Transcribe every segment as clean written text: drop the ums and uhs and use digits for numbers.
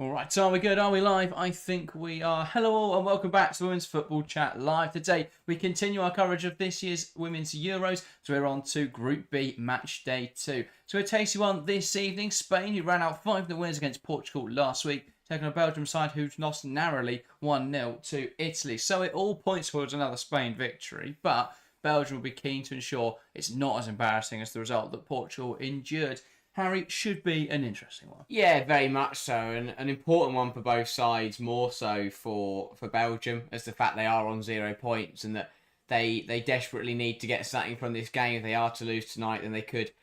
All right, so are we good? Are we live? I think we are. Hello all and welcome back to Women's Football Chat Live. Today we continue our coverage of this year's Women's Euros. So we're on to Group B Match Day 2. So a tasty one this evening. Spain, who ran out 5-0 winners against Portugal last week, taking a Belgium side who lost narrowly 1-0 to Italy. So it all points towards another Spain victory, but Belgium will be keen to ensure it's not as embarrassing as the result that Portugal endured. Harry, should be an interesting one. Yeah, very much so, and an important one for both sides, more so for Belgium, as the fact they are on 0 points and that they desperately need to get something from this game. If they are to lose tonight, then they could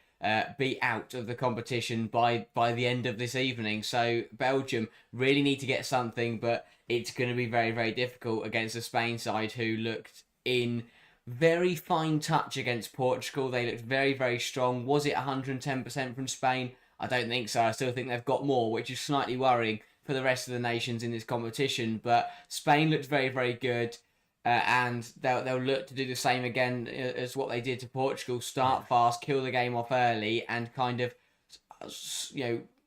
be out of the competition by the end of this evening. So Belgium really need to get something, but it's going to be very, very difficult against the Spain side, who looked in very fine touch against Portugal. They looked very, very strong. Was it 110% from Spain? I don't think so. I still think they've got more, which is slightly worrying for the rest of the nations in this competition. But Spain looked very, very good, and they'll look to do the same again as what they did to Portugal. Start fast, kill the game off early, and kind of,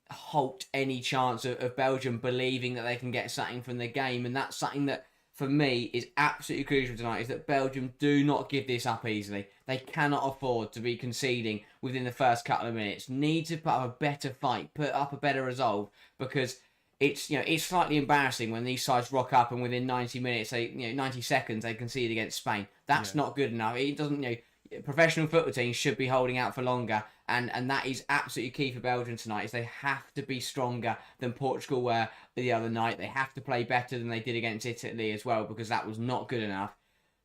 halt any chance of Belgium believing that they can get something from the game. And that's something that, for me, is absolutely crucial tonight, is that Belgium do not give this up easily. They cannot afford to be conceding within the first couple of minutes. Need to put up a better fight, put up a better resolve, because it's slightly embarrassing when these sides rock up and within 90 minutes, 90 seconds, they concede against Spain. That's not good enough. It doesn't, professional football teams should be holding out for longer, and that is absolutely key for Belgium tonight, is they have to be stronger than Portugal were the other night. They have to play better than they did against Italy as well, because that was not good enough.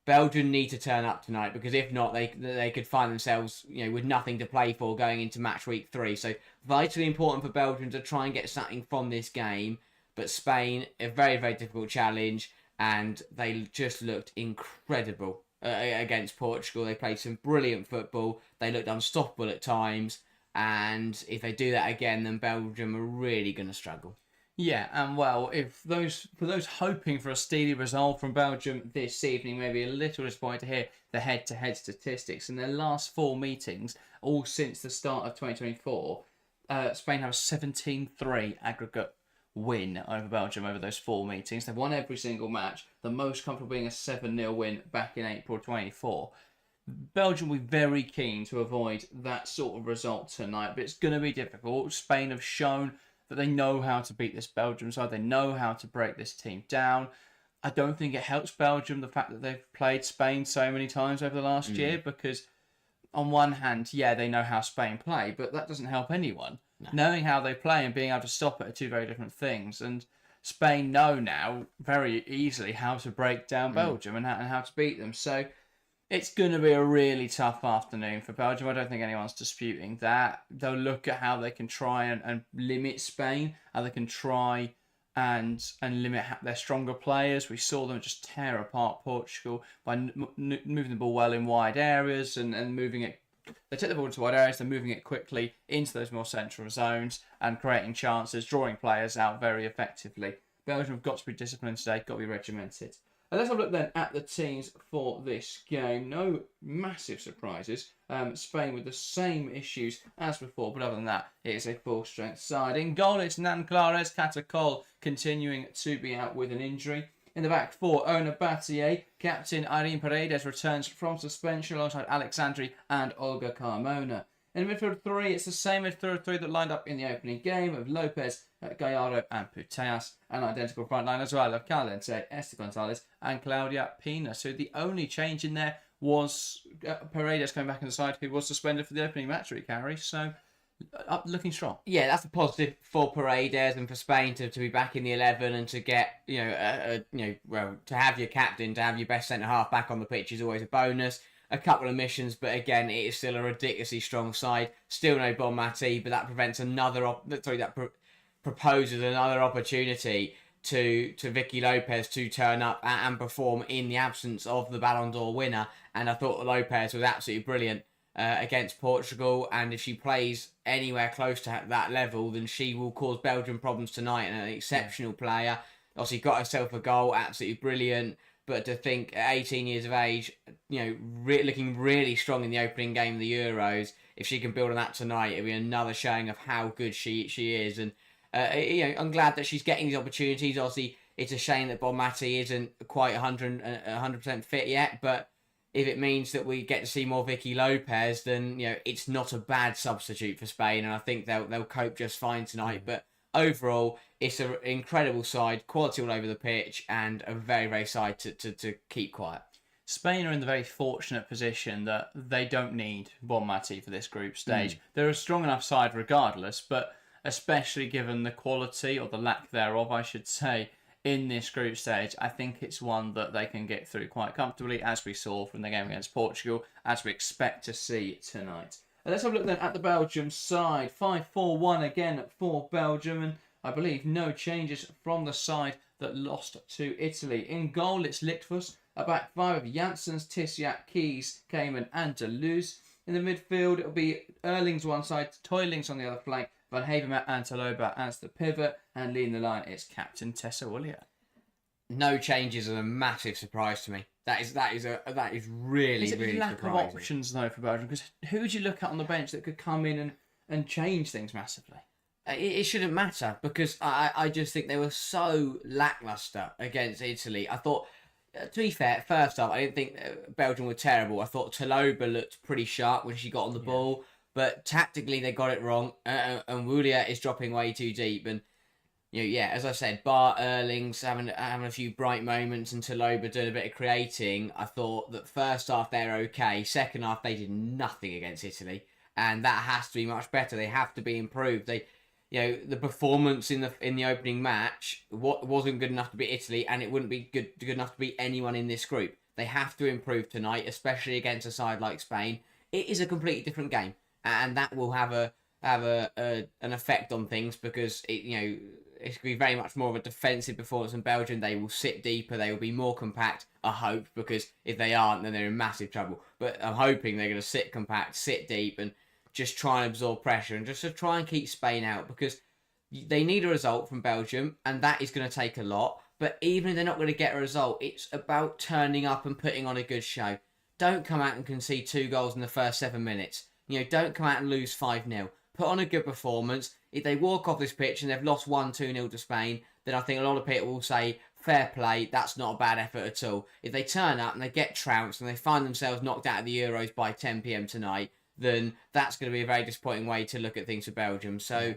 Belgium need to turn up tonight, because if not, they could find themselves with nothing to play for going into match week 3. So vitally important for Belgium to try and get something from this game. But Spain, a very, very difficult challenge, and they just looked incredible against Portugal. They played some brilliant football. They looked unstoppable at times, and if they do that again, then Belgium are really going to struggle. Yeah, and well, for those hoping for a steely result from Belgium this evening, maybe a little disappointed to hear the head-to-head statistics. In their last 4 meetings, all since the start of 2024, Spain have a 17-3 aggregate win over Belgium over those 4 meetings. They've won every single match, the most comfortable being a 7-0 win back in April 24. Belgium will be very keen to avoid that sort of result tonight, but it's going to be difficult. Spain have shown that they know how to beat this Belgium side. They know how to break this team down. I don't think it helps Belgium, the fact that they've played Spain so many times over the last year, because on one hand, they know how Spain play, but that doesn't help anyone. No. Knowing how they play and being able to stop it are two very different things. And Spain know now very easily how to break down Belgium and how to beat them. So it's going to be a really tough afternoon for Belgium. I don't think anyone's disputing that. They'll look at how they can try and limit Spain, how they can try and limit their stronger players. We saw them just tear apart Portugal by moving the ball well in wide areas and moving it. They take the ball into wide areas, they're moving it quickly into those more central zones and creating chances, drawing players out very effectively. Belgium have got to be disciplined today, got to be regimented. Let's have a look then at the teams for this game. No massive surprises. Spain with the same issues as before, but other than that, it is a full-strength side. In goal, it's Nan Clares Catacol continuing to be out with an injury. In the back four, Ona Batier. Captain Irene Paredes returns from suspension alongside Alexandri and Olga Carmona. In midfield three, it's the same midfield three that lined up in the opening game of Lopez, Gallardo and Putellas. An identical front line as well of Calente, Esther Gonzalez and Claudia Pina. So the only change in there was Paredes coming back in the side, who was suspended for the opening match week, Harry. So looking strong. Yeah, that's a positive for Paredes and for Spain to be back in the 11 and to get, to have your captain, to have your best centre-half back on the pitch is always a bonus. A couple of missions, but again, it is still a ridiculously strong side. Still no Bonmati, but that prevents proposes another opportunity to Vicky Lopez to turn up and perform in the absence of the Ballon d'Or winner. And I thought Lopez was absolutely brilliant against Portugal. And if she plays anywhere close to that level, then she will cause Belgium problems tonight. And an exceptional player. Obviously got herself a goal, absolutely brilliant. But to think at 18 years of age, looking really strong in the opening game of the Euros, if she can build on that tonight, it'll be another showing of how good she is. And I'm glad that she's getting these opportunities. Obviously, it's a shame that Bonmati isn't quite 100% fit yet, but if it means that we get to see more Vicky Lopez, then it's not a bad substitute for Spain, and I think they'll cope just fine tonight. But overall, it's an incredible side, quality all over the pitch, and a very, very side to keep quiet. Spain are in the very fortunate position that they don't need Bonmati for this group stage. They're a strong enough side regardless, but especially given the quality, or the lack thereof, I should say, in this group stage, I think it's one that they can get through quite comfortably, as we saw from the game against Portugal, as we expect to see tonight. Let's have a look then at the Belgium side. 5-4-1 again for Belgium, and I believe no changes from the side that lost to Italy. In goal, it's Lichtfuss. A back five of Janssens, Tissiak, Keys, Cayman and Deleuze. In the midfield, it'll be Erlings one side, Toylings on the other flank, Van Havermaet and Taloba as the pivot, and leading the line is captain Tessa Willier. No changes are a massive surprise to me. That is really, really lack surprising. of options though for Belgium? Because who would you look at on the bench that could come in and change things massively? It shouldn't matter, because I just think they were so lackluster against Italy. I thought, to be fair, first off, I didn't think Belgium were terrible. I thought Taloba looked pretty sharp when she got on the ball, but tactically they got it wrong, and Wulia is dropping way too deep. And as I said, bar Erlings having a few bright moments and Taloba doing a bit of creating, I thought that first half they're okay. Second half they did nothing against Italy, and that has to be much better. They have to be improved. The performance in the opening match wasn't good enough to beat Italy, and it wouldn't be good enough to beat anyone in this group. They have to improve tonight, especially against a side like Spain. It is a completely different game, and that will have an effect on things, because it's going to be very much more of a defensive performance in Belgium. They will sit deeper, they will be more compact, I hope, because if they aren't, then they're in massive trouble. But I'm hoping they're going to sit compact, sit deep, and just try and absorb pressure, and just to try and keep Spain out, because they need a result from Belgium, and that is going to take a lot. But even if they're not going to get a result, it's about turning up and putting on a good show. Don't come out and concede 2 goals in the first 7 minutes. Don't come out and lose 5-0. Put on a good performance. If they walk off this pitch and they've lost 1-2-0 to Spain, then I think a lot of people will say, fair play, that's not a bad effort at all. If they turn up and they get trounced and they find themselves knocked out of the Euros by 10 p.m. tonight, then that's going to be a very disappointing way to look at things for Belgium. So,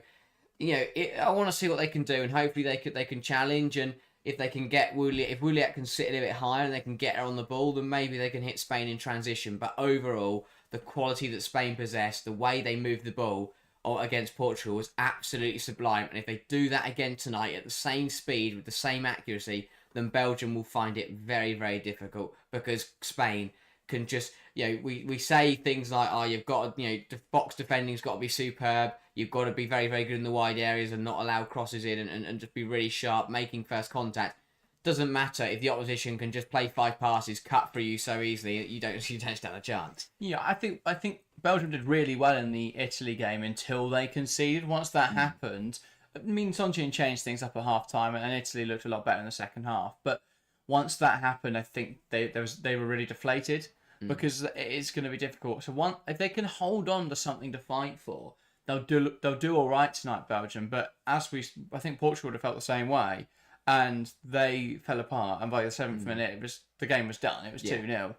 I want to see what they can do, and hopefully they can challenge, and if they can get Wuliak, if Wuliak can sit a little bit higher and they can get her on the ball, then maybe they can hit Spain in transition. But overall, the quality that Spain possessed, the way they moved the ball against Portugal was absolutely sublime. And if they do that again tonight at the same speed, with the same accuracy, then Belgium will find it very, very difficult, because Spain can just, we say things like, you've got to, box defending's got to be superb. You've got to be very, very good in the wide areas and not allow crosses in, and just be really sharp, making first contact. Doesn't matter if the opposition can just play 5 passes, cut through you so easily, you don't stand a chance. Yeah, I think Belgium did really well in the Italy game until they conceded. Once that happened, Sonjian changed things up at half time, and Italy looked a lot better in the second half. But once that happened, I think they were really deflated, because it's going to be difficult. So if they can hold on to something to fight for, they'll do all right tonight, Belgium. But I think Portugal would have felt the same way, and they fell apart. And by the 7th minute, the game was done. It was 2-0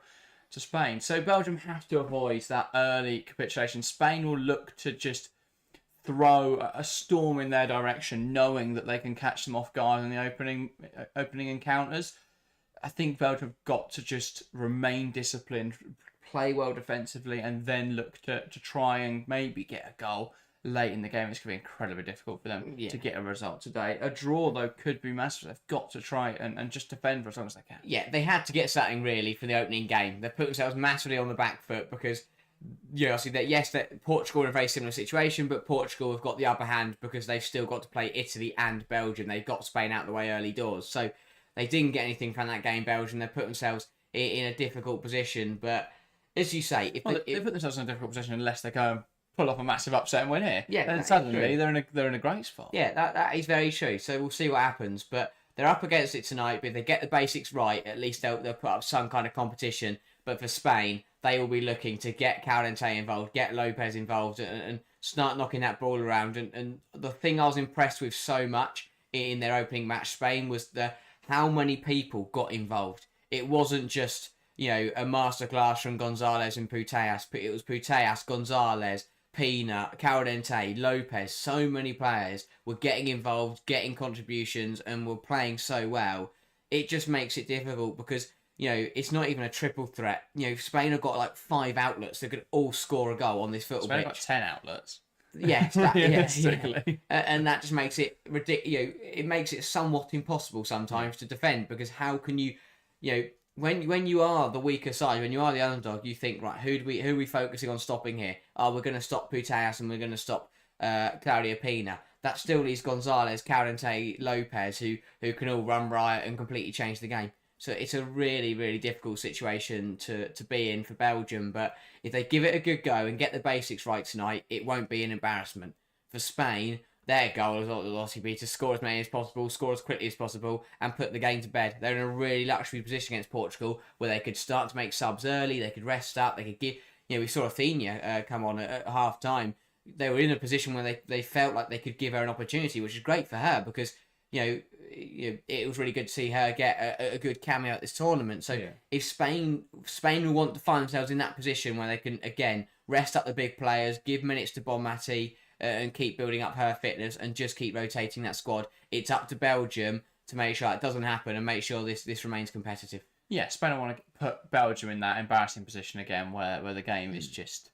to Spain. So Belgium have to avoid that early capitulation. Spain will look to just throw a storm in their direction, knowing that they can catch them off guard in the opening encounters. I think Belgium have got to just remain disciplined, play well defensively, and then look to try and maybe get a goal late in the game. It's going to be incredibly difficult for them to get a result today. A draw, though, could be massive. They've got to try and just defend for as long as they can. Yeah, they had to get something, really, for the opening game. They put themselves massively on the back foot, because that Portugal are in a very similar situation, but Portugal have got the upper hand because they've still got to play Italy and Belgium. They've got Spain out of the way early doors. So they didn't get anything from that game, Belgium. They put themselves in a difficult position. But as you say, they put themselves in a difficult position unless they go and pull off a massive upset and win here. Yeah, then suddenly they're in a great spot. Yeah, that is very true. So we'll see what happens. But they're up against it tonight. But if they get the basics right, at least they'll put up some kind of competition. But for Spain, they will be looking to get Caldente involved, get Lopez involved, and start knocking that ball around. And the thing I was impressed with so much in their opening match, Spain, was how many people got involved. It wasn't just, a masterclass from Gonzalez and Putellas. It was Putellas, Gonzalez, Pina, Caldente, Lopez. So many players were getting involved, getting contributions, and were playing so well. It just makes it difficult because, it's not even a triple threat. Spain have got like 5 outlets that could all score a goal on this football Spain pitch. have got 10 outlets. Yes, and that just makes it ridiculous. It makes it somewhat impossible sometimes to defend, because how can you, when you are the weaker side, when you are the underdog, you think, right, who are we focusing on stopping here? Oh, we're going to stop Putellas and we're going to stop Claudia Pina. That still leaves Gonzalez, Caldente, Lopez, who can all run riot and completely change the game. So it's a really, really difficult situation to be in for Belgium. But if they give it a good go and get the basics right tonight, it won't be an embarrassment. For Spain, their goal will obviously be to score as many as possible, score as quickly as possible, and put the game to bed. They're in a really luxury position against Portugal, where they could start to make subs early, they could rest up, they could give... we saw Athena come on at half-time. They were in a position where they felt like they could give her an opportunity, which is great for her, because it was really good to see her get a good cameo at this tournament. So if Spain will want to find themselves in that position where they can again rest up the big players, give minutes to Bonmati, and keep building up her fitness and just keep rotating that squad, it's up to Belgium to make sure that doesn't happen and make sure this remains competitive. Yeah, Spain want to put Belgium in that embarrassing position again, where the game is just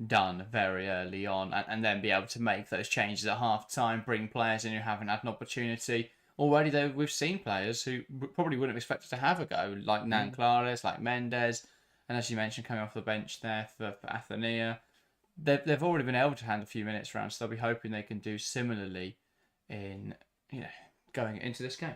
done very early on, and then be able to make those changes at half time, bring players in who haven't had an opportunity. Already, though, we've seen players who probably wouldn't have expected to have a go, like Nan Clares, like Mendes, and as you mentioned, coming off the bench there for Athenia. They've already been able to hand a few minutes around, so they'll be hoping they can do similarly in going into this game.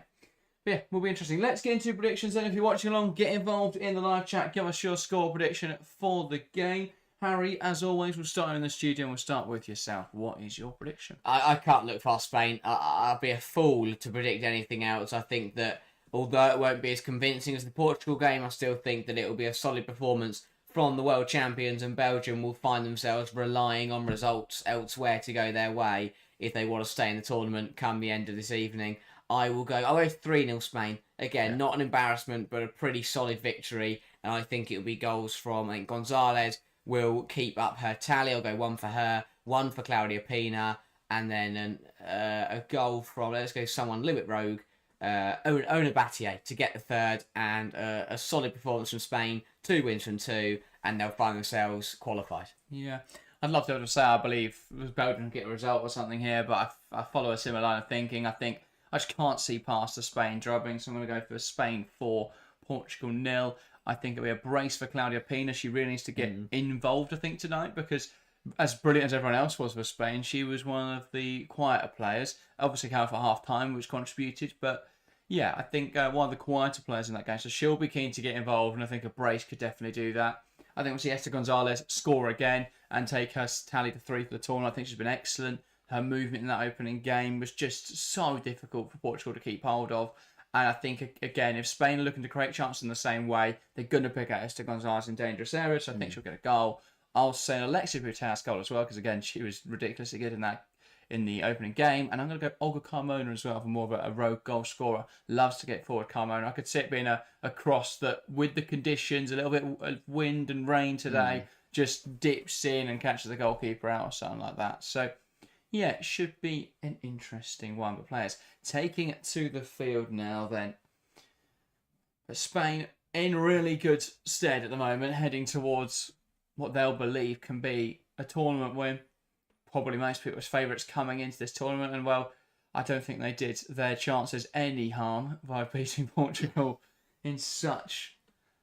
But yeah, will be interesting. Let's get into predictions then. If you're watching along, get involved in the live chat. Give us your score prediction for the game. Harry, as always, we'll start in the studio and we'll start with yourself. What is your prediction? I can't look past Spain. I'll be a fool to predict anything else. I think that although it won't be as convincing as the Portugal game, I still think that it will be a solid performance from the world champions, and Belgium will find themselves relying on results elsewhere to go their way if they want to stay in the tournament come the end of this evening. I'll go 3-0 Spain. Again, not an embarrassment, but a pretty solid victory. And I think it'll be goals from, Gonzalez will keep up her tally. I'll go 1 for her, 1 for Claudia Pina, and then a goal from, let's go someone a little bit rogue, Ona Battier to get the third, and a solid performance from Spain, 2 wins from 2, and they'll find themselves qualified. Yeah, I'd love to be able to say I believe Belgium get a result or something here, but I follow a similar line of thinking. I think I just can't see past the Spain drubbing, so I'm going to go for Spain 4, Portugal 0. I think it'll be a brace for Claudia Pina. She really needs to get involved, I think, tonight, because as brilliant as everyone else was for Spain, she was one of the quieter players. Obviously, came out for half-time, which contributed, but yeah, I think one of the quieter players in that game, so she'll be keen to get involved, and I think a brace could definitely do that. I think we'll see Esther Gonzalez score again and take her tally to 3 for the tournament. I think she's been excellent. Her movement in that opening game was just so difficult for Portugal to keep hold of. And I think, again, if Spain are looking to create chances in the same way, they're going to pick out Esther Gonzalez in dangerous areas, so I think she'll get a goal. I'll say an Alexia Putellas goal as well, because, again, she was ridiculously good in the opening game. And I'm going to go Olga Carmona as well for more of a rogue goal scorer. Loves to get forward, Carmona. I could see it being a cross that, with the conditions, a little bit of wind and rain today, just dips in and catches the goalkeeper out or something like that. So yeah, it should be an interesting one. But players, taking it to the field now then. But Spain in really good stead at the moment, heading towards what they'll believe can be a tournament win. Probably most people's favourites coming into this tournament. And well, I don't think they did their chances any harm by beating Portugal in such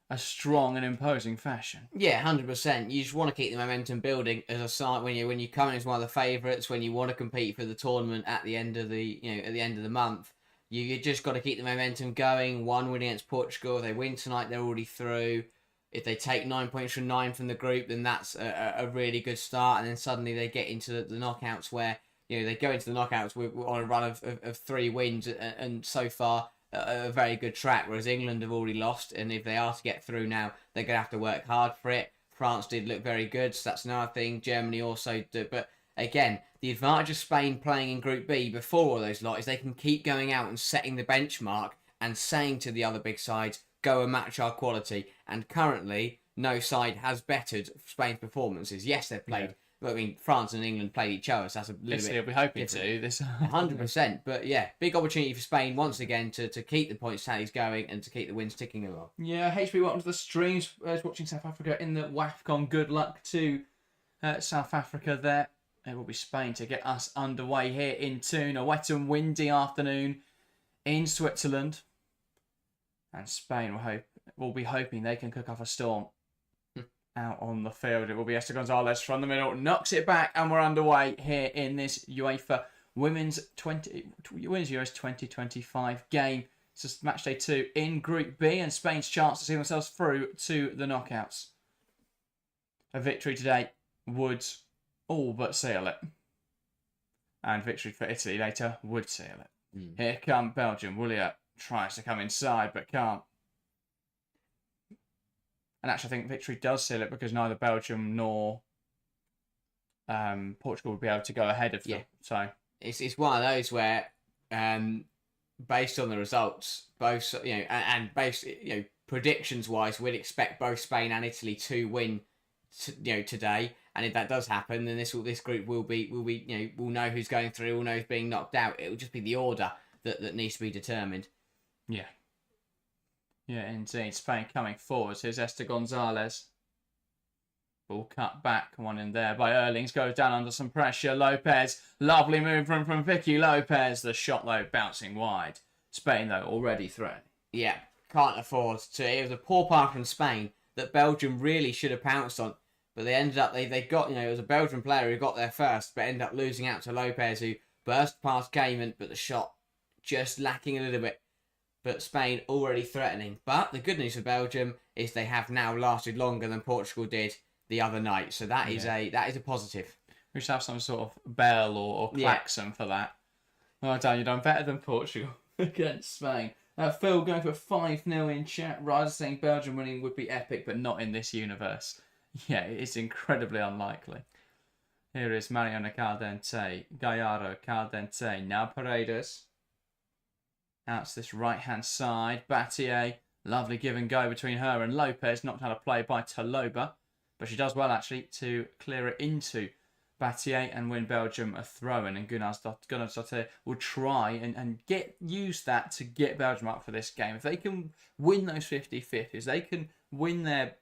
a strong and imposing fashion. Yeah, 100%. You just want to keep the momentum building as a side when you come in as one of the favourites, when you want to compete for the tournament at the end of the month. You just got to keep the momentum going. 1 win against Portugal. If they win tonight, they're already through. If they take 9 points from 9 from the group, then that's a really good start. And then suddenly they get into the knockouts where they go into the knockouts on a run of 3 wins, and so far a very good track, whereas England have already lost, and if they are to get through now, they're going to have to work hard for it. France did look very good, so that's another thing. Germany also did, but again, the advantage of Spain playing in Group B before all those lot is they can keep going out and setting the benchmark and saying to the other big sides, go and match our quality. And currently, no side has bettered Spain's performances. Yes, they've played. Yeah. I mean, France and England played each other, so that's a little bit. We'll be hoping different. to. This 100%. But yeah, big opportunity for Spain once again to keep the points tallies going and to keep the wins ticking along. Yeah, HB, welcome to the streams. Watching South Africa in the WAFCON. Good luck to South Africa there. It will be Spain to get us underway here in Thun. A wet and windy afternoon in Switzerland. And Spain will be hoping they can cook up a storm out on the field. It will be Esther Gonzalez from the middle, knocks it back, and we're underway here in this UEFA Women's Euros 2025 game. It's just match day 2 in Group B, and Spain's chance to see themselves through to the knockouts. A victory today would all but seal it. And victory for Italy later would seal it. Here come Belgium. Woolia tries to come inside but can't. And actually I think victory does seal it because neither Belgium nor Portugal would be able to go ahead of them. So it's one of those where based on the results, both and based predictions wise, we'd expect both Spain and Italy to win today. And if that does happen, then this group will be we'll know who's going through, we'll know who's being knocked out. It will just be the order that needs to be determined. Yeah. Yeah, indeed. Spain coming forwards. Here's Esther Gonzalez. Ball cut back. One in there by Erlings. Goes down under some pressure. Lopez. Lovely move from Vicky Lopez. The shot, though, bouncing wide. Spain, though, already threatening. Yeah, can't afford to. It was a poor pass from Spain that Belgium really should have pounced on. But they ended up, they got, it was a Belgian player who got there first, but ended up losing out to Lopez, who burst past Cayman, but the shot just lacking a little bit. But Spain already threatening. But the good news for Belgium is they have now lasted longer than Portugal did the other night. So that is a positive. We should have some sort of bell or klaxon for that. Oh, Dan, you've done better than Portugal against Spain. Phil going for 5-0 in chat. Ryder saying Belgium winning would be epic, but not in this universe. Yeah, it's incredibly unlikely. Here is Mariana Caldente, Gallardo, Caldente, now Paredes. Out to this right-hand side. Battier, lovely give and go between her and Lopez. Knocked out of play by Taloba. But she does well, actually, to clear it into Battier and win Belgium a throw-in. And Gunnarsdottir will try and use that to get Belgium up for this game. If they can win those 50-50s, they can win their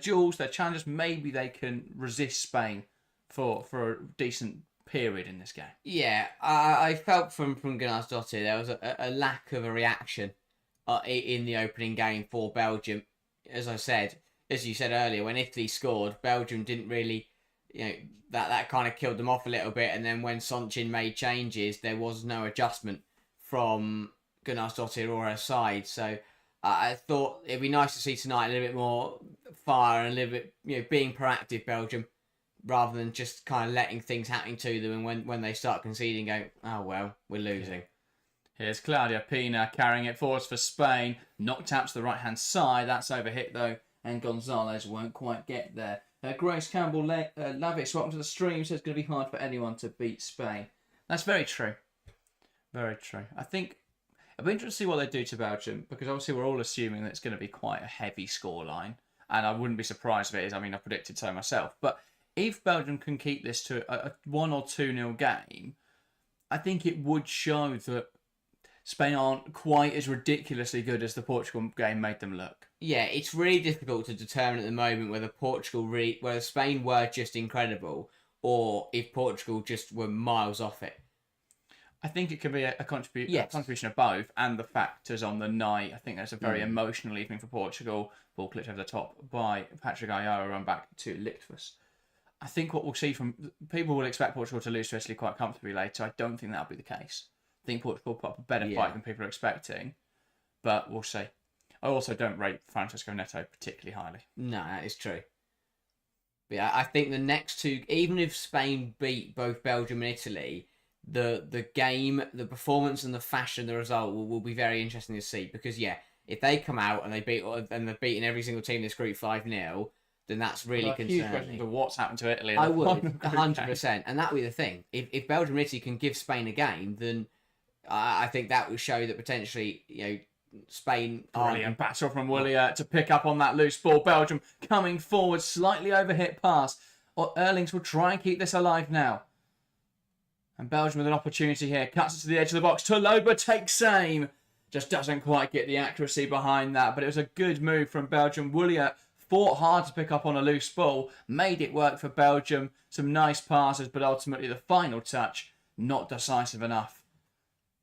duels, their challenges, maybe they can resist Spain for a decent period in this game. Yeah, I felt from Gunnarsdottir there was a lack of a reaction in the opening game for Belgium. As you said earlier, when Italy scored, Belgium didn't really, that kind of killed them off a little bit. And then when Sonchin made changes, there was no adjustment from Gunnarsdottir or her side. So I thought it'd be nice to see tonight a little bit more fire and a little bit, being proactive Belgium, rather than just kind of letting things happen to them. And when they start conceding, go, oh well, we're losing. Here's Claudia Pina carrying it forwards for Spain. Knocked out to the right-hand side. That's overhit, though, and Gonzalez won't quite get there. Grace Campbell Lavis, welcome to the stream. Says it's going to be hard for anyone to beat Spain. That's very true. Very true. I think it'll be interesting to see what they do to Belgium, because obviously we're all assuming that it's going to be quite a heavy scoreline. And I wouldn't be surprised if it is. I mean, I predicted so myself. But if Belgium can keep this to a 1 or 2-0 game, I think it would show that Spain aren't quite as ridiculously good as the Portugal game made them look. Yeah, it's really difficult to determine at the moment whether Spain were just incredible or if Portugal just were miles off it. I think it could be a contribution of both, and the factors on the night. I think that's a very emotional evening for Portugal. Ball clipped over the top by Patrick Ayala, run back to Lichtfuss. I think what we'll see from people will expect Portugal to lose to Italy quite comfortably later. I don't think that'll be the case. I think Portugal put up a better fight than people are expecting, but we'll see. I also don't rate Francesco Neto particularly highly. No, that is true. But yeah, I think the next two, even if Spain beat both Belgium and Italy, the game, the performance and the fashion, the result will be very interesting to see. Because if they come out and they've beaten every single team in this group 5-0, then that's really Well, a huge question concerning. to what's happened to Italy. In I the would, final group game. 100%. And that would be the thing. If Belgium and Italy can give Spain a game, then I think that would show that potentially, Spain Brilliant battle from Willier to pick up on that loose ball. Belgium coming forward, slightly overhit pass. Erlings will try and keep this alive now. And Belgium with an opportunity here. Cuts it to the edge of the box. Toloba takes aim. Just doesn't quite get the accuracy behind that. But it was a good move from Belgium. Willier fought hard to pick up on a loose ball. Made it work for Belgium. Some nice passes, but ultimately the final touch, not decisive enough.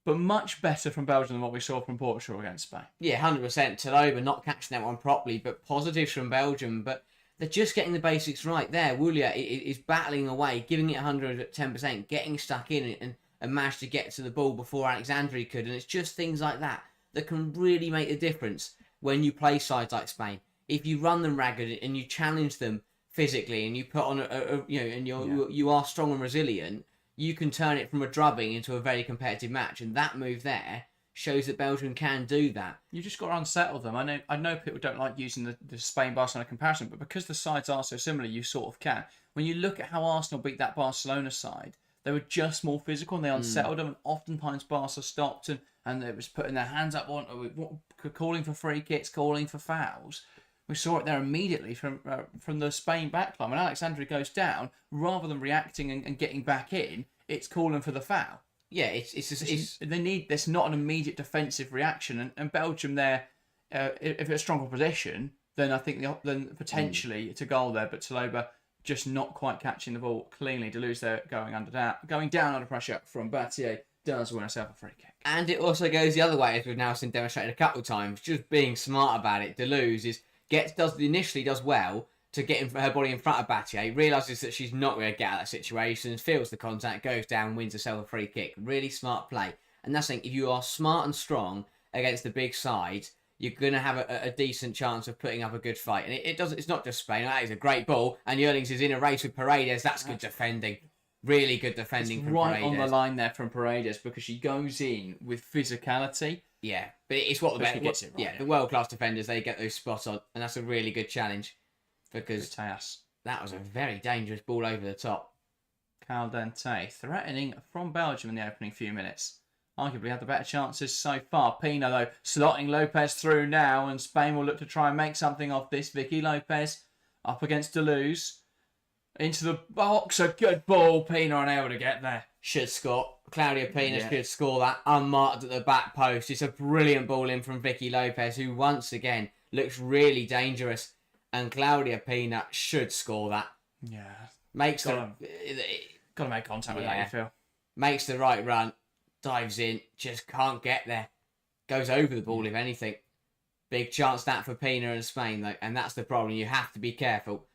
But much better from Belgium than what we saw from Portugal against Spain. Yeah, 100%. Toloba not catching that one properly, but positives from Belgium. But they're just getting the basics right there. Willier is battling away, giving it 110%, getting stuck in and managed to get to the ball before Alexandri could. And it's just things like that that can really make the difference when you play sides like Spain. If you run them ragged and you challenge them physically and you put on you are strong and resilient, you can turn it from a drubbing into a very competitive match. And that move there shows that Belgium can do that. You just got to unsettle them. I know people don't like using the Spain-Barcelona comparison, but because the sides are so similar, you sort of can. When you look at how Arsenal beat that Barcelona side, they were just more physical and they unsettled them. And oftentimes Barca stopped and it was putting their hands up on calling for free kicks, calling for fouls. We saw it there immediately from the Spain backline. When Alexandri goes down, rather than reacting and getting back in, it's calling for the foul. Yeah, it's they need this, not an immediate defensive reaction. And Belgium there, if it's a stronger position, then I think then potentially it's a goal there. But Toloba just not quite catching the ball cleanly. Deleuze there going down under pressure from Battier does win herself a free kick. And it also goes the other way, as we've now seen demonstrated a couple of times. Just being smart about it. Deleuze does well to get her body in front of Battier, realises that she's not going to get out of that situation, feels the contact, goes down, wins herself a free kick. Really smart play. And that's the thing, if you are smart and strong against the big sides, you're going to have a decent chance of putting up a good fight. And it's not just Spain. That is a great ball. And Erlings is in a race with Paredes. That's good defending. Really good defending from right Paredes. On the line there from Paredes because she goes in with physicality. Yeah, but it's what gets it right. Yeah, the world-class defenders, they get those spots on. And that's a really good challenge. Because that was a very dangerous ball over the top. Caldente threatening from Belgium in the opening few minutes. Arguably had the better chances so far. Pina, though, slotting Lopez through now, and Spain will look to try and make something of this. Vicky Lopez up against Deleuze. Into the box, a good ball. Pina unable to get there. Should score. Claudia Pina should score that unmarked at the back post. It's a brilliant ball in from Vicky Lopez, who once again looks really dangerous. And Claudia Pina should score that. Yeah. Got to make contact with that, you feel. Makes the right run. Dives in. Just can't get there. Goes over the ball, if anything. Big chance that for Pina and Spain, though. And that's the problem. You have to be careful.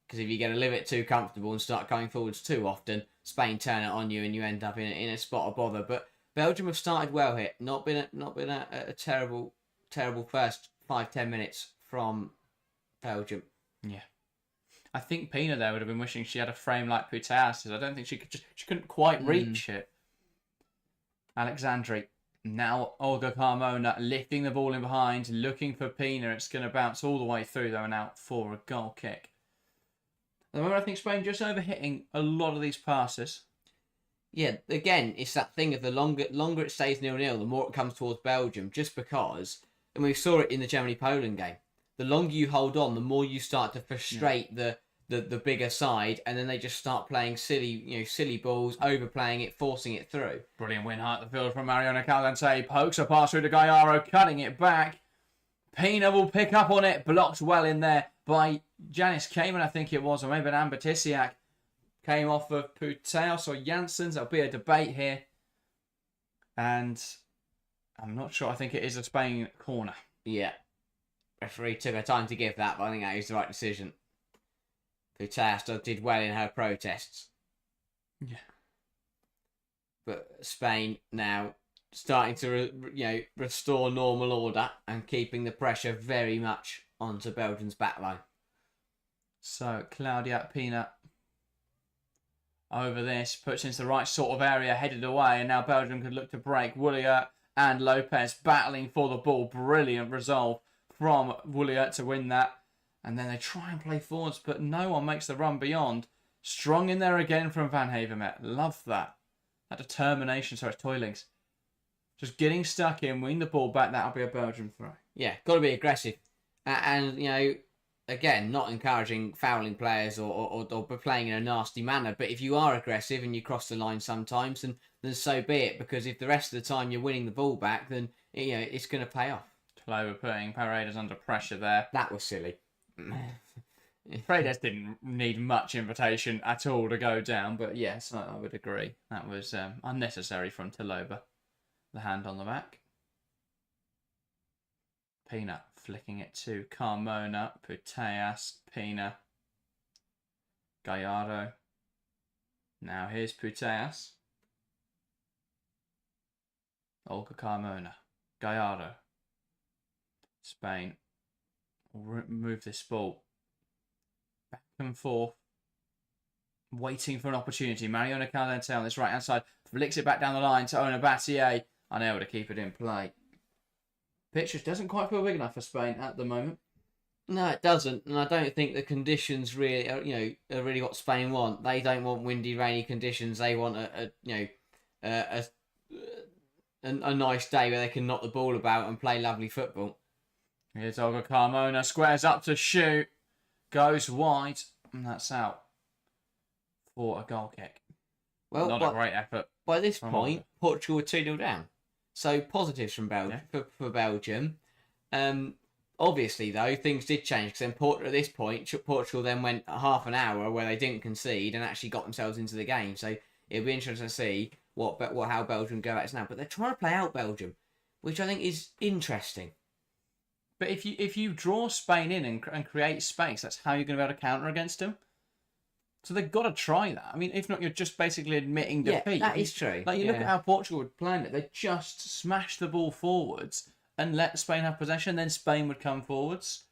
Because if you get a little bit too comfortable and start going forwards too often, Spain turn it on you and you end up in a spot of bother. But Belgium have started well here. Not been a terrible first 5-10 minutes from Belgium. Yeah. I think Pina there would have been wishing she had a frame like Putellas. I don't think she couldn't quite reach it. Alexandri. Now Olga Carmona lifting the ball in behind, looking for Pina. It's going to bounce all the way through though and out for a goal kick. At the moment, I think Spain just overhitting a lot of these passes. Yeah, again, it's that thing of the longer it stays 0-0, the more it comes towards Belgium, just because, and we saw it in the Germany-Poland game, the longer you hold on, the more you start to frustrate the bigger side, and then they just start playing silly balls, overplaying it, forcing it through. Brilliant win height the field from Mariona Caldente. Pokes a pass through to Gallardo, cutting it back. Pina will pick up on it, blocked well in there by Janice Kamen, I think it was, or maybe Amber Tisiak. Came off of Puteos or Janssens. There'll be a debate here. And I'm not sure. I think it is a Spain corner. Yeah. Referee took her time to give that, but I think that is the right decision. Puteos did well in her protests. Yeah. But Spain now starting to restore normal order and keeping the pressure very much onto Belgium's backline. So Claudia Pina over this, puts into the right sort of area, headed away, and now Belgium could look to break. Woolley and Lopez battling for the ball. Brilliant resolve from Woolley to win that. And then they try and play forwards, but no one makes the run beyond. Strong in there again from Van Havermet. Love that. That determination. Sorry, it's Toilings. Just getting stuck in, winning the ball back. That'll be a Belgium throw. Yeah, got to be aggressive. And, you know, again, not encouraging fouling players or playing in a nasty manner. But if you are aggressive and you cross the line sometimes, then so be it. Because if the rest of the time you're winning the ball back, then, you know, it's going to pay off. Toloba putting Paredes under pressure there. That was silly. Paredes didn't need much invitation at all to go down, but yes, I would agree. That was unnecessary from Toloba. The hand on the back. Pina flicking it to Carmona, Putellas, Pina, Gallardo. Now here's Putellas. Olga Carmona, Gallardo. Spain will move this ball back and forth, waiting for an opportunity. Mariona Caldente on this right hand side flicks it back down the line to Ona Battier, unable to keep it in play. Pitch just doesn't quite feel big enough for Spain at the moment. No, it doesn't, and I don't think the conditions really, are really what Spain want. They don't want windy, rainy conditions. They want a nice day where they can knock the ball about and play lovely football. Here's Olga Carmona, squares up to shoot, goes wide, and that's out for a goal kick. Well, not a great effort. By this point, Portugal were 2-0 down. So positives from Belgium for Belgium. Obviously, though, things did change because then at this point, Portugal then went half an hour where they didn't concede and actually got themselves into the game. So it'll be interesting to see how Belgium go at it now. But they're trying to play out Belgium, which I think is interesting. But if you draw Spain in and create space, that's how you're going to be able to counter against them. So they've got to try that. I mean, if not, you're just basically admitting defeat. Yeah, that is true. Like, you look at how Portugal would plan it. They just smashed the ball forwards and let Spain have possession, then Spain would come forwards.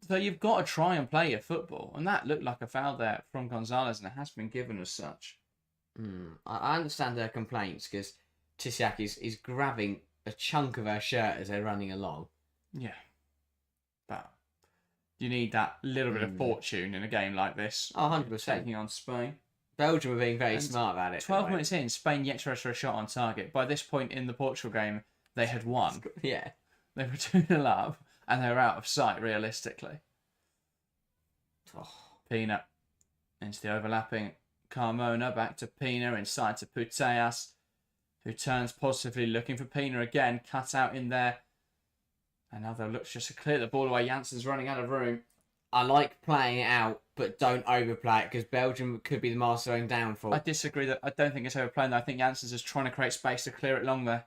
So you've got to try and play your football. And that looked like a foul there from Gonzalez, and it has been given as such. I understand their complaints because Tisiak is grabbing a chunk of her shirt as they're running along. Yeah. But you need that little bit of fortune in a game like this. 100%. Taking on Spain. Belgium are being very smart about it. 12 minutes in, Spain yet to register a shot on target. By this point in the Portugal game, they had won. Yeah. They were 2-0 up, and they were out of sight, realistically. Pina into the overlapping Carmona, back to Pina, inside to Putellas, who turns positively, looking for Pina again, cut out in there. Another looks just to clear the ball away. Jansen's running out of room. I like playing it out, but don't overplay it because Belgium could be the master of their own downfall. I disagree that I don't think it's overplaying. I think Jansen's just trying to create space to clear it long there.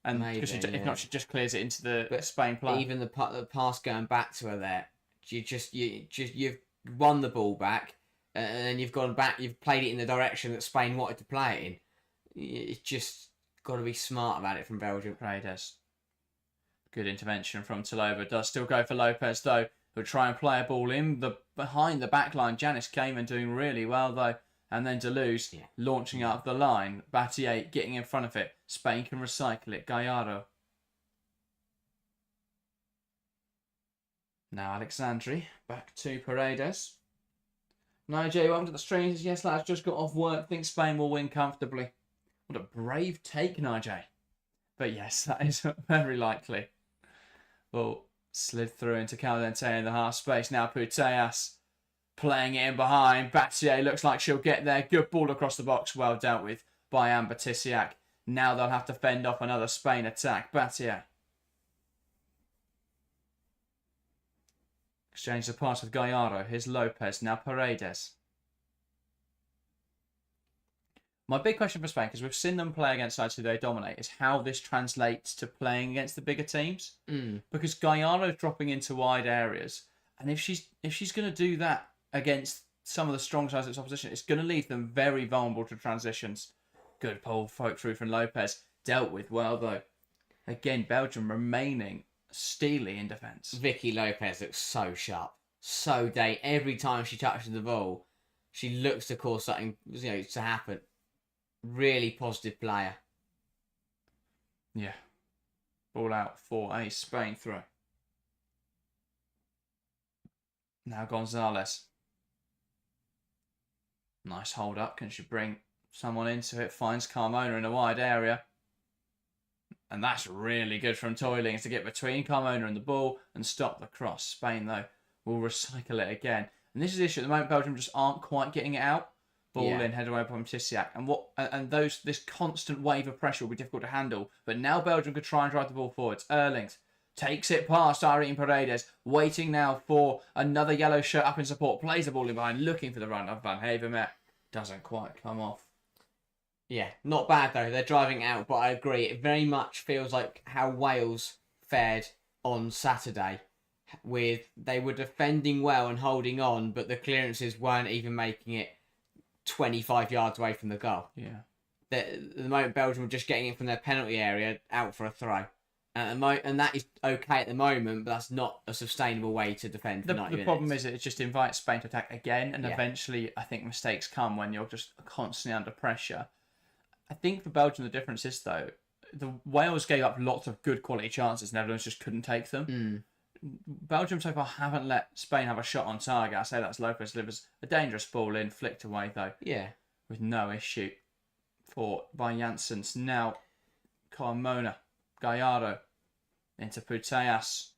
And if not, she just clears it into the Spain play. Even the pass going back to her there, you've won the ball back, and then you've gone back. You've played it in the direction that Spain wanted to play it in. It's just got to be smart about it from Belgium. Paredes. Good intervention from Toloba. Does still go for Lopez though. Who'll try and play a ball in behind the back line. Janice came and doing really well though. And then Deleuze launching up the line. Battier getting in front of it. Spain can recycle it. Gallardo. Now Alexandri. Back to Paredes. Nigel, welcome to the stream. Yes, lads, just got off work. Think Spain will win comfortably. What a brave take, Nigel. But yes, that is very likely. Well, slid through into Caldente in the half space. Now Putellas playing it in behind. Battier looks like she'll get there. Good ball across the box. Well dealt with by Amber Tisiak. Now they'll have to fend off another Spain attack. Battier. Exchange the pass with Gallardo. Here's Lopez. Now Paredes. My big question for Spain, because we've seen them play against sides who they dominate, is how this translates to playing against the bigger teams. Because Gallardo's dropping into wide areas, and if she's going to do that against some of the strong sides of its opposition, it's going to leave them very vulnerable to transitions. Good pull, folk through from Lopez. Dealt with well, though. Again, Belgium remaining steely in defence. Vicky Lopez looks so sharp. Every time she touches the ball, she looks to cause something to happen. Really positive player. Yeah. Ball out for a Spain throw. Now Gonzalez. Nice hold up. Can she bring someone into it? Finds Carmona in a wide area. And that's really good from Toilings to get between Carmona and the ball and stop the cross. Spain, though, will recycle it again. And this is the issue. At the moment, Belgium just aren't quite getting it out. Ball in, head away from Tisiak. And this constant wave of pressure will be difficult to handle. But now Belgium could try and drive the ball forwards. Erlings takes it past Irene Paredes. Waiting now for another yellow shirt up in support. Plays the ball in behind, looking for the run of Van Havermet. Doesn't quite come off. Yeah, not bad though. They're driving out, but I agree. It very much feels like how Wales fared on Saturday. They were defending well and holding on, but the clearances weren't even making it 25 yards away from the goal. Yeah. At the moment, Belgium were just getting it from their penalty area out for a throw. And that is okay at the moment, but that's not a sustainable way to defend for 90 minutes. The problem is it just invites Spain to attack again, and eventually I think mistakes come when you're just constantly under pressure. I think for Belgium, the difference is, though, the Wales gave up lots of good quality chances, and Netherlands just couldn't take them. Belgium so far haven't let Spain have a shot on target. I say that's Lopez delivers a dangerous ball in, flicked away, though. Yeah. With no issue by Janssens. Now, Carmona, Gallardo, into Putellas.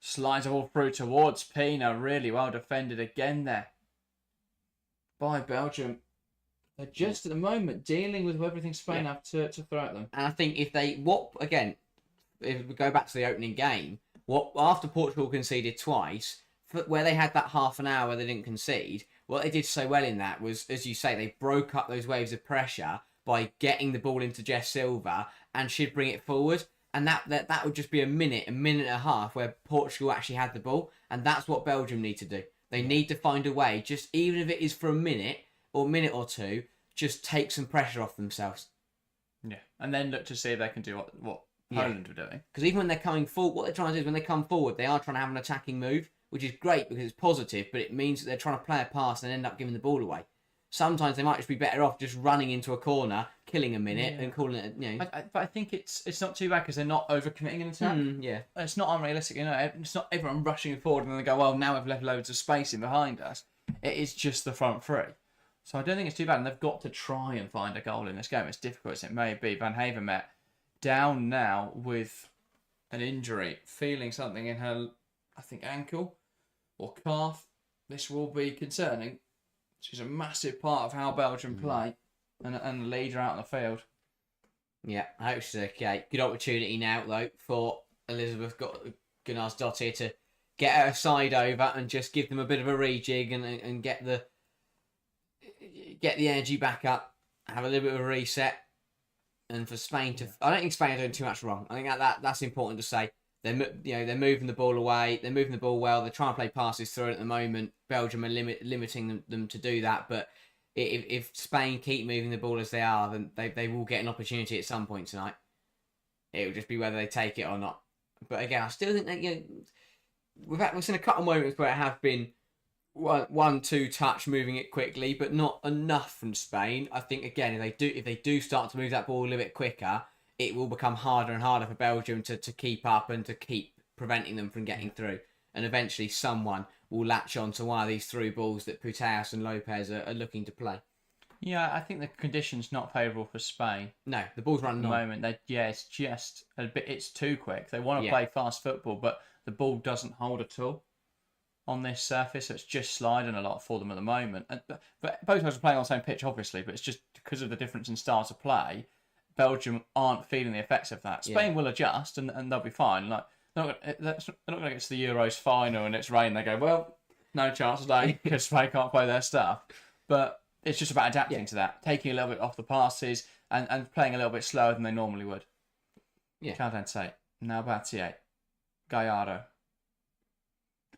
Slides it all through towards Pina. Really well defended again there by Belgium. They're just at the moment dealing with everything Spain have to throw at them. And I think if we go back to the opening game, after Portugal conceded twice, where they had that half an hour where they didn't concede, what they did so well in that was, as you say, they broke up those waves of pressure by getting the ball into Jess Silva, and she'd bring it forward. And that would just be a minute and a half where Portugal actually had the ball. And that's what Belgium need to do. They need to find a way, just even if it is for a minute or two, just take some pressure off themselves. Yeah. And then look to see if they can do what Poland were doing. Because even when they're coming forward, what they're trying to do is when they come forward, they are trying to have an attacking move, which is great because it's positive, but it means that they're trying to play a pass and end up giving the ball away. Sometimes they might just be better off just running into a corner, killing a minute, and calling it. But I think it's not too bad because they're not overcommitting an attack. It's not unrealistic. It's not everyone rushing forward and then they go, well, now we've left loads of space in behind us. It is just the front three. So I don't think it's too bad. And they've got to try and find a goal in this game. It's difficult as it may be. Van Havermet down now with an injury, feeling something in her, I think, ankle or calf. This will be concerning. She's a massive part of how Belgium play and a leader out on the field. Yeah, I hope she's okay. Good opportunity now, though, for Elizabeth Gunnarsdottir to get her side over and just give them a bit of a rejig and get the energy back up, have a little bit of a reset. And for Spain to... I don't think Spain are doing too much wrong. I think that's important to say. They're moving the ball away. They're moving the ball well. They're trying to play passes through it at the moment. Belgium are limiting them to do that. But if Spain keep moving the ball as they are, then they will get an opportunity at some point tonight. It will just be whether they take it or not. But again, I still think that we've seen a couple of moments where it have been 1-2 touch moving it quickly, but not enough from Spain. I think again, if they do start to move that ball a little bit quicker, it will become harder and harder for Belgium to keep up and to keep preventing them from getting through. And eventually someone will latch on to one of these through balls that Putellas and Lopez are looking to play. Yeah, I think the conditions not favourable for Spain. No, the ball's running on. At the moment, it's just a bit. It's too quick. They want to play fast football, but the ball doesn't hold at all on this surface, so it's just sliding a lot for them at the moment. But both sides are playing on the same pitch, obviously, but it's just because of the difference in styles of play. Belgium aren't feeling the effects of that. Spain will adjust and they'll be fine. Like they're not going to get to the Euros final and it's rain. They go, well, no chance today because Spain can't play their stuff. But it's just about adapting to that, taking a little bit off the passes and playing a little bit slower than they normally would. Yeah. Caldente, now Battier, Gallardo.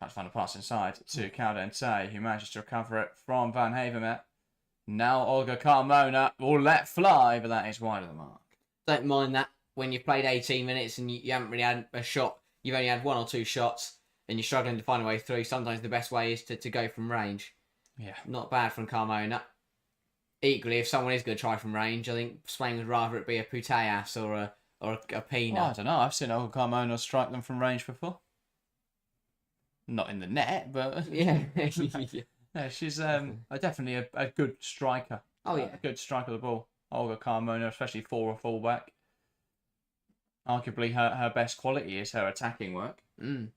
Can't find a pass inside to Caldente, who manages to recover it from Van Havermet. Now Olga Carmona will let fly, but that is wide of the mark. Don't mind that when you've played 18 minutes and you haven't really had a shot. You've only had 1 or 2 shots and you're struggling to find a way through. Sometimes the best way is to go from range. Yeah. Not bad from Carmona. Equally, if someone is going to try from range, I think Spain would rather it be a Putellas or a Pina. Well, I don't know. I've seen Olga Carmona strike them from range before. Not in the net, but Yeah. yeah, she's definitely a good striker. Oh, yeah. A good striker of the ball. Olga Carmona, especially for a fullback. Arguably, her best quality is her attacking work Mm.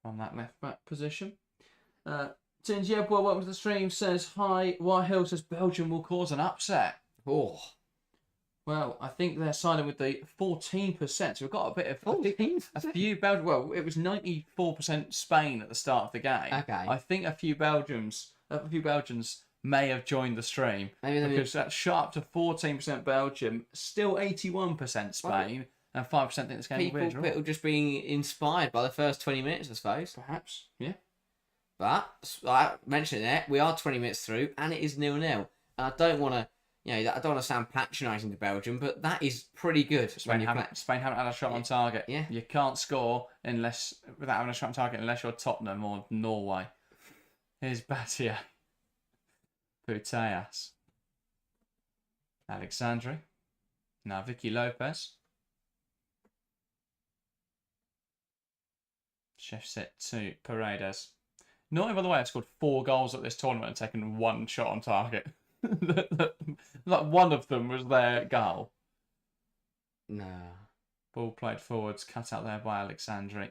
from that left back position. Tins Yebwa, welcome to the stream, says hi. White Hill says Belgium will cause an upset. Oh. Well, I think they're siding with the 14%. So we've got a bit of 14%? a few Belgium. Well, it was 94% Spain at the start of the game. Okay. I think a few Belgians may have joined the stream because that's shot up to 14% Belgium, still 81% Spain, and 5% think this game will be a draw. People just being inspired by the first 20 minutes, I suppose. Perhaps, yeah. But I mentioned it, we are 20 minutes through, and it is 0-0. And I don't want to. I don't want to sound patronising to Belgium, but that is pretty good. Spain haven't had a shot on target. Yeah. You can't score without having a shot on target unless you're Tottenham or Norway. Here's Batia. Putellas. Alexandri. Now Vicky Lopez. Chef set to Paredes. Not by the way, I've scored 4 goals at this tournament and taken 1 shot on target. Like one of them was their goal. No. Ball played forwards, cut out there by Alexandri.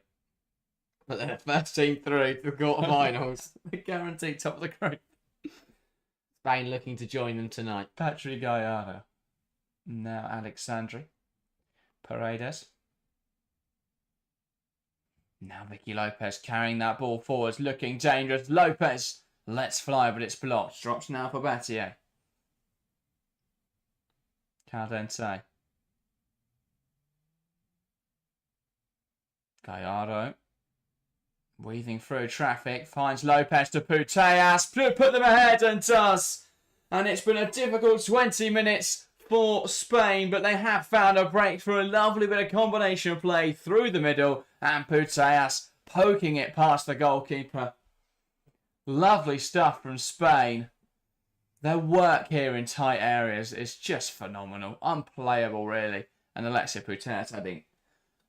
But they're the first team through to the quarterfinals. They're guaranteed top of the group. Spain looking to join them tonight. Patrick Gallardo. Now Alexandri. Paredes. Now Vicky Lopez carrying that ball forwards, looking dangerous. Lopez lets fly, but it's blocked. Drops now for Battier. Caldente. Gallardo. Weaving through traffic, finds Lopez to Putellas. Put them ahead and does. And it's been a difficult 20 minutes for Spain, but they have found a breakthrough. A lovely bit of combination play through the middle. And Putellas poking it past the goalkeeper. Lovely stuff from Spain. Their work here in tight areas is just phenomenal. Unplayable, really. And Alexia Putellas adding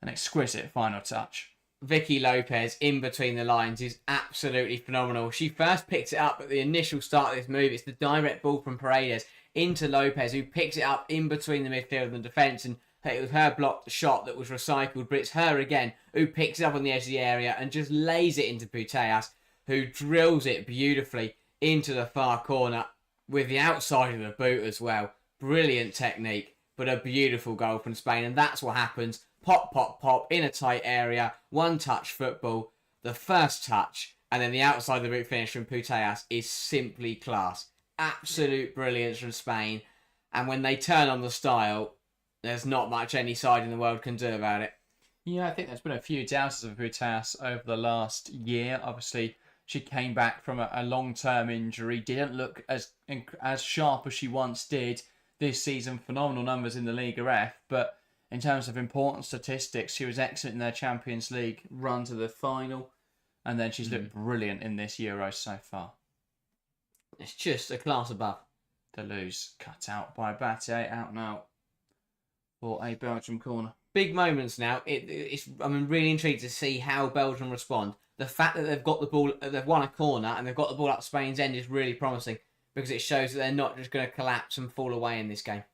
an exquisite final touch. Vicky Lopez in between the lines is absolutely phenomenal. She first picks it up at the initial start of this move. It's the direct ball from Paredes into Lopez, who picks it up in between the midfield and the defence. And it was her blocked shot that was recycled, but it's her again who picks it up on the edge of the area and just lays it into Putellas, who drills it beautifully into the far corner with the outside of the boot as well. Brilliant technique, but a beautiful goal from Spain. And that's what happens. Pop, pop, pop in a tight area. One touch football. The first touch. And then the outside of the boot finish from Putellas is simply class. Absolute brilliance from Spain. And when they turn on the style, there's not much any side in the world can do about it. Yeah, I think there's been a few doubters of Putellas over the last year. Obviously, she came back from a long-term injury. Didn't look as sharp as she once did this season. Phenomenal numbers in the Liga F. But in terms of important statistics, she was excellent in their Champions League run to the final. And then she's looked brilliant in this Euro so far. It's just a class above. Deleuze cut out by Battier, out now for a Belgium corner. Big moments now. I'm really intrigued to see how Belgium respond. The fact that they've got the ball, they've won a corner and they've got the ball up Spain's end is really promising because it shows that they're not just going to collapse and fall away in this game.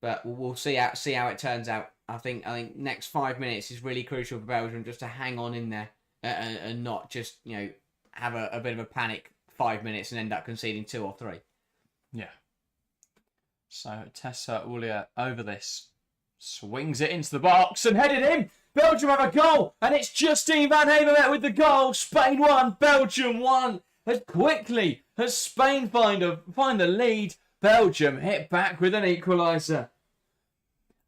But we'll see how it turns out. I think next 5 minutes is really crucial for Belgium just to hang on in there and not just have a bit of a panic 5 minutes and end up conceding 2 or 3. Yeah. So Tessa Ulia over this. Swings it into the box and headed in. Belgium have a goal. And it's Justine Van Havermet with the goal. Spain 1, Belgium 1. As quickly as Spain find the lead, Belgium hit back with an equaliser.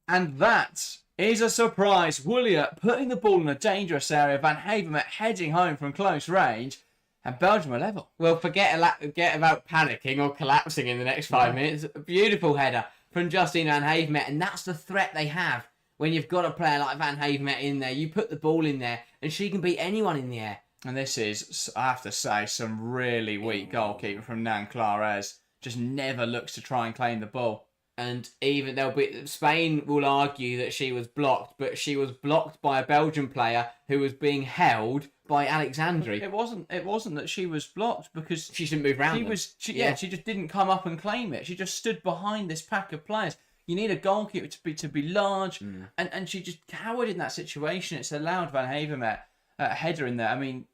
And that is a surprise. Wulia putting the ball in a dangerous area. Van Havermet heading home from close range. And Belgium are level. Well, forget about panicking or collapsing in the next 5 minutes. A beautiful header from Justine Van Havermet. And that's the threat they have. When you've got a player like Van Havermet in there, you put the ball in there and she can beat anyone in the air. And this is, I have to say, some really weak goalkeeper from Nan Clares. Just never looks to try and claim the ball. And even Spain will argue that she was blocked, but she was blocked by a Belgian player who was being held by Alexandri. It wasn't that she was blocked because She shouldn't move around. She just didn't come up and claim it. She just stood behind this pack of players. You need a goalkeeper to be large, and she just cowered in that situation. It's allowed Van Havermet a header in there. I mean,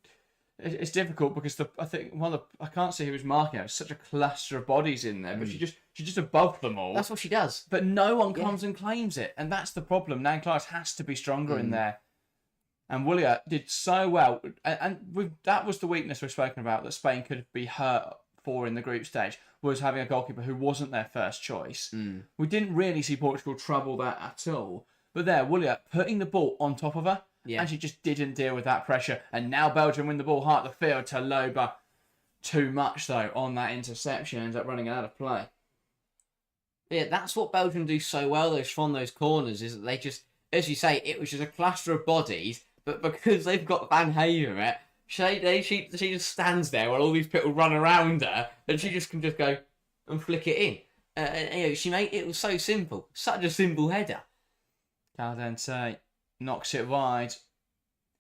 it's difficult because I can't see who was marking it. There's such a cluster of bodies in there, but she's just above them all. That's what she does. But no one comes and claims it, and that's the problem. Nan Klaes has to be stronger in there. And Woolley did so well, and that was the weakness we've spoken about that Spain could be hurt for in the group stage, was having a goalkeeper who wasn't their first choice. We didn't really see Portugal trouble that at all. But there, Woolley putting the ball on top of her, and she just didn't deal with that pressure. And now Belgium win the ball heart of the field to Loba. Too much, though, on that interception. Ends up running out of play. Yeah, that's what Belgium do so well, though, from those corners, is that they just, as you say, it was just a cluster of bodies, but because they've got Van Havermet, she just stands there while all these people run around her, and she just can just go and flick it in. She made it was so simple, such a simple header. Caldente knocks it wide.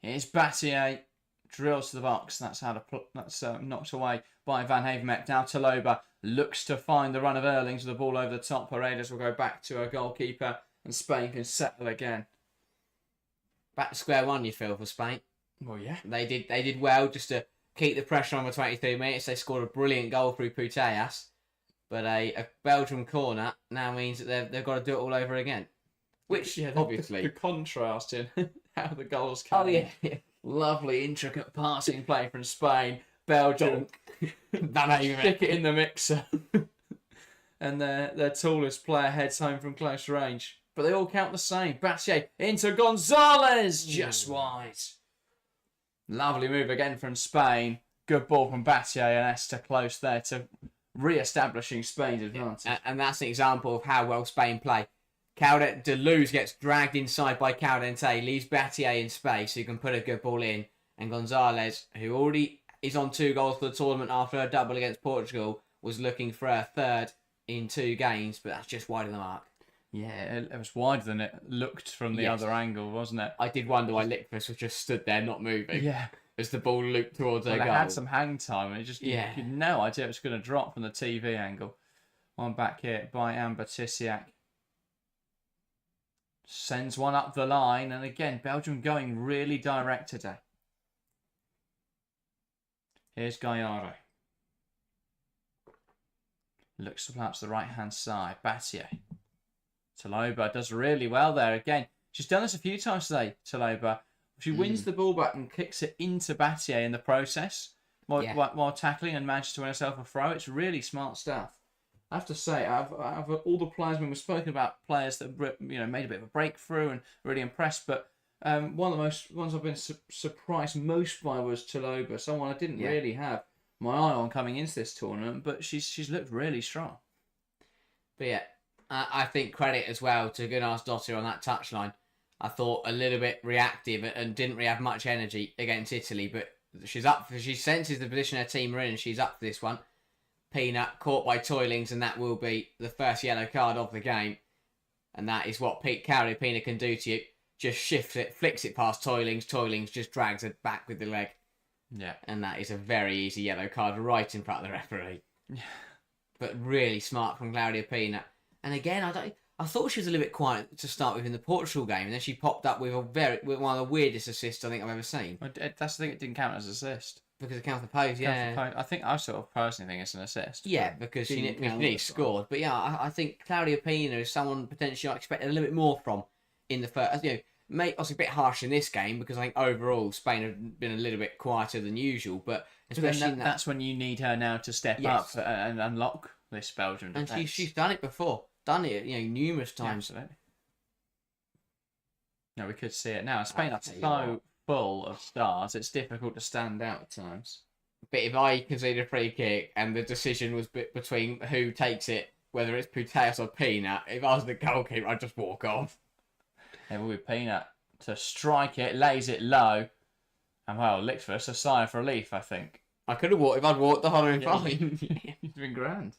Here's Battier, drills to the box. That's knocked away by Van Havermet. Now Taloba looks to find the run of Erlings with the ball over the top. Paredes will go back to her goalkeeper, and Spain can settle again. Back to square one, you feel, for Spain. Well, yeah, they did well just to keep the pressure on for 23 minutes. They scored a brilliant goal through Putellas, but a Belgium corner now means that they've got to do it all over again. Which obviously the contrast in how the goals come. Oh yeah, lovely intricate passing play from Spain. Belgium stick it in the mixer, and their tallest player heads home from close range. But they all count the same. Battier into Gonzalez, just wide. Lovely move again from Spain. Good ball from Battier and Esther close there to re-establishing Spain's advantage. And that's an example of how well Spain play. Deleuze gets dragged inside by Caldente, leaves Battier in space who can put a good ball in. And Gonzalez, who already is on 2 goals for the tournament after a double against Portugal, was looking for a third in 2 games, but that's just wide of the mark. Yeah, it was wider than it looked from the other angle, wasn't it? I did wonder why Lickfus was just stood there not moving. Yeah. As the ball looped towards their goal. It had some hang time, and you had no idea it was going to drop from the TV angle. One back here by Amber Tisiak. Sends one up the line, and again, Belgium going really direct today. Here's Gallardo. Looks to perhaps the right-hand side. Battier. Taloba does really well there. Again, she's done this a few times today, Taloba. She wins the ball back and kicks it into Battier in the process while tackling and manages to win herself a throw. It's really smart stuff. I have to say, out of all the players, when we've spoken about players that made a bit of a breakthrough and really impressed, but one of the ones I've been surprised most by was Taloba, someone I didn't really have my eye on coming into this tournament, but she's looked really strong. But yeah, I think credit as well to Gunnar's daughter on that touchline. I thought a little bit reactive and didn't really have much energy against Italy, but she senses the position her team are in and she's up for this one. Pina caught by Toilings, and that will be the first yellow card of the game. And that is what Claudia Pina can do to you. Just shifts it, flicks it past Toilings. Toilings just drags it back with the leg. Yeah. And that is a very easy yellow card right in front of the referee. Yeah. But really smart from Claudia Pina. And again, I thought she was a little bit quiet to start with in the Portugal game, and then she popped up with one of the weirdest assists I think I've ever seen. That's the thing; it didn't count as an assist because it counts the pose. Yeah, I sort of personally think it's an assist. Yeah, because she nearly scored. But yeah, I think Claudia Pina is someone potentially I expected a little bit more from in the first. Obviously a bit harsh in this game because I think overall Spain have been a little bit quieter than usual. But especially that's when you need her now to step up and unlock this Belgian defense. And she's done it before. Done it, numerous times. Yeah, absolutely. No, we could see it now. Spain are so full of stars, it's difficult to stand out at times. But if I conceded a free kick and the decision was between who takes it, whether it's Putellas or Pina, if I was the goalkeeper, I'd just walk off. It will be Pina to strike it, lays it low, and licks for us a sigh of relief, I think. I could have walked, if I'd walked the whole fine. It's been grand.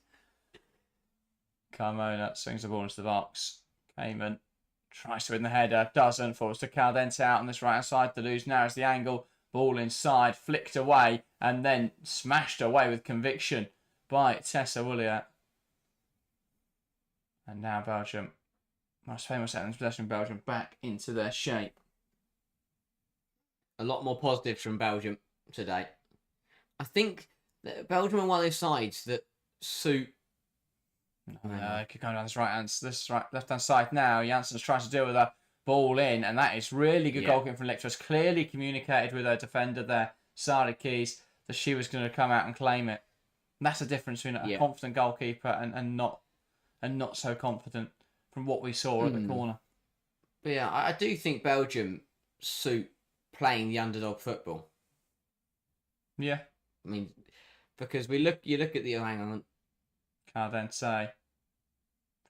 Carmona swings the ball into the box. Cayman tries to win the header, doesn't. Falls to Caldente out on this right hand side. Deleuze narrows the angle. Ball inside, flicked away, and then smashed away with conviction by Tessa Woolley. And now Belgium, most famous seconds possession of Belgium, back into their shape. A lot more positives from Belgium today. I think that Belgium are one of those sides that suit. Could come down this left hand side now. Janssens tries to deal with a ball in, and that is really good goalkeeping from Lichtwas. Clearly communicated with her defender there, Sara Keys, that she was going to come out and claim it. And that's the difference between a confident goalkeeper and not so confident from what we saw at the corner. But yeah, I do think Belgium suit playing the underdog football. Yeah. I mean, because you look at the hang on. Caldente.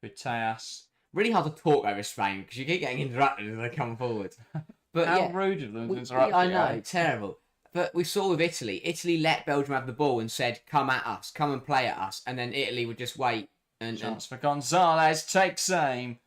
Puteas. Really hard to talk over Spain because you keep getting interrupted as they come forward. But How rude of them to interrupt you. I know, terrible. But we saw with Italy. Italy let Belgium have the ball and said, "Come at us, come and play at us," and then Italy would just wait. Chance for Gonzalez, takes aim.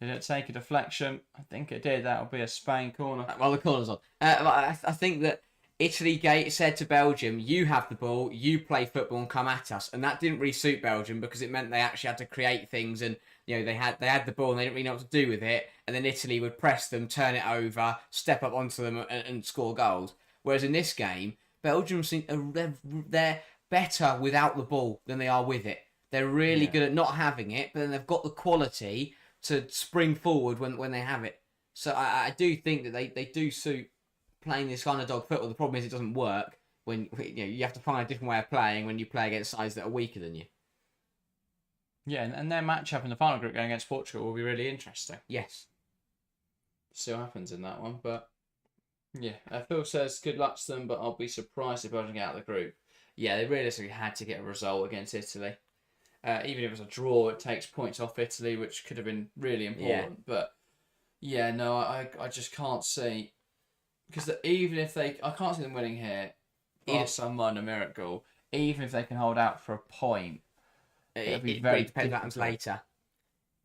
Did it take a deflection? I think it did. That'll be a Spain corner. Well, the corner's on. I think that Italy said to Belgium, "You have the ball, you play football and come at us," and that didn't really suit Belgium because it meant they actually had to create things, and they had the ball and they didn't really know what to do with it, and then Italy would press them, turn it over, step up onto them, and score goals. Whereas in this game, Belgium they're better without the ball than they are with it. They're really good at not having it, but then they've got the quality to spring forward when they have it. So I do think that they do suit playing this kind of dog football. The problem is it doesn't work when you have to find a different way of playing when you play against sides that are weaker than you. Yeah, and their match-up in the final group going against Portugal will be really interesting. Yes. See what happens in that one, but yeah. Phil says good luck to them, but I'll be surprised if Belgium get out of the group. Yeah, they realistically had to get a result against Italy. Even if it was a draw, it takes points off Italy, which could have been really important. Yeah. But yeah, no, I just can't see, because even if I can't see them winning here, bar some minor miracle. Even if they can hold out for a point, it very depends what happens later.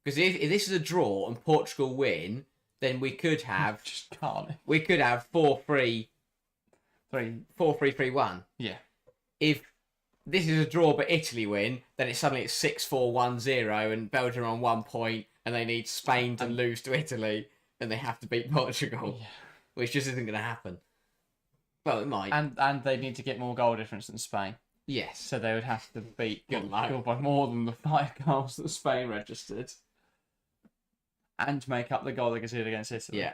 Because if this is a draw and Portugal win, then we could have just can't. We could have 4-3, 4-3-3-1. Yeah. If this is a draw but Italy win, then it's suddenly 6-4-1-0 and Belgium are on 1 point and they need Spain to lose to Italy and they have to beat Portugal, which just isn't going to happen. Well, it might. And they need to get more goal difference than Spain. Yes. So they would have to beat Portugal by more than the 5 goals that Spain registered. And make up the goal they conceded against Italy. Yeah.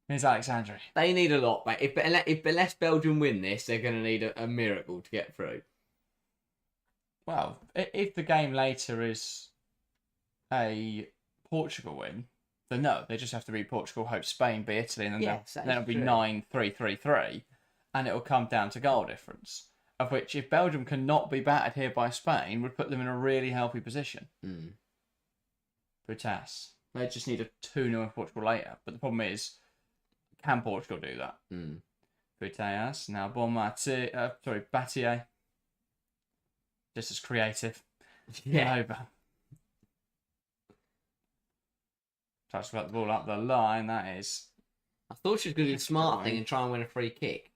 Here's Alexandre. They need a lot, mate. Unless Belgium win this, they're going to need a miracle to get through. Well, if the game later is a Portugal win, then no, they just have to beat Portugal, hope Spain beat Italy, and then it'll be 9-3-3-3, and it'll come down to goal difference. Of which, if Belgium cannot be battered here by Spain, would put them in a really healthy position. Puteas. They just need a 2-0 in Portugal later. But the problem is, can Portugal do that? Puteas. Now, Battier. Just as creative. Over. Tries to put the ball up the line. That is. I thought she was going to do the smart thing and try and win a free kick.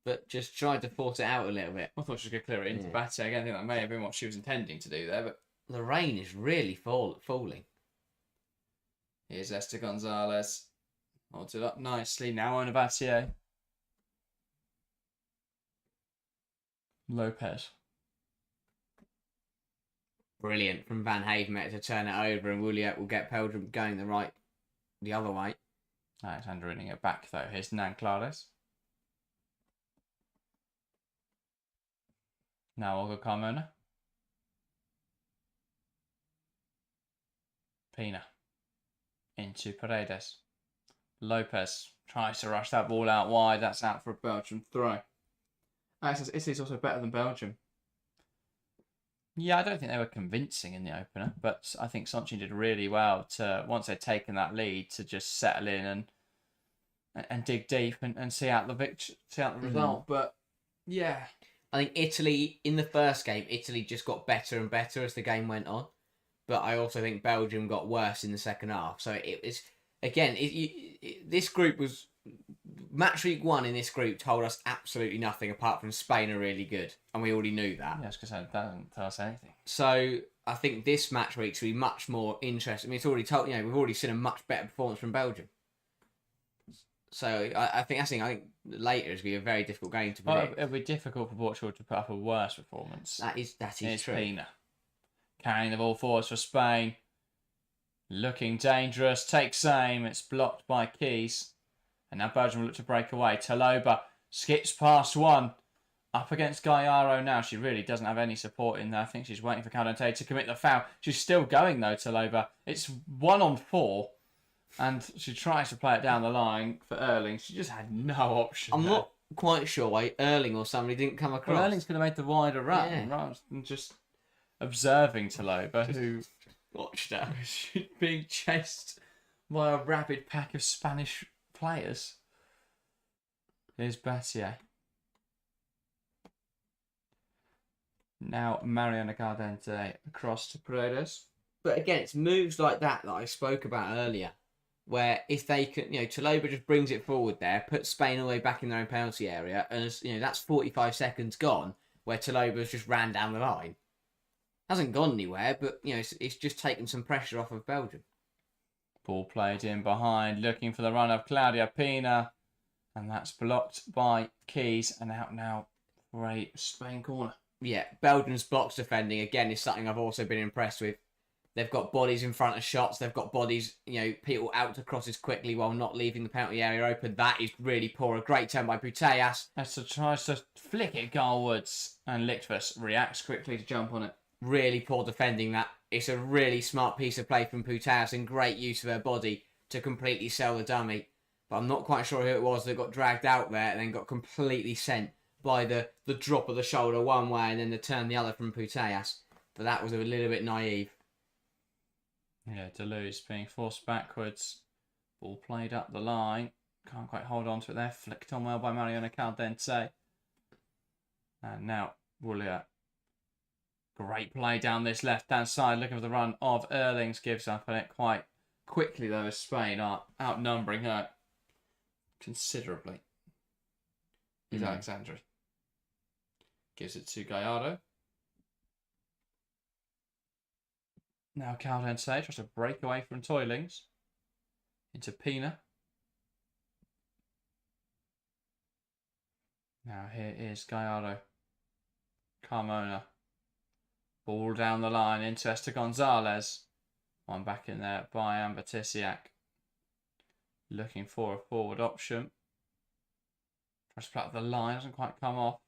But just tried to force it out a little bit. I thought she was going to clear it into Battier. Again, I think that may have been what she was intending to do there. But the rain is really falling. Here's Esther Gonzalez. Holds it up nicely. Now on Battier. Lopez. Brilliant from Van Havemeter to turn it over, and Woolley will get Belgium going the other way. Alexander winning it back though. Here's Nan Clares. Now Olga Carmona. Pina. Into Paredes. Lopez tries to rush that ball out wide. That's out for a Belgian throw. Italy's also better than Belgium. Yeah, I don't think they were convincing in the opener, but I think Sonchin did really well to, once they'd taken that lead, to just settle in and dig deep and see out the result. But yeah, I think Italy, in the first game, Italy just got better and better as the game went on. But I also think Belgium got worse in the second half. So it was, again, this group was... Matchweek 1 in this group told us absolutely nothing apart from Spain are really good. And we already knew that. Yeah, I was going to say, that doesn't tell us anything. So I think this match week should be much more interesting. I mean, it's already told, we've already seen a much better performance from Belgium. So I think later is going to be a very difficult game to predict. Well, it'll be difficult for Portugal to put up a worse performance. That is true. Pina carrying the ball forwards for Spain. Looking dangerous. Takes aim. It's blocked by Keys. And now Belgium will look to break away. Taloba skips past one. Up against Gallardo now. She really doesn't have any support in there. I think she's waiting for Caldente to commit the foul. She's still going though, Taloba. It's 1-on-4. And she tries to play it down the line for Erling. She just had no option. I'm not quite sure why Erling or somebody didn't come across. Well, Erling's could have made the wider run rather than just observing Taloba, who watched her being chased by a rabid pack of Spanish players. Here's Battier. Now Mariana Caldente across to Paredes. But again, it's moves like that I spoke about earlier, where if they can, Taloba just brings it forward there, puts Spain all the way back in their own penalty area, and that's 45 seconds gone, where Taloba's just ran down the line. Hasn't gone anywhere, but it's just taken some pressure off of Belgium. Ball played in behind, looking for the run of Claudia Pina, and that's blocked by Keys, and out now for a Spain corner. Yeah, Belgium's box defending again is something I've also been impressed with. They've got bodies in front of shots. They've got bodies, people out to crosses quickly while not leaving the penalty area open. That is really poor. A great turn by Putellas. Esther tries to flick it goalwards, and Lichtwas reacts quickly to jump on it. Really poor defending that. It's a really smart piece of play from Putellas and great use of her body to completely sell the dummy. But I'm not quite sure who it was that got dragged out there and then got completely sent by the drop of the shoulder one way and then the turn the other from Putellas. But that was a little bit naive. Yeah, Deleuze being forced backwards. Ball played up the line. Can't quite hold on to it there. Flicked on well by Mariana Caldente. And now Woolia. Great play down this left-hand side. Looking for the run of Erlings. Gives up on it quite quickly though as Spain are outnumbering her considerably. Here's Alexandri. Gives it to Gallardo. Now Caldente tries to break away from Toilings. Into Pina. Now here is Gallardo. Carmona. Ball down the line into Esther Gonzalez. One back in there by Amber Tisiak. Looking for a forward option. Tries to play up the line. Doesn't quite come off.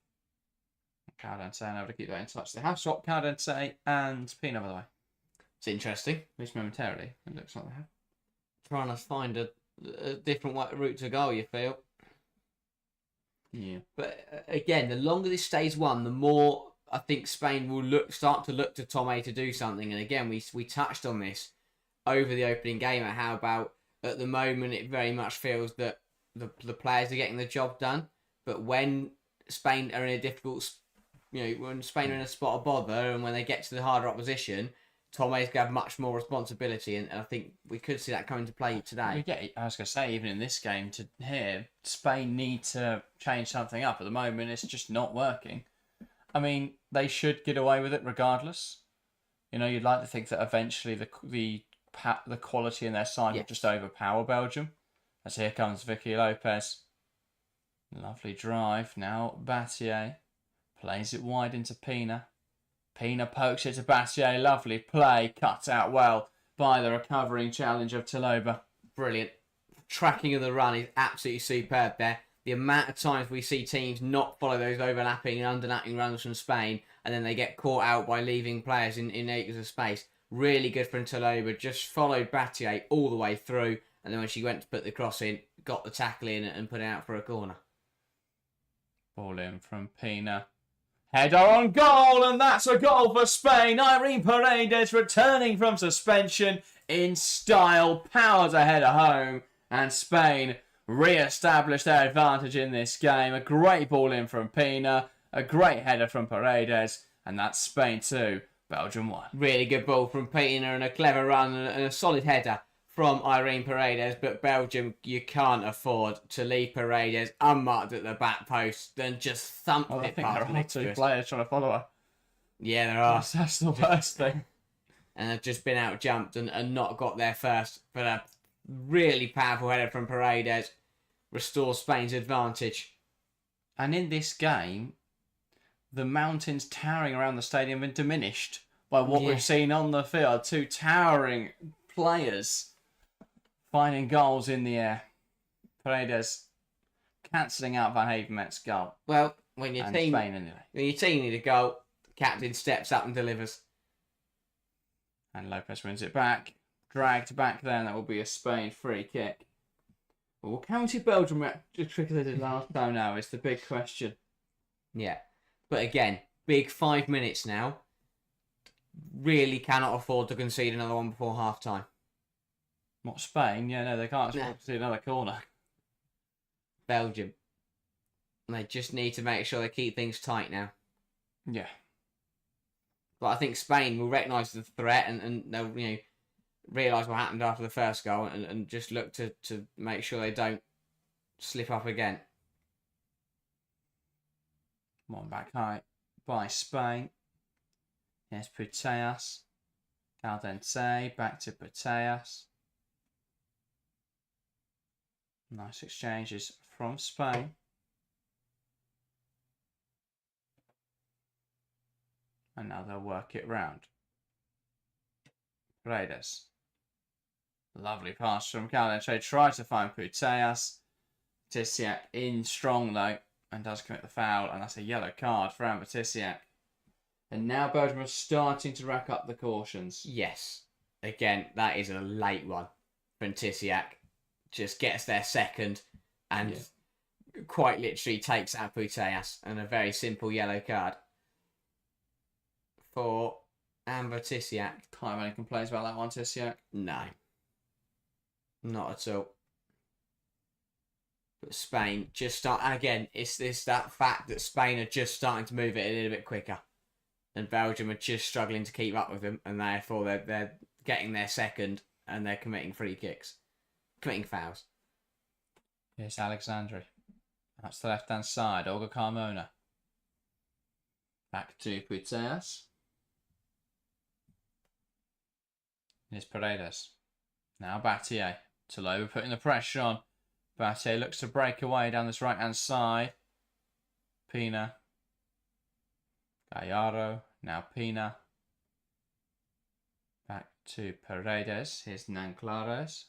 Caldente able to keep that in touch. They have swapped Caldente and Pina by the way. It's interesting. At least momentarily. It looks like they have. Trying to find a different route to go, you feel? Yeah. But again, the longer this stays one, the more I think Spain will start to look to Tomé to do something. And again, we touched on this over the opening game at how about at the moment it very much feels that the players are getting the job done. But when Spain are in a difficult, when Spain are in a spot of bother and when they get to the harder opposition, Tomé's going to have much more responsibility, and I think we could see that coming to play today. I was going to say, even in this game, Spain need to change something up. At the moment, it's just not working. I mean, they should get away with it regardless. You'd like to think that eventually the quality in their side will just overpower Belgium. As here comes Vicky Lopez. Lovely drive. Now Battier plays it wide into Pina. Pina pokes it to Battier. Lovely play. Cut out well by the recovering challenge of Taloba. Brilliant. Tracking of the run is absolutely superb there. The amount of times we see teams not follow those overlapping and underlapping runs from Spain and then they get caught out by leaving players in acres of space. Really good from Taloba. Just followed Battier all the way through and then when she went to put the cross in, got the tackle in and put it out for a corner. Ball in from Pina. Header on goal, and that's a goal for Spain. Irene Paredes returning from suspension in style, powers a header home, and Spain re-establish their advantage in this game. A great ball in from Pina. A great header from Paredes, and that's Spain 2, Belgium 1. Really good ball from Pina and a clever run and a solid header from Irene Paredes, but Belgium, you can't afford to leave Paredes unmarked at the back post, then just thump Well, I it think past there are two Nicholas. players trying to follow her. Yeah, there are. That's the worst thing. And have just been out jumped and not got there first. But a really powerful header from Paredes restores Spain's advantage. And in this game, the mountains towering around the stadium have been diminished by what we've seen on the field. Two towering players finding goals in the air. Paredes cancelling out Van Havenmet's goal. Well, when your team Spain anyway. When your team need a goal, the captain steps up and delivers. And Lopez wins it back. Dragged back there, and that will be a Spain free kick. Well, can we see Belgium react as quick as they did last time now is the big question. Yeah. But again, big 5 minutes now. Really cannot afford to concede another one before half time. What, Spain? Yeah, no, they can't afford to see another corner. Belgium. And they just need to make sure they keep things tight now. Yeah. But I think Spain will recognise the threat and they'll, realise what happened after the first goal and just look to make sure they don't slip up again. One back high by Spain. Here's Putellas. Caldente back to Putellas. Nice exchanges from Spain. And now they'll work it round. Paredes. Lovely pass from Caldente. Tries to find Putellas. Tisiak in strong though. And does commit the foul, and that's a yellow card for Amber Tisiak. And now Belgium are starting to rack up the cautions. Yes. Again, that is a late one from Tisiak. Just gets there second and quite literally takes out Putellas, and a very simple yellow card for Amber Tisiak. Can't have any complaints about that one, Tisiak. No. Not at all. But Spain just start, and again, it's that fact that Spain are just starting to move it a little bit quicker, and Belgium are just struggling to keep up with them, and therefore they're getting their second, and they're committing free kicks, committing fouls. Here's Alexandri. That's the left hand side. Olga Carmona. Back to Putellas. Here's Paredes. Now Battier. Taloba putting the pressure on. Battier looks to break away down this right-hand side. Pina. Gallardo. Now Pina. Back to Paredes. Here's Nanclares.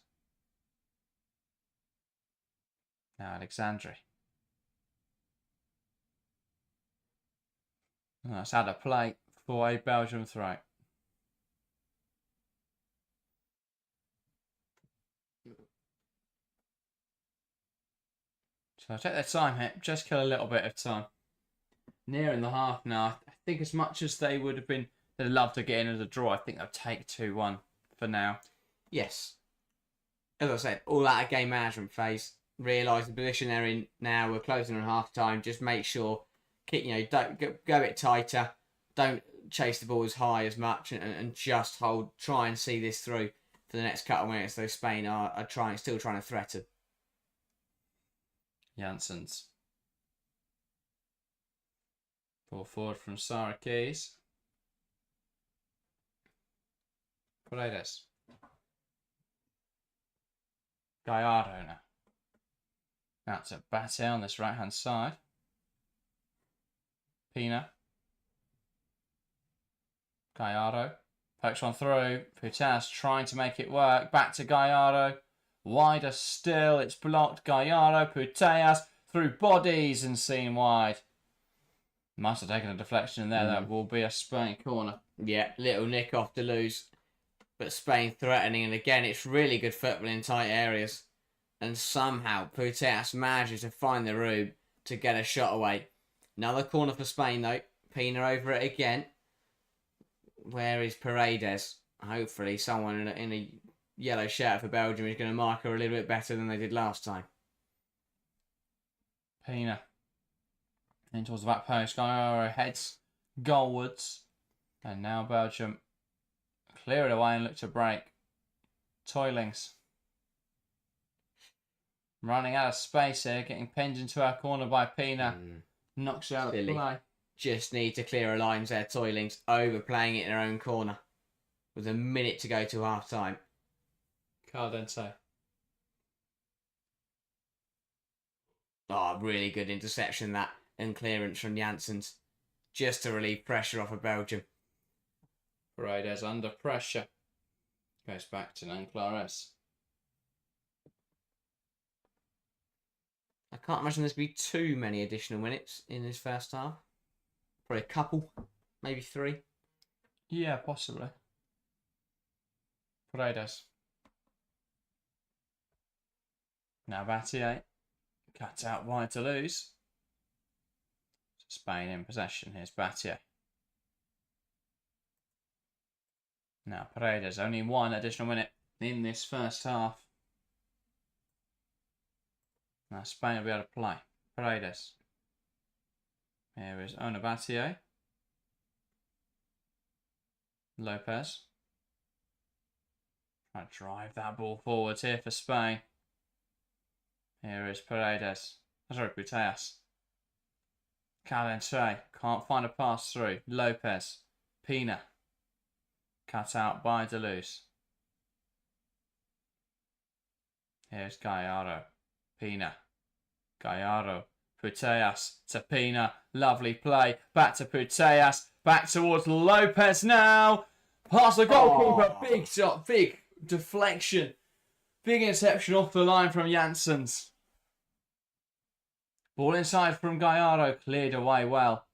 Now Alexandri. And that's out of play for a Belgium throw. So take their time here, just kill a little bit of time. Nearing the half now. I think as much as they would have been, they'd love to get in as a draw, I think they'll take 2-1 for now. Yes. As I said, all out of game management phase. Realise the position they're in now. We're closing on half time. Just make sure, don't go a bit tighter. Don't chase the ball as high as much, and just hold. Try and see this through for the next couple of minutes. Though Spain are still trying to threaten. Janssens. Ball forward from Sarah Keys. Paredes. Gallardo now. Out to Battier on this right hand side. Pina. Gallardo. Pokes one through. Putellas trying to make it work. Back to Gallardo. Wider still. It's blocked. Gallardo. Putellas through bodies and seen wide. Must have taken a deflection in there. That will be a Spain corner. Yeah, little nick off to lose. But Spain threatening. And again, it's really good football in tight areas. And somehow Putellas manages to find the room to get a shot away. Another corner for Spain though. Pina over it again. Where is Paredes? Hopefully someone in a yellow shirt for Belgium is going to mark her a little bit better than they did last time. Pina. In towards the back post, Gaillard heads goalwards. And now Belgium clear it away and look to break. Toilings. Running out of space here, getting pinned into our corner by Pina. Knocks out of play. Just need to clear a lines there, Toilings, overplaying it in their own corner. With a minute to go to half time. Cardente. Oh, really good interception that and clearance from Janssens. Just to relieve pressure off of Belgium. Paredes under pressure. Goes back to Nanclares. I can't imagine there's be too many additional minutes in this first half. Probably a couple, maybe 3. Yeah, possibly. Paredes. Now Battier. Cut out wide to lose. Spain in possession. Here's Battier. Now Paredes. Only 1 additional minute in this first half. Now Spain will be able to play. Paredes. Here is Onabatier. Lopez. Trying to drive that ball forwards here for Spain. Here is Paredes. Sorry, Putellas. Calente. Can't find a pass through. Lopez. Pina. Cut out by Deleuze. Here's Gallardo. Pina. Gallardo. Putellas to Pina. Lovely play. Back to Putellas. Back towards Lopez now. Past the goalkeeper. Big shot. Big deflection. Big interception off the line from Janssens. Ball inside from Gallardo. Cleared away well.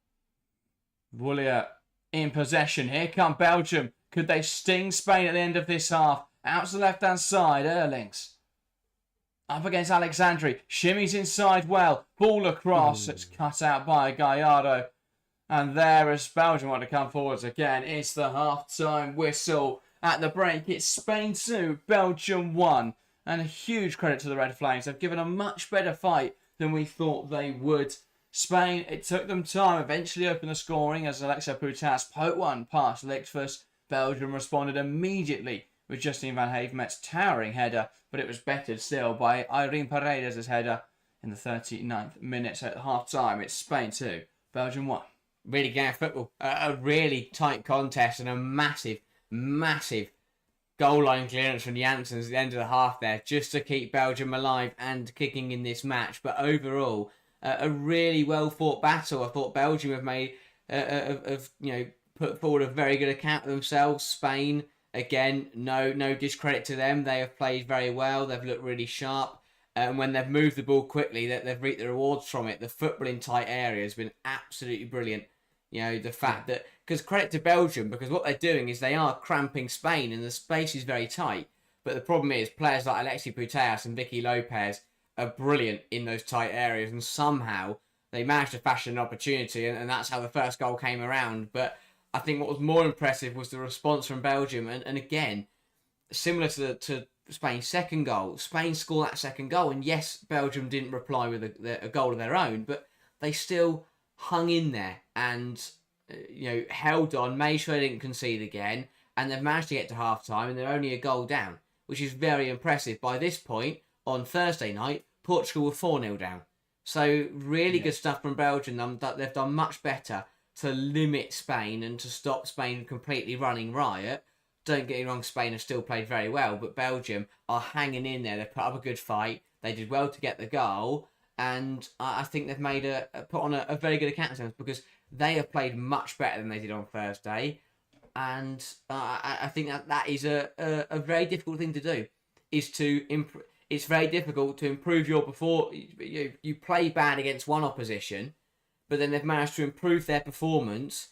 Woolier in possession. Here come Belgium. Could they sting Spain at the end of this half? Out to the left-hand side. Erlings. Up against Alexandri. Shimmies inside well. Ball across. It's cut out by Gallardo. And there is Belgium want to come forwards again. It's the half-time whistle. At the break, it's Spain 2, Belgium 1. And a huge credit to the Red Flames. They've given a much better fight than we thought they would. Spain, it took them time. Eventually opened the scoring as Alexa Putellas poked one past Lichtfuss. Belgium responded immediately with Justine van Havemet's towering header, but it was bettered still by Irene Paredes' header in the 39th minute. So at half-time, it's Spain 2, Belgium 1. Really game of football. A really tight contest and a massive, massive goal line clearance from Janssens at the end of the half there, just to keep Belgium alive and kicking in this match. But overall, a really well fought battle. I thought Belgium have made, put forward a very good account of themselves. Spain, again, no discredit to them. They have played very well. They've looked really sharp. And when they've moved the ball quickly, they've reaped the rewards from it. The football in tight area has been absolutely brilliant. You know, the fact that, because credit to Belgium, because what they're doing is they are cramping Spain and the space is very tight. But the problem is players like Alexis Putellas and Vicky Lopez are brilliant in those tight areas, and somehow they managed to fashion an opportunity, and that's how the first goal came around. But I think what was more impressive was the response from Belgium, and again, similar to Spain's second goal, Spain scored that second goal, and yes, Belgium didn't reply with a goal of their own, but they still hung in there and held on, made sure they didn't concede again, and they've managed to get to half time, and they're only a goal down, which is very impressive. By this point on Thursday night, Portugal were 4-0 down, so really good stuff from Belgium. They've done much better to limit Spain and to stop Spain completely running riot. Don't get me wrong, Spain have still played very well, but Belgium are hanging in there. They've put up a good fight. They did well to get the goal, and I think they've made put on a very good account of themselves, because they have played much better than they did on Thursday, and I think that is a very difficult thing to do. It's very difficult to improve your you play bad against one opposition, but then they've managed to improve their performance,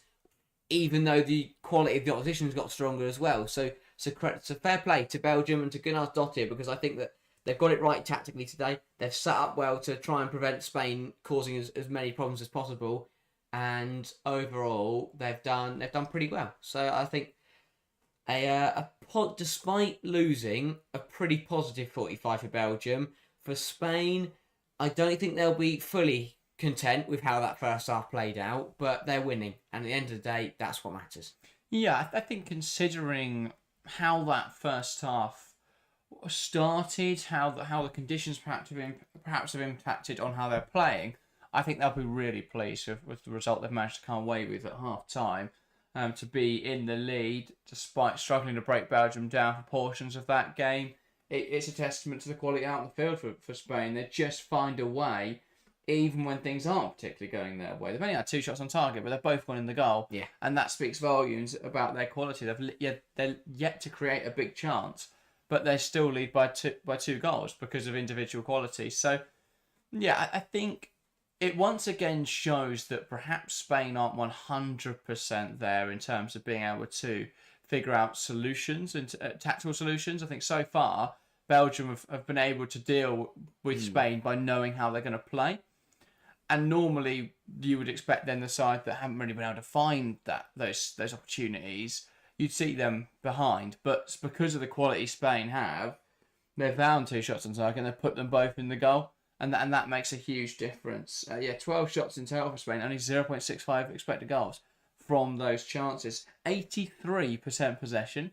even though the quality of the opposition's got stronger as well. So fair play to Belgium and to Gunnarsdottir, because I think that they've got it right tactically today. They've set up well to try and prevent Spain causing as many problems as possible, and overall they've done pretty well. So I think despite losing, a pretty positive 45 for Belgium. For Spain, I don't think they'll be fully content with how that first half played out, but they're winning, and at the end of the day, that's what matters. Yeah, I think considering how that first half started, how the conditions perhaps have impacted on how they're playing, I think they'll be really pleased with the result they've managed to come away with at half time. To be in the lead despite struggling to break Belgium down for portions of that game, it's a testament to the quality out in the field for Spain. They just find a way, even when things aren't particularly going their way. They've only had 2 shots on target, but they've both gone in the goal. Yeah. And that speaks volumes about their quality. They're yet to create a big chance, but they still lead by two goals because of individual quality. So, yeah, I think it once again shows that perhaps Spain aren't 100% there in terms of being able to figure out solutions and tactical solutions. I think so far, Belgium have been able to deal with Spain by knowing how they're going to play. And normally you would expect then the side that haven't really been able to find those opportunities, you'd see them behind. But it's because of the quality Spain have, they've found 2 shots on target and they've put them both in the goal. And that makes a huge difference. 12 shots in total for Spain, only 0.65 expected goals from those chances. 83% possession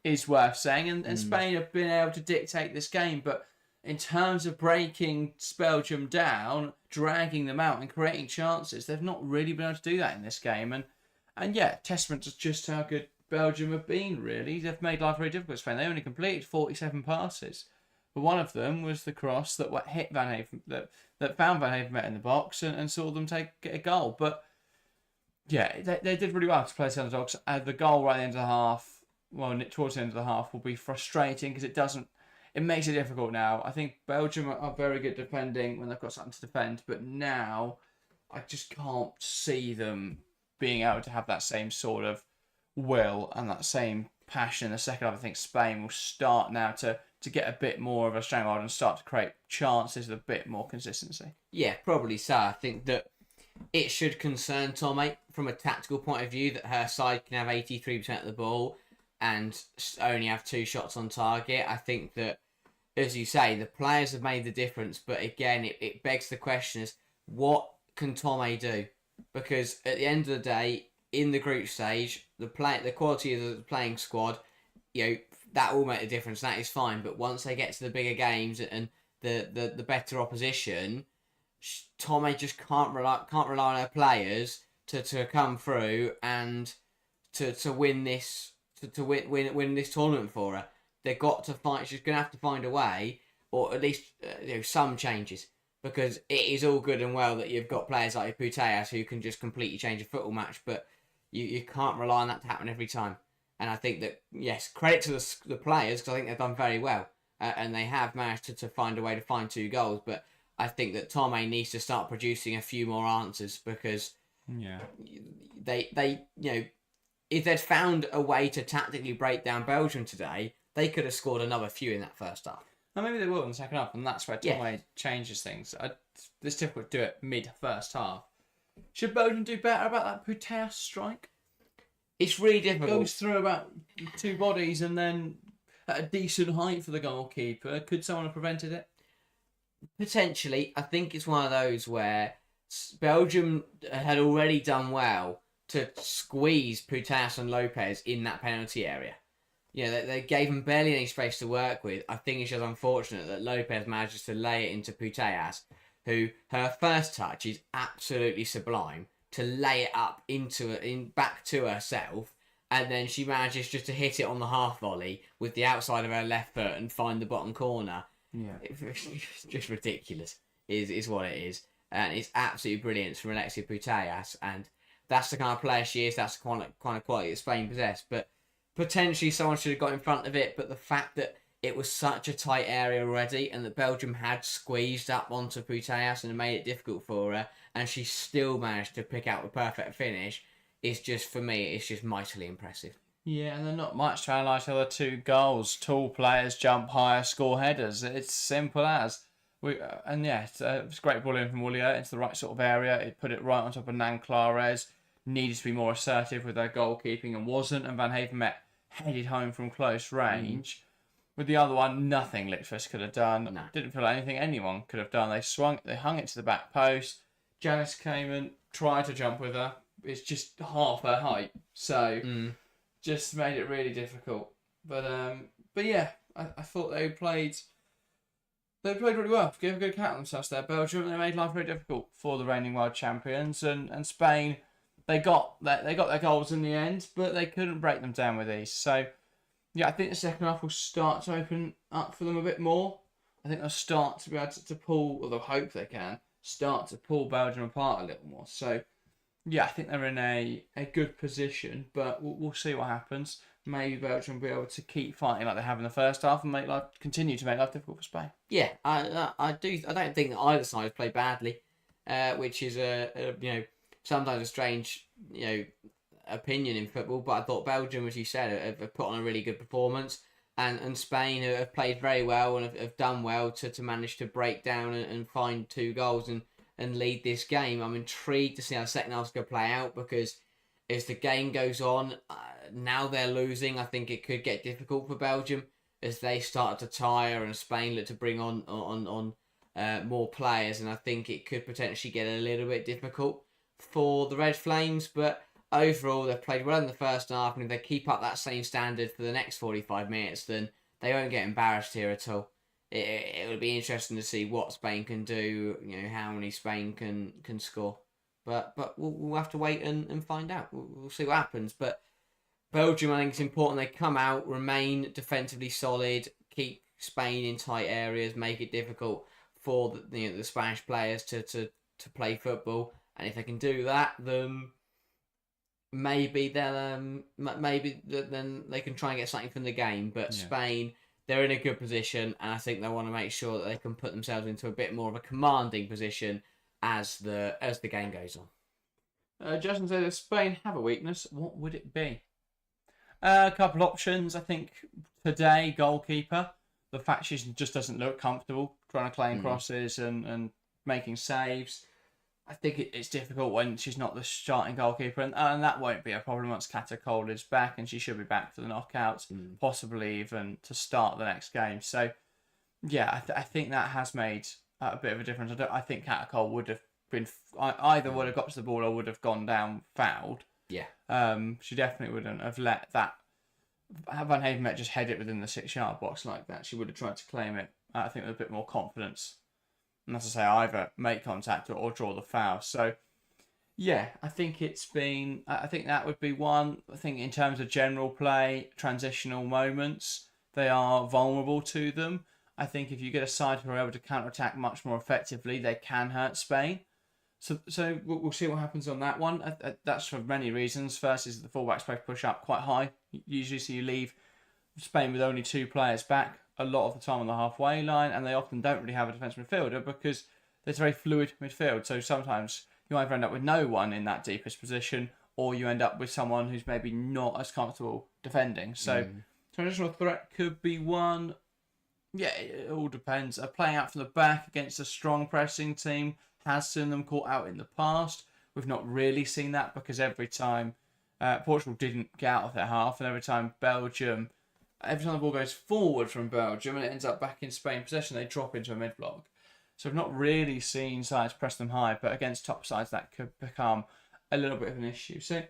is worth saying. And Spain have been able to dictate this game. But in terms of breaking Belgium down, dragging them out and creating chances, they've not really been able to do that in this game. And testament to just how good Belgium have been, really. They've made life very difficult for Spain. They only completed 47 passes. But one of them was the cross that hit Van Haven, that found Van Haven in the box and saw them get a goal. But yeah, they did really well to play the underdogs. The goal right at the end of the half, towards the end of the half, will be frustrating because it makes it difficult now. I think Belgium are very good defending when they've got something to defend, but now I just can't see them being able to have that same sort of will and that same passion in the second half. I think Spain will start now to get a bit more of a stranglehold and start to create chances with a bit more consistency. Yeah, probably so. I think that it should concern Tomei from a tactical point of view that her side can have 83% of the ball and only have 2 shots on target. I think that, as you say, the players have made the difference, but again, it begs the question is, what can Tomei do? Because at the end of the day, in the group stage, the quality of the playing squad, that will make a difference. That is fine. But once they get to the bigger games and the better opposition, Tomei just can't rely on her players to come through and to win this to win this tournament for her. They've got to find. She's going to have to find a way, or at least some changes. Because it is all good and well that you've got players like Putellas who can just completely change a football match, but you can't rely on that to happen every time. And I think that, yes, credit to the players, because I think they've done very well. And they have managed to find a way to find 2 goals. But I think that Tomei needs to start producing a few more answers, because they if they'd found a way to tactically break down Belgium today, they could have scored another few in that first half. And maybe they will in the second half, and that's where Tomei changes things. It's difficult to do it mid-first half. Should Belgium do better about that Putellas strike? It's really difficult. Goes through about 2 bodies and then at a decent height for the goalkeeper. Could someone have prevented it? Potentially. I think it's one of those where Belgium had already done well to squeeze Putellas and Lopez in that penalty area. They gave him barely any space to work with. I think it's just unfortunate that Lopez manages to lay it into Putellas, who her first touch is absolutely sublime, to lay it up back to herself, and then she manages just to hit it on the half volley with the outside of her left foot and find the bottom corner. Yeah, it's just ridiculous. Is what it is, and it's absolutely brilliant from Alexia Putellas, and that's the kind of player she is. That's the kind of quality that Spain possess, but. Potentially someone should have got in front of it, but the fact that it was such a tight area already and that Belgium had squeezed up onto Putellas and made it difficult for her, and she still managed to pick out the perfect finish, is just, for me, it's just mightily impressive. Yeah, and they're not much to analyse the other 2 goals. Tall players jump higher, score headers. It's simple as. It's great ball in from Woolia into the right sort of area. It put it right on top of Nan Clares. Needed to be more assertive with their goalkeeping and wasn't, and Van Haven headed home from close range. With the other one, nothing Lichtfest could have done. No. Didn't feel like anything anyone could have done. They hung it to the back post, Janice came and tried to jump with her. It's just half her height, so just made it really difficult. But yeah, I thought they played really well. Gave a good account of themselves there. Belgium, they made life very difficult for the reigning world champions, and Spain, they got their goals in the end, but they couldn't break them down with ease. So yeah, I think the second half will start to open up for them a bit more. I think they'll start to be able to pull, or they'll hope they can, start to pull Belgium apart a little more. So yeah, I think they're in a good position, but we'll see what happens. Maybe Belgium will be able to keep fighting like they have in the first half and continue to make life difficult for Spain. Yeah, I do. I don't think that either side has played badly, which is sometimes a strange opinion in football. But I thought Belgium, as you said, have put on a really good performance, and Spain have played very well and have done well to manage to break down and find 2 goals and lead this game. I'm intrigued to see how the second half's going to play out, because as the game goes on, now they're losing. I think it could get difficult for Belgium as they start to tire and Spain look to bring on more players, and I think it could potentially get a little bit difficult for the Red Flames. But overall, they've played well in the first half, and if they keep up that same standard for the next 45 minutes, then they won't get embarrassed here at all. It would be interesting to see what Spain can do, how many Spain can score. But we'll have to wait and find out. We'll see what happens. But Belgium, I think it's important they come out, remain defensively solid, keep Spain in tight areas, make it difficult for the Spanish players to play football. And if they can do that, then maybe then they can try and get something from the game. But yeah. Spain, they're in a good position, and I think they want to make sure that they can put themselves into a bit more of a commanding position as the game goes on. Justin said if Spain have a weakness, what would it be? A couple options. I think today, goalkeeper. The fact she just doesn't look comfortable trying to claim crosses and making saves. I think it's difficult when she's not the starting goalkeeper, and that won't be a problem once Kata Cole is back, and she should be back for the knockouts, possibly even to start the next game. So, yeah, I think that has made a bit of a difference. I think Kata Cole would have been either would have got to the ball or would have gone down fouled. Yeah. She definitely wouldn't have let that Van Havenmet just head it within the 6-yard box like that. She would have tried to claim it, I think, with a bit more confidence. And as I say, either make contact or draw the foul. So, yeah, I think I think that would be one. I think in terms of general play, transitional moments, they are vulnerable to them. I think if you get a side who are able to counter-attack much more effectively, they can hurt Spain. So we'll see what happens on that one. That's for many reasons. First is the fullbacks both push up quite high. Usually, so you leave Spain with only 2 players back a lot of the time on the halfway line, and they often don't really have a defensive midfielder because it's a very fluid midfield. So sometimes you either end up with no one in that deepest position, or you end up with someone who's maybe not as comfortable defending. So transitional threat could be one. Yeah, it all depends. Playing out from the back against a strong pressing team has seen them caught out in the past. We've not really seen that because every time Portugal didn't get out of their half, and every time the ball goes forward from Belgium and it ends up back in Spain possession, they drop into a mid-block. So we've not really seen sides press them high, but against top sides that could become a little bit of an issue. So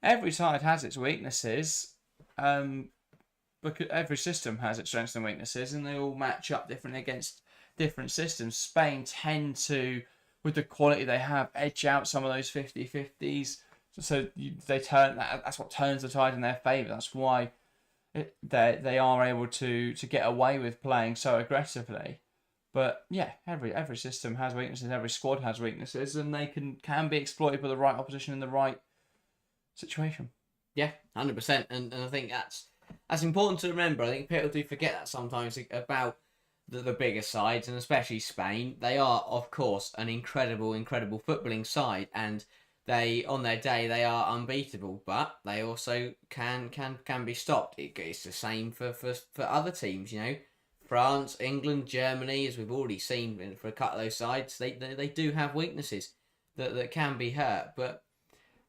every side has its weaknesses, because every system has its strengths and weaknesses, and they all match up differently against different systems. Spain tend to, with the quality they have, edge out some of those 50-50s. So they turn that's what turns the tide in their favour. That's why they are able to get away with playing so aggressively. But yeah, every system has weaknesses, every squad has weaknesses, and they can be exploited by the right opposition in the right situation. Yeah, 100%. And I think that's important to remember. I think people do forget that sometimes about the bigger sides, and especially Spain. They are, of course, an incredible footballing side, and they, on their day, they are unbeatable, but they also can be stopped. It's the same for other teams, France, England, Germany, as we've already seen for a couple of those sides, they do have weaknesses that can be hurt. But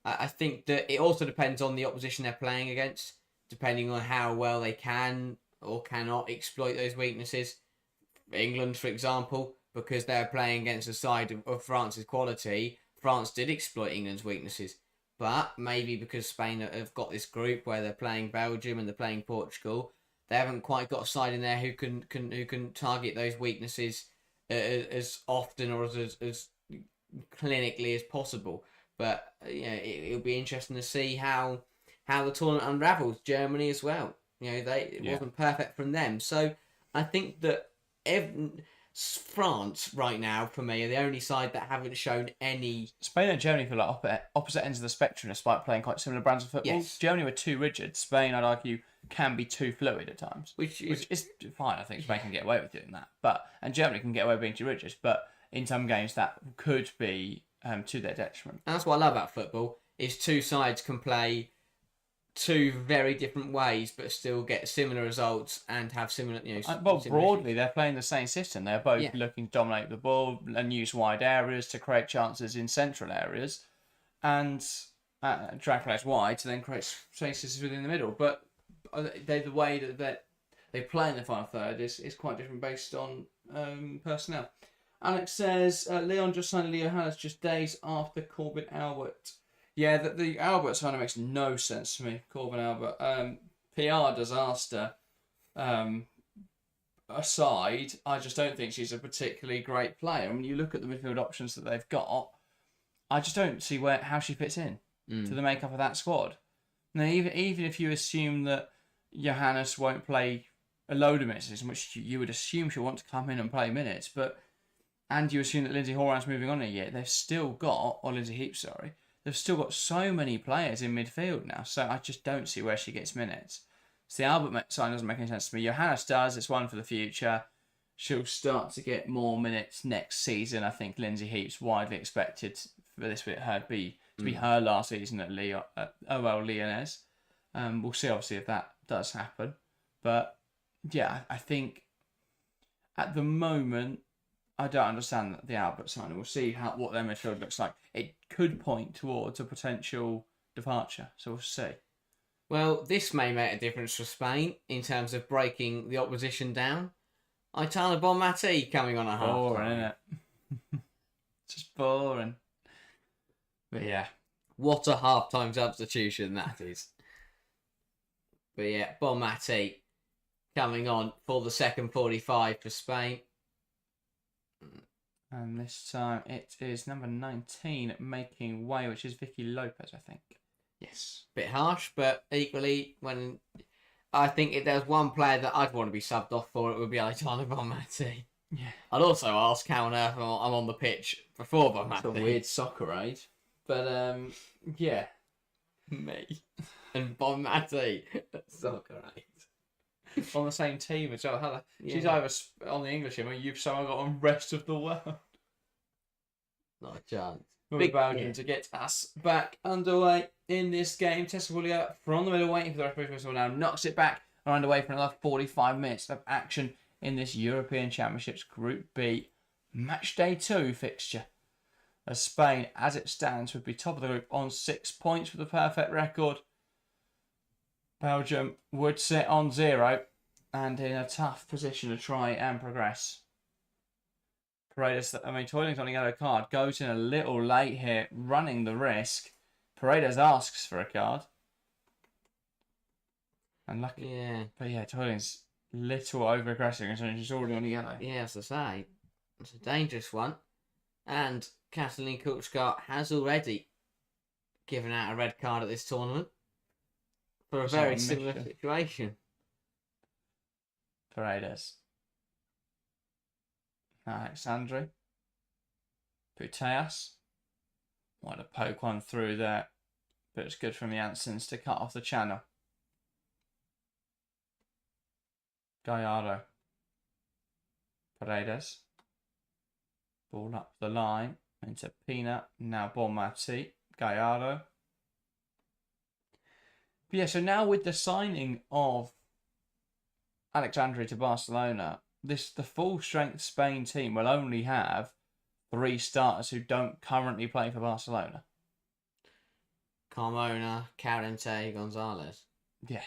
I think that it also depends on the opposition they're playing against, depending on how well they can or cannot exploit those weaknesses. England, for example, because they're playing against a side of France's quality, France did exploit England's weaknesses. But maybe because Spain have got this group where they're playing Belgium and they're playing Portugal, they haven't quite got a side in there who can target those weaknesses as often or as clinically as possible. But it'll be interesting to see how the tournament unravels. Germany as well. It wasn't perfect from them. So I think that France right now for me are the only side that haven't shown any. Spain and Germany feel like opposite ends of the spectrum, despite playing quite similar brands of football. Yes. Germany were too rigid. Spain, I'd argue, can be too fluid at times, Which is fine. I think Spain can get away with doing that, and Germany can get away with being too rigid. But in some games, that could be to their detriment. And that's what I love about football is two sides can play two very different ways, but still get similar results and have similar. Broadly, they're playing the same system. They're both looking to dominate the ball and use wide areas to create chances in central areas, and drag players wide to then create spaces within the middle. But the way that they play in the final third is quite different based on personnel. Alex says Leon just signed Leo Harris just days after Corbin Albert. Yeah, the Albert signing makes no sense to me. Corbin Albert, PR disaster aside, I just don't think she's a particularly great player. When you look at the midfield options that they've got, I just don't see how she fits in to the makeup of that squad. Now, even if you assume that Johannes won't play a load of minutes, which you would assume she'll want to come in and play minutes, and you assume that Lindsay Horan's moving on in a year, they've still got, or Lindsay Heaps, sorry, they've still got so many players in midfield now, so I just don't see where she gets minutes. So the Albert sign doesn't make any sense to me. Johannes does, it's one for the future. She'll start to get more minutes next season. I think Lindsay Heaps widely expected for this bit to be her last season at OL Lyonnais. We'll see obviously if that does happen. But yeah, I think at the moment I don't understand the Albert signing. We'll see what their midfield looks like. It could point towards a potential departure, so we'll see. Well, this may make a difference for Spain in terms of breaking the opposition down. Aitana Bonmati coming on a half. Boring, isn't it? Just boring. But yeah. What a half-time substitution that is. But yeah, Bonmati coming on for the second 45 for Spain. And this time it is number 19 making way, which is Vicky Lopez, I think. Yes. Bit harsh, but equally, when I think if there's one player that I'd want to be subbed off for, it would be Aitana Bonmati. Yeah. I'd also ask how on earth I'm on the pitch before Bonmati. It's a weird soccer aid. But, yeah. Me. And Bonmati. Soccer aid. On the same team as well. She's either on the English team or you've somehow got on rest of the world. Not a chance. Big Belgium to get us back underway in this game. Tessa Woolley from the middle waiting for the referee whistle now. Knocks it back. We're underway for another 45 minutes of action in this European Championships Group B Match Day 2 fixture. As Spain, as it stands, would be top of the group on 6 points with a perfect record. Belgium would sit on 0 and in a tough position to try and progress. Toyling's on a yellow card. Goes in a little late here, running the risk. Paredes asks for a card. And lucky. Yeah. But yeah, Toyling's little over-aggressive considering she's already on a yellow. Yeah, as I say, it's a dangerous one. And Katalin Kuchka has already given out a red card at this tournament for a very similar situation. Paredes. Alexandri. Puteas. Wanted to poke one through there, but it's good from the Jansens to cut off the channel. Gallardo. Paredes. Ball up the line into Pina. Now Bonmati. Gallardo. But yeah, so now with the signing of Alexandri to Barcelona, the full strength Spain team will only have 3 starters who don't currently play for Barcelona. Carmona, Carente, Gonzalez. Yeah,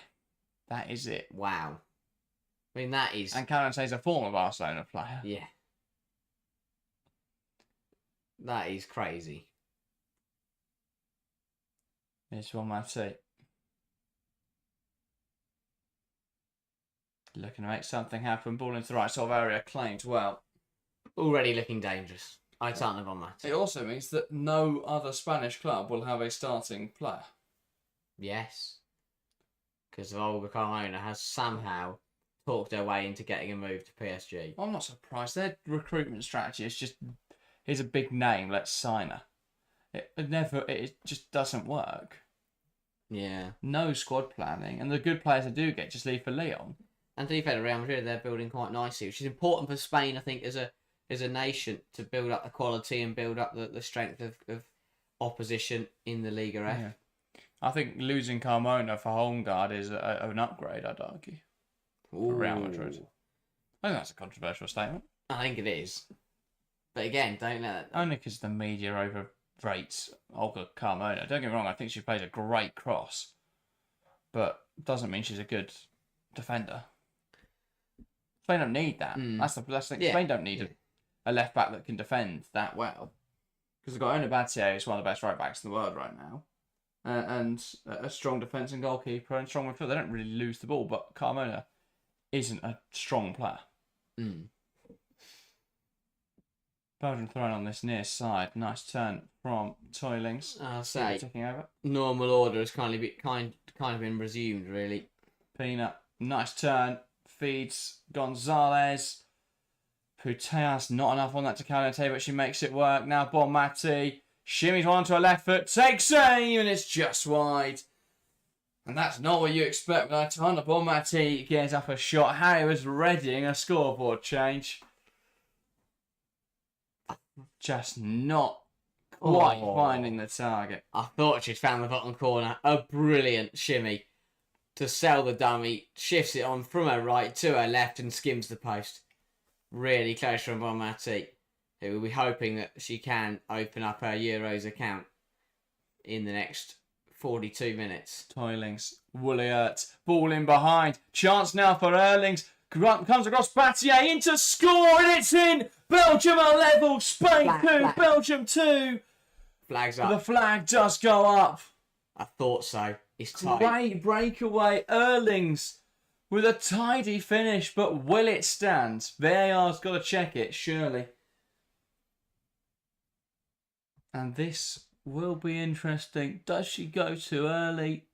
that is it. Wow. I mean, that is... And Carente's a former Barcelona player. Yeah. That is crazy. Here's one man see. Looking to make something happen. Ball into the right sort of area. Claimed well. Already looking dangerous. I can't live on that. It also means that no other Spanish club will have a starting player. Yes. Because Olga Carmona has somehow talked her way into getting a move to PSG. I'm not surprised. Their recruitment strategy is just, here's a big name, let's sign her. It just doesn't work. Yeah. No squad planning, and the good players they do get just leave for Lyon. And to be fair to Real Madrid, they're building quite nicely, which is important for Spain, I think, as a nation to build up the quality and build up the strength of opposition in the Liga F. Yeah. I think losing Carmona for Holmgard is an upgrade, I'd argue, for Real Madrid. I think that's a controversial statement. I think it is. But again, don't let that... Only because the media overrates Olga Carmona. Don't get me wrong, I think she plays a great cross, but doesn't mean she's a good defender. Spain don't need that. That's the thing. Yeah. Spain don't need a left back that can defend that well, because they've got Ona Battier, who's one of the best right backs in the world right now, and a strong defence and goalkeeper and strong midfield. They don't really lose the ball, but Carmona isn't a strong player. Belgium thrown on this near side. Nice turn from Toilings. I'll say taking over. Normal order has kind of been resumed, really. Pina, nice turn. Feeds Gonzalez. Puteas, not enough on that to Calante, but she makes it work. Now Bonmati shimmies one onto her left foot, takes aim, and it's just wide. And that's not what you expect when Aitana Bonmati gets up a shot. Harry was readying a scoreboard change. Just not quite finding the target. I thought she'd found the bottom corner. A brilliant shimmy to sell the dummy. Shifts it on from her right to her left and skims the post. Really close from Bonmati, who will be hoping that she can open up her Euros account in the next 42 minutes. Toilings, Woolleyert, ball in behind. Chance now for Erlings. Comes across Battier into score, and it's in! Belgium are level, Spain 2, Belgium 2. Flag's up. The flag does go up. I thought so. It's tight. Great breakaway. Erlings with a tidy finish, but will it stand? VAR's got to check it, surely. And this will be interesting. Does she go too early?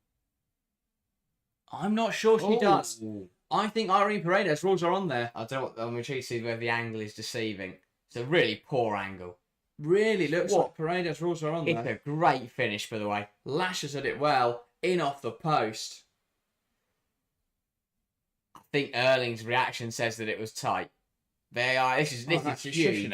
I'm not sure she does. I think Irene Paredes rules are on there. I don't. I'm intrigued to see whether the angle is deceiving. It's a really poor angle. Really looks like Paredes rules are on there. It's a great finish, by the way. Lashes at it well, in off the post. I think Erling's reaction says that it was tight. This is huge.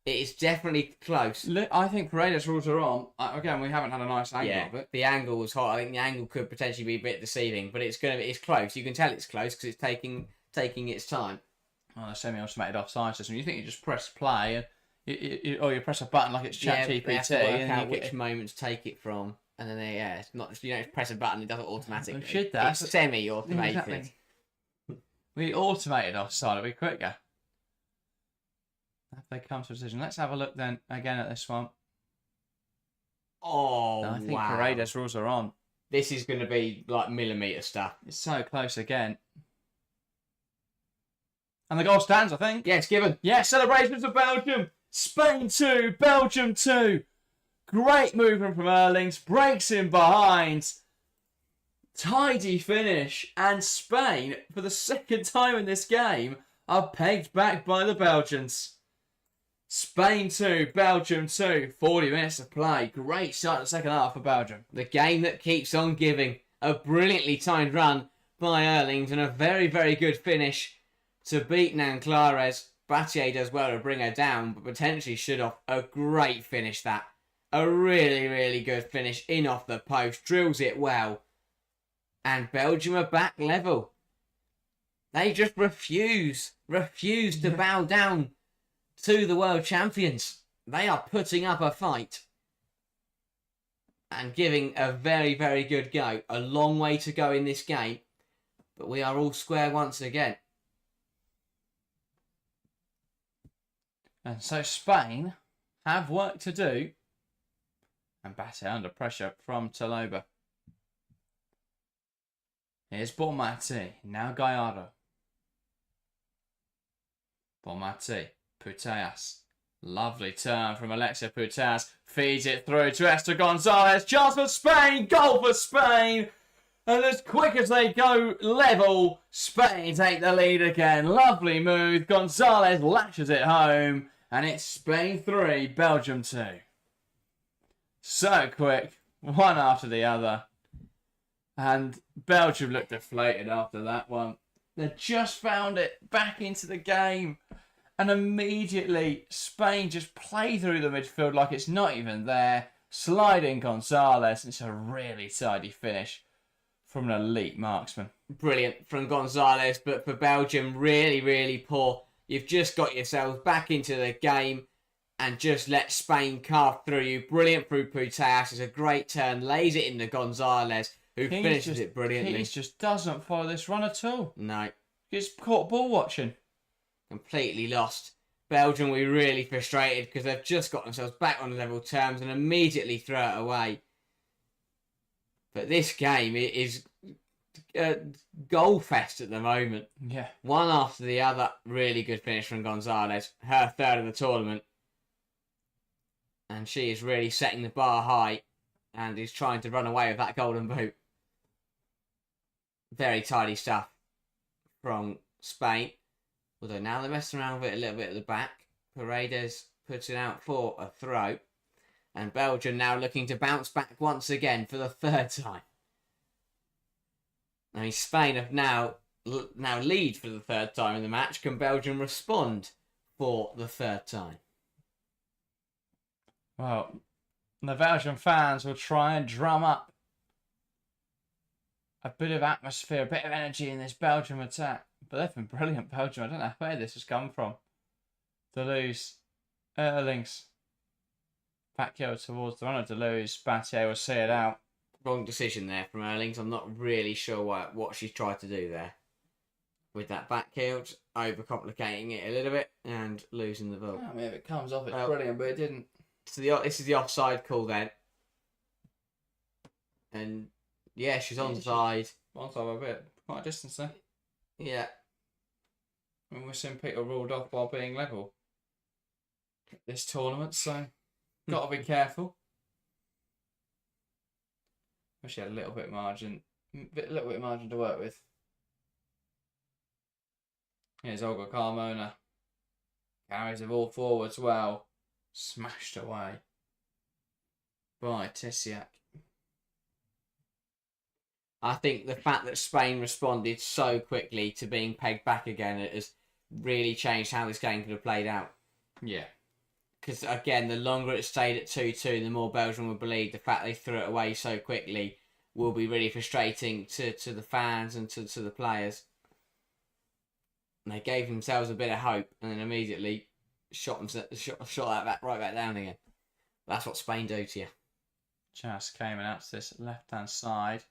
It is definitely close. Look, I think Paredes rules are on. Again, we haven't had a nice angle of it. The angle was hot. I think the angle could potentially be a bit deceiving, but it's close. You can tell it's close because it's taking its time. Oh, the semi-automated offside system. You think you just press play, or you press a button like it's ChatGPT, and you work out which moment to take it from, and then it's not. You don't press a button; it does it automatically. Should that? It's semi-automated. Exactly. We automated offside. It'll be quicker. If they come to a decision, let's have a look then again at this one. Oh, I think Paredes rules are on. This is going to be like millimetre stuff. It's so close again. And the goal stands, I think. Yeah, it's given. Yeah, celebrations of Belgium. Spain 2, Belgium 2. Great movement from Erlings. Breaks in behind. Tidy finish. And Spain, for the second time in this game, are pegged back by the Belgians. Spain 2, Belgium 2. 40 minutes to play. Great start to the second half for Belgium. The game that keeps on giving. A brilliantly timed run by Erlings and a very, very good finish to beat Nanclares. Battier does well to bring her down, but potentially should off. A great finish that. A really, really good finish in off the post. Drills it well. And Belgium are back level. They just refuse to bow down to the world champions. They are putting up a fight and giving a very, very good go. A long way to go in this game, but we are all square once again. And so Spain have work to do. And Batte under pressure from Taloba. Here's Bonmati. Now Gallardo. Bonmati. Putellas. Lovely turn from Alexia Putellas. Feeds it through to Esther Gonzalez. Chance for Spain. Goal for Spain. And as quick as they go level, Spain take the lead again. Lovely move. Gonzalez lashes it home. And it's Spain 3, Belgium 2. So quick. One after the other. And Belgium looked deflated after that one. They just found it back into the game. And immediately, Spain just play through the midfield like it's not even there. Sliding Gonzalez. And it's a really tidy finish from an elite marksman. Brilliant from Gonzalez, but for Belgium, really, really poor. You've just got yourselves back into the game and just let Spain carve through you. Brilliant through Putellas. It's a great turn. Lays it into Gonzalez, who finishes it brilliantly. He just doesn't follow this run at all. No. He's caught ball watching. Completely lost. Belgium will be really frustrated because they've just got themselves back on level terms and immediately throw it away. But this game is goal fest at the moment. Yeah. One after the other. Really good finish from Gonzalez. Her third of the tournament. And she is really setting the bar high and is trying to run away with that golden boot. Very tidy stuff from Spain. Although now they're messing around with it a little bit at the back. Paredes puts it out for a throw. And Belgium now looking to bounce back once again for the third time. I mean, Spain have now lead for the third time in the match. Can Belgium respond for the third time? Well, the Belgian fans will try and drum up a bit of atmosphere, a bit of energy in this Belgium attack. But they've been brilliant, Belgium. I don't know where this has come from. Deleuze, Erlings. Pacquiao towards the runner. Deleuze, Batte will see it out. Wrong decision there from Erlings. I'm not really sure what she's tried to do there. With that back heel, overcomplicating it a little bit and losing the ball. I mean, if it comes off, it's brilliant, but it didn't. So this is the offside call then. And yeah, she's onside. Onside a bit. Quite a distance there. Yeah. I mean, we're seeing people ruled off while being level this tournament, so got to be careful. Wish she had a little bit of margin to work with. Here's Olga Carmona. Carries the ball forwards well. Smashed away by Tisiak. I think the fact that Spain responded so quickly to being pegged back again has really changed how this game could have played out. Yeah. Because, again, the longer it stayed at 2-2, the more Belgium will believe the fact they threw it away so quickly will be really frustrating to the fans and to the players. And they gave themselves a bit of hope and then immediately shot that back, right back down again. That's what Spain do to you. Just came out to this left-hand side.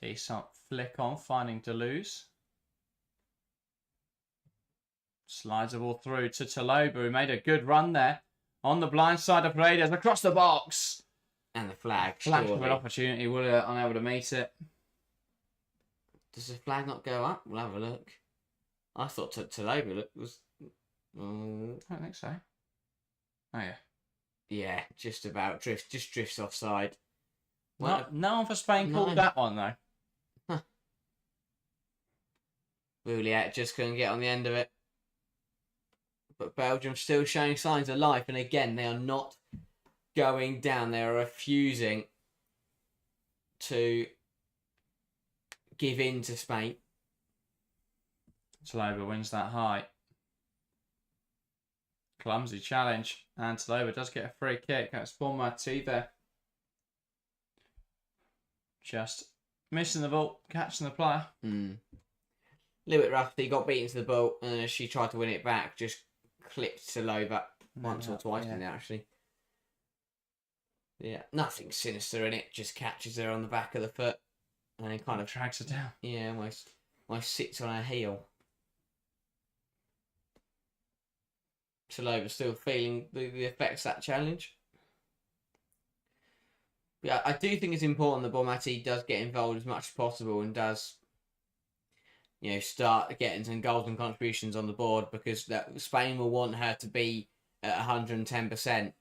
Decent flick on, finding Deleuze. Slides the ball through to Taloba, who made a good run there. On the blind side of Paredes, across the box. And the flag. Flash of an opportunity, would have unable to meet it. Does the flag not go up? We'll have a look. I thought Taloba was... I don't think so. Oh, yeah. Yeah, just about. Drifts offside. No one for Spain called that one, though. Bouliet just couldn't get on the end of it. But Belgium still showing signs of life. And again, they are not going down. They are refusing to give in to Spain. Taloba wins that high. Clumsy challenge. And Taloba does get a free kick. That's Bonmati there. Just missing the ball, catching the player. A little bit rough. He got beaten to the ball, and as she tried to win it back, just clipped Taloba once or twice in there, actually. Yeah, nothing sinister in it. Just catches her on the back of the foot, and then kind of drags her down. Yeah, almost sits on her heel. Taloba still feeling the effects of that challenge. Yeah, I do think it's important that Bonmati does get involved as much as possible and does, start getting some goals and contributions on the board, because that Spain will want her to be at 110%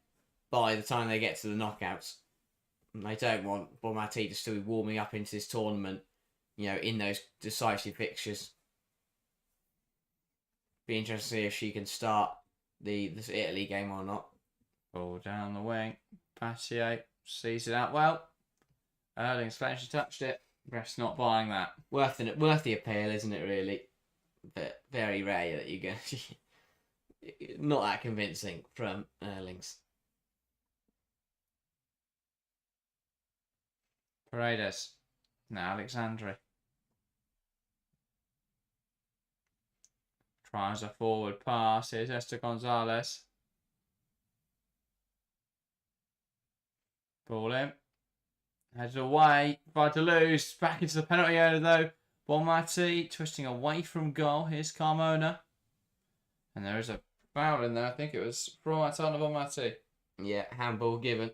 by the time they get to the knockouts. And they don't want Bonmati to still be warming up into this tournament, in those decisive fixtures. Be interested to see if she can start this Italy game or not. Ball down the wing. Passier sees it out well. Erling's actually touched it. Ref's not buying that. Worth the appeal, isn't it, really? But very rare that you get not that convincing from Erling's. Paredes. Now Alexandri. Tries a forward pass. Here's Esther Gonzalez. Ball in. Headed away. Tried to lose. Back into the penalty area though. Bonmati twisting away from goal. Here's Carmona. And there is a foul in there. I think it was from Atana Bonmati. Yeah, handball given.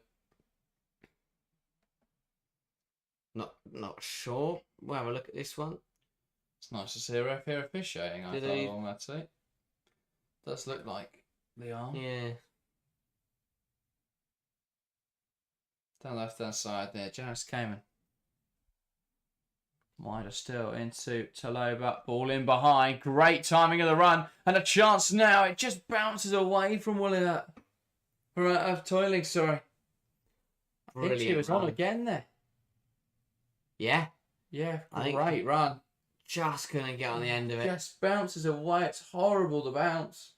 Not sure. We'll have a look at this one. It's nice to see a ref here officiating. I thought Bonmati. Does look like they are. Yeah. Down the left hand side there, Janice Kamen. Wider still into Taloba. Ball in behind. Great timing of the run. And a chance now. It just bounces away from Williat. Toiling, sorry. I think she was on again there. Yeah. Yeah, great run. Just couldn't get on the end of it. Just bounces away. It's horrible to bounce.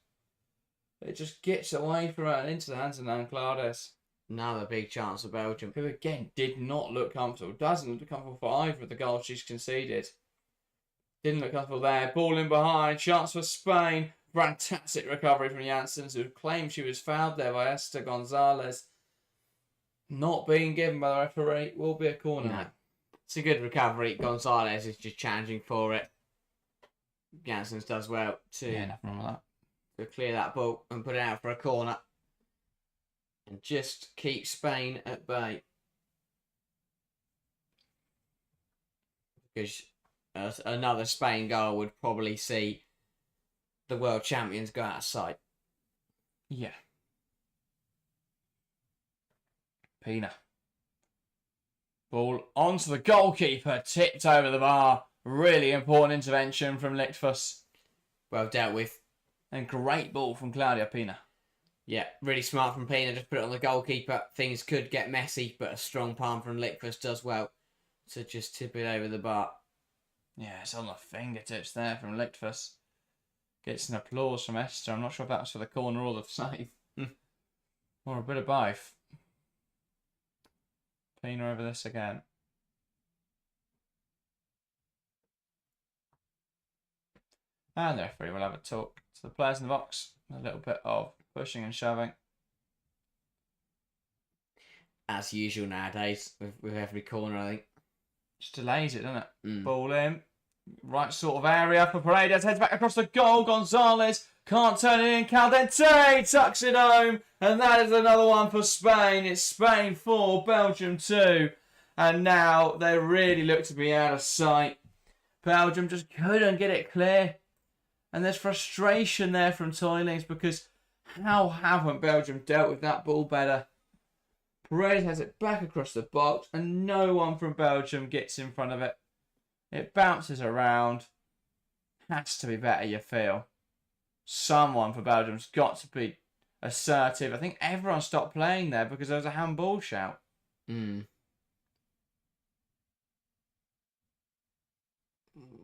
It just gets away from her and into the hands of Nan Claudes. Another big chance for Belgium. Who again did not look comfortable. Doesn't look comfortable for either of the goals she's conceded. Didn't look comfortable there. Ball in behind. Chance for Spain. Fantastic recovery from Janssens, who claimed she was fouled there by Esther Gonzalez. Not being given by the referee. Will be a corner. No. It's a good recovery. Gonzalez is just challenging for it. Janssens does well to, nothing wrong with that. To clear that ball and put it out for a corner. And just keep Spain at bay. Because another Spain goal would probably see the world champions go out of sight. Yeah. Pina. Ball onto the goalkeeper. Tipped over the bar. Really important intervention from Lichtfuss. Well dealt with. And great ball from Claudia Pina. Yeah, really smart from Pina. Just put it on the goalkeeper. Things could get messy, but a strong palm from Lichtfuss does well to just tip it over the bar. Yeah, it's on the fingertips there from Lichtfuss. Gets an applause from Esther. I'm not sure if that was for the corner or the save. Or a bit of both. Pina over this again. And the referee will have a talk to the players in the box. A little bit of pushing and shoving. As usual nowadays, with every corner, I think. Just delays it, doesn't it? Ball in. Right sort of area for Paredes. Heads back across the goal. Gonzalez can't turn it in. Caldente tucks it home. And that is another one for Spain. It's Spain 4, Belgium 2. And now they really look to be out of sight. Belgium just couldn't get it clear. And there's frustration there from Toilings, because how haven't Belgium dealt with that ball better? Paredes has it back across the box and no one from Belgium gets in front of it. It bounces around. Has to be better, you feel. Someone for Belgium's got to be assertive. I think everyone stopped playing there because there was a handball shout.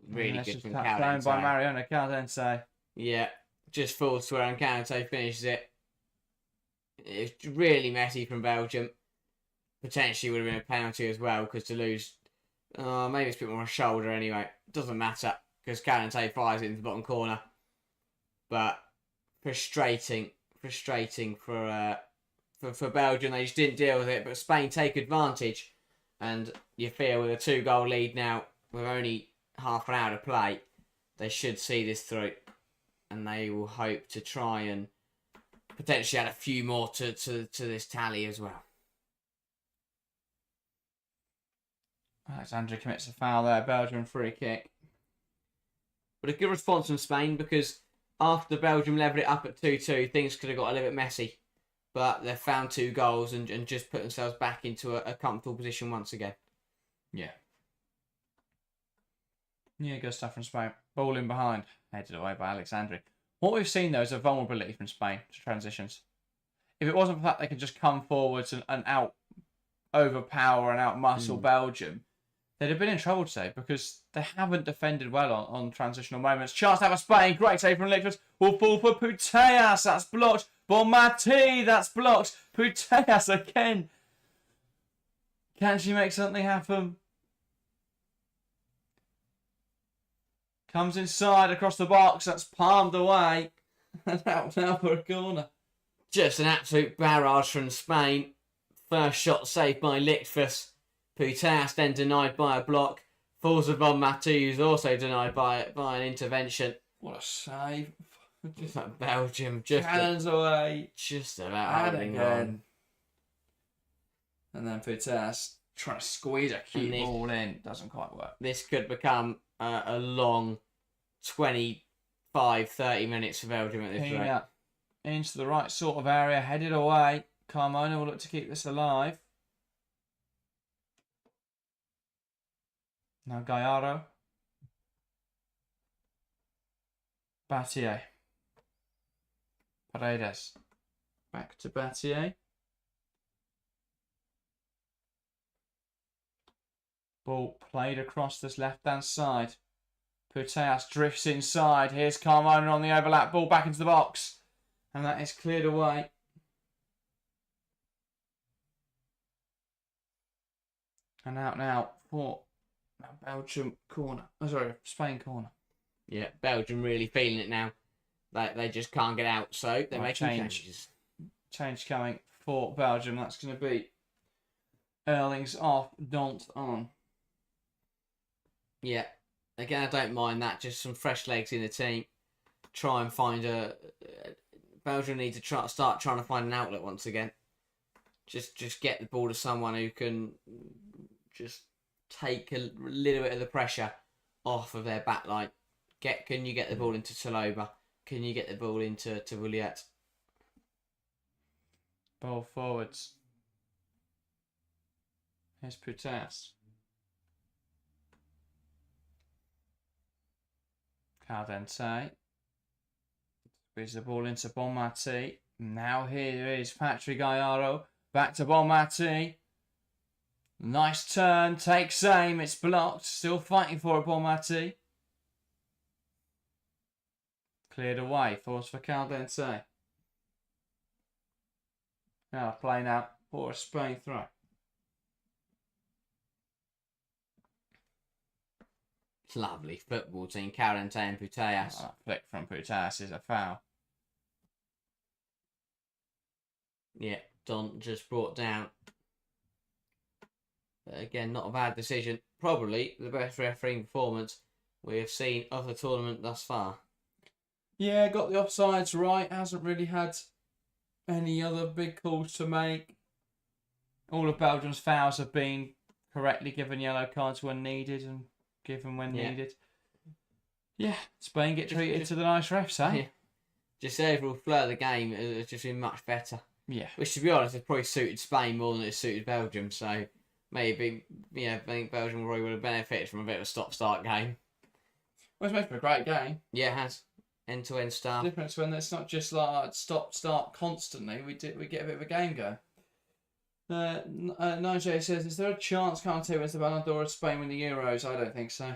Really good from Caldente. By Mariona Caldente. Yeah, just falls to where Caldente finishes it. It's really messy from Belgium. Potentially would have been a penalty as well, because to lose, maybe it's a bit more a shoulder anyway. Doesn't matter, because Caldente fires it into the bottom corner. But frustrating for Belgium. They just didn't deal with it, but Spain take advantage. And you feel with a 2-goal lead now, with only half an hour to play, they should see this through, and they will hope to try and potentially add a few more to this tally as well. Alexandre commits a foul there. Belgium free kick. But a good response from Spain, because after Belgium levelled it up at 2-2, things could have got a little bit messy. But they've found 2 goals and just put themselves back into a comfortable position once again. Yeah. Yeah, good stuff from Spain. Ball in behind. Headed away by Alexandre. What we've seen, though, is a vulnerability from Spain to transitions. If it wasn't for that they could just come forwards and overpower and out-muscle Belgium, they'd have been in trouble today because they haven't defended well on transitional moments. Chance to have a Spain. Great save from Lichters. Will fall for Putellas. That's blocked. Bonmati. That's blocked. Putellas again. Can she make something happen? Comes inside across the box. That's palmed away. And out now for a corner. Just an absolute barrage from Spain. First shot saved by Lichtfuss. Putellas then denied by a block. Falls of Bonmati, who's also denied by an intervention. What a save. Just like Belgium. Just Cannons away. Just about holding on. And then Putellas trying to squeeze a cute ball in. Doesn't quite work. This could become a long 25, 30 minutes for Belgium at this rate. Yeah. Into the right sort of area. Headed away. Carmona will look to keep this alive. Now Gallardo. Battier. Paredes. Back to Battier. Ball played across this left-hand side. Putellas drifts inside. Here's Carmona on the overlap. Ball back into the box. And that is cleared away. And out now for Belgium corner. Oh, sorry, Spain corner. Yeah, Belgium really feeling it now. They just can't get out, so they're making changes. Change coming for Belgium. That's going to be Erlings off, Dont on. Yeah, again, I don't mind that. Just some fresh legs in the team. Try and find Belgium need to start trying to find an outlet once again. Just get the ball to someone who can just take a little bit of the pressure off of their back line. Can you get the ball into Taloba? Can you get the ball into Williet? Ball forwards. Here's Putellas. Caldente. Squeeze the ball into Bonmati. Now here is Patrick Gallardo. Back to Bonmati. Nice turn. Takes aim. It's blocked. Still fighting for it, Bonmati. Cleared away. Force for Caldente. Now playing out for a Spain throw. Lovely football team. Caldente and Putellas. That flick from Putellas is a foul. Yeah, Don just brought down. But again, not a bad decision. Probably the best refereeing performance we have seen of the tournament thus far. Yeah, got the offsides right. Hasn't really had any other big calls to make. All of Belgium's fouls have been correctly given yellow cards when needed and given when needed. Yeah, Spain get treated to the nice refs, eh? Yeah. Just the overall flow of the game has just been much better. Yeah. Which, to be honest, has probably suited Spain more than it suited Belgium. So maybe, I think Belgium probably would have benefited from a bit of a stop-start game. Well, it's made for a great game. Yeah, it has. End-to-end stuff. The difference when it's not just like stop-start constantly. We get a bit of a game going. Nigel says, is there a chance Kante wins the Ballon d'Or if Spain win the Euros? I don't think so.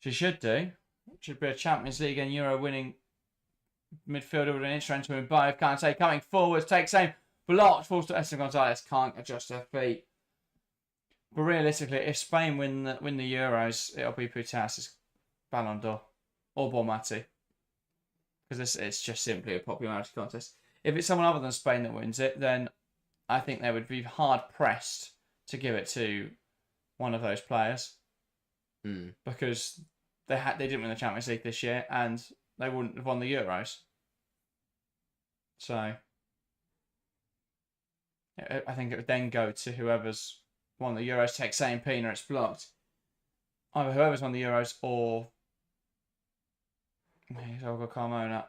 She should do. Should be a Champions League and Euro winning midfielder with an instrument to imbibe. Kante coming forwards, takes aim, blocked, falls to Esther Gonzalez, can't adjust her feet. But realistically, if Spain win the Euros, it'll be Putellas' Ballon d'Or or Bonmati, because it's just simply a popularity contest. If it's someone other than Spain that wins it, then I think they would be hard pressed to give it to one of those players, because they didn't win the Champions League this year and they wouldn't have won the Euros. So I think it would then go to whoever's won the Euros, Texane Pina, it's blocked. Either whoever's won the Euros or Olga Carmona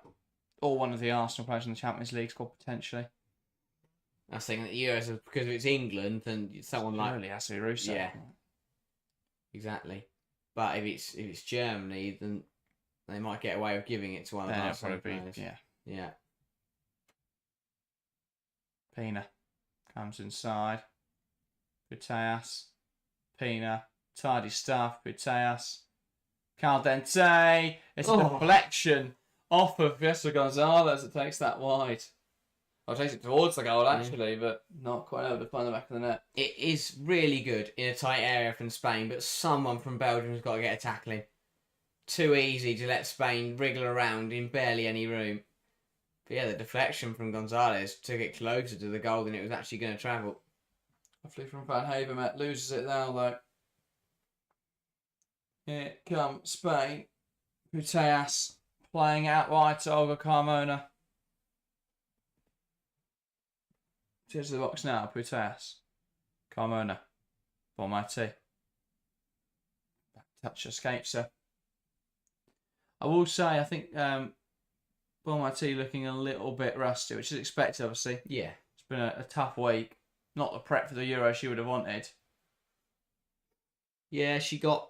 or one of the Arsenal players in the Champions League squad potentially. I was thinking that the Euros, because if it's England, then someone like... Surely has to be Russo. Yeah. Exactly. But if it's Germany, then they might get away with giving it to one of our players. Yeah. Pina comes inside. Putellas. Pina. Tidy stuff. Putellas. Caldente. It's a deflection off of Fiesta Gonzalez that takes that wide. I'll take it towards the goal actually, but not quite able to find the back of the net. It is really good in a tight area from Spain, but someone from Belgium has got to get a tackle in. Too easy to let Spain wriggle around in barely any room. But yeah, the deflection from Gonzalez took it closer to the goal than it was actually going to travel. Hopefully from Van Havermet loses it now though. Here comes Spain. Putellas playing out wide to Olga Carmona. Here's the box now, Putellas. Carmona. Bonmati. Touch escapes her. I will say, I think Bonmati looking a little bit rusty, which is expected, obviously. Yeah. It's been a tough week. Not the prep for the Euro she would have wanted. Yeah, she got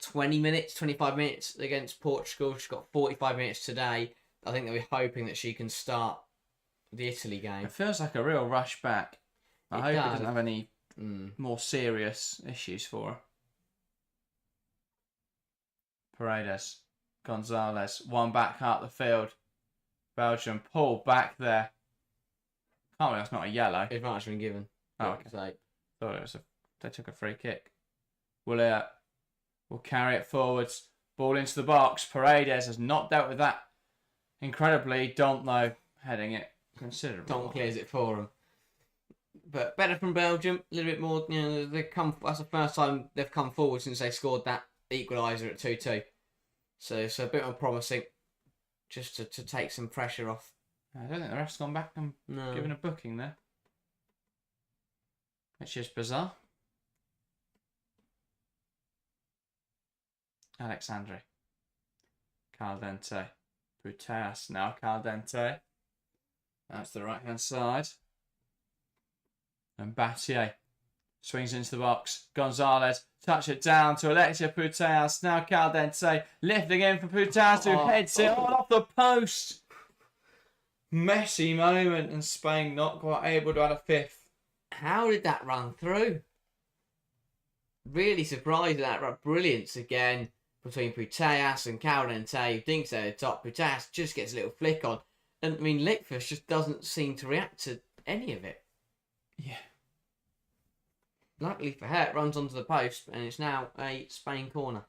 20 minutes, 25 minutes against Portugal. She's got 45 minutes today. I think they'll be hoping that she can start the Italy game. It feels like a real rush back. I hope it doesn't have any more serious issues for her. Paredes. Gonzalez. One back out the field. Belgium pull back there. Can't believe that's not a yellow. It might have been given. Oh, okay. Thought it was they took a free kick. Will carry it forwards. Ball into the box. Paredes has not dealt with that incredibly. Don't know heading it considerably. Don clears it for him. But better from Belgium. A little bit more. That's the first time they've come forward since they scored that equaliser at 2-2. So it's a bit more promising. Just to take some pressure off. I don't think the ref's gone back and given a booking there. Which is bizarre. Alexandre. Caldente. Putellas now. Caldente. That's the right hand side. And Battier swings into the box. Gonzalez touch it down to Alexia Putellas. Now Caldente lifting in for Putellas who heads it all off the post. Messy moment and Spain not quite able to add a fifth. How did that run through? Really surprised at that brilliance again between Putellas and Caldente. You think so at the top. Putellas just gets a little flick on. And I mean, Lickfish just doesn't seem to react to any of it. Yeah. Luckily for her, it runs onto the post and it's now a Spain corner.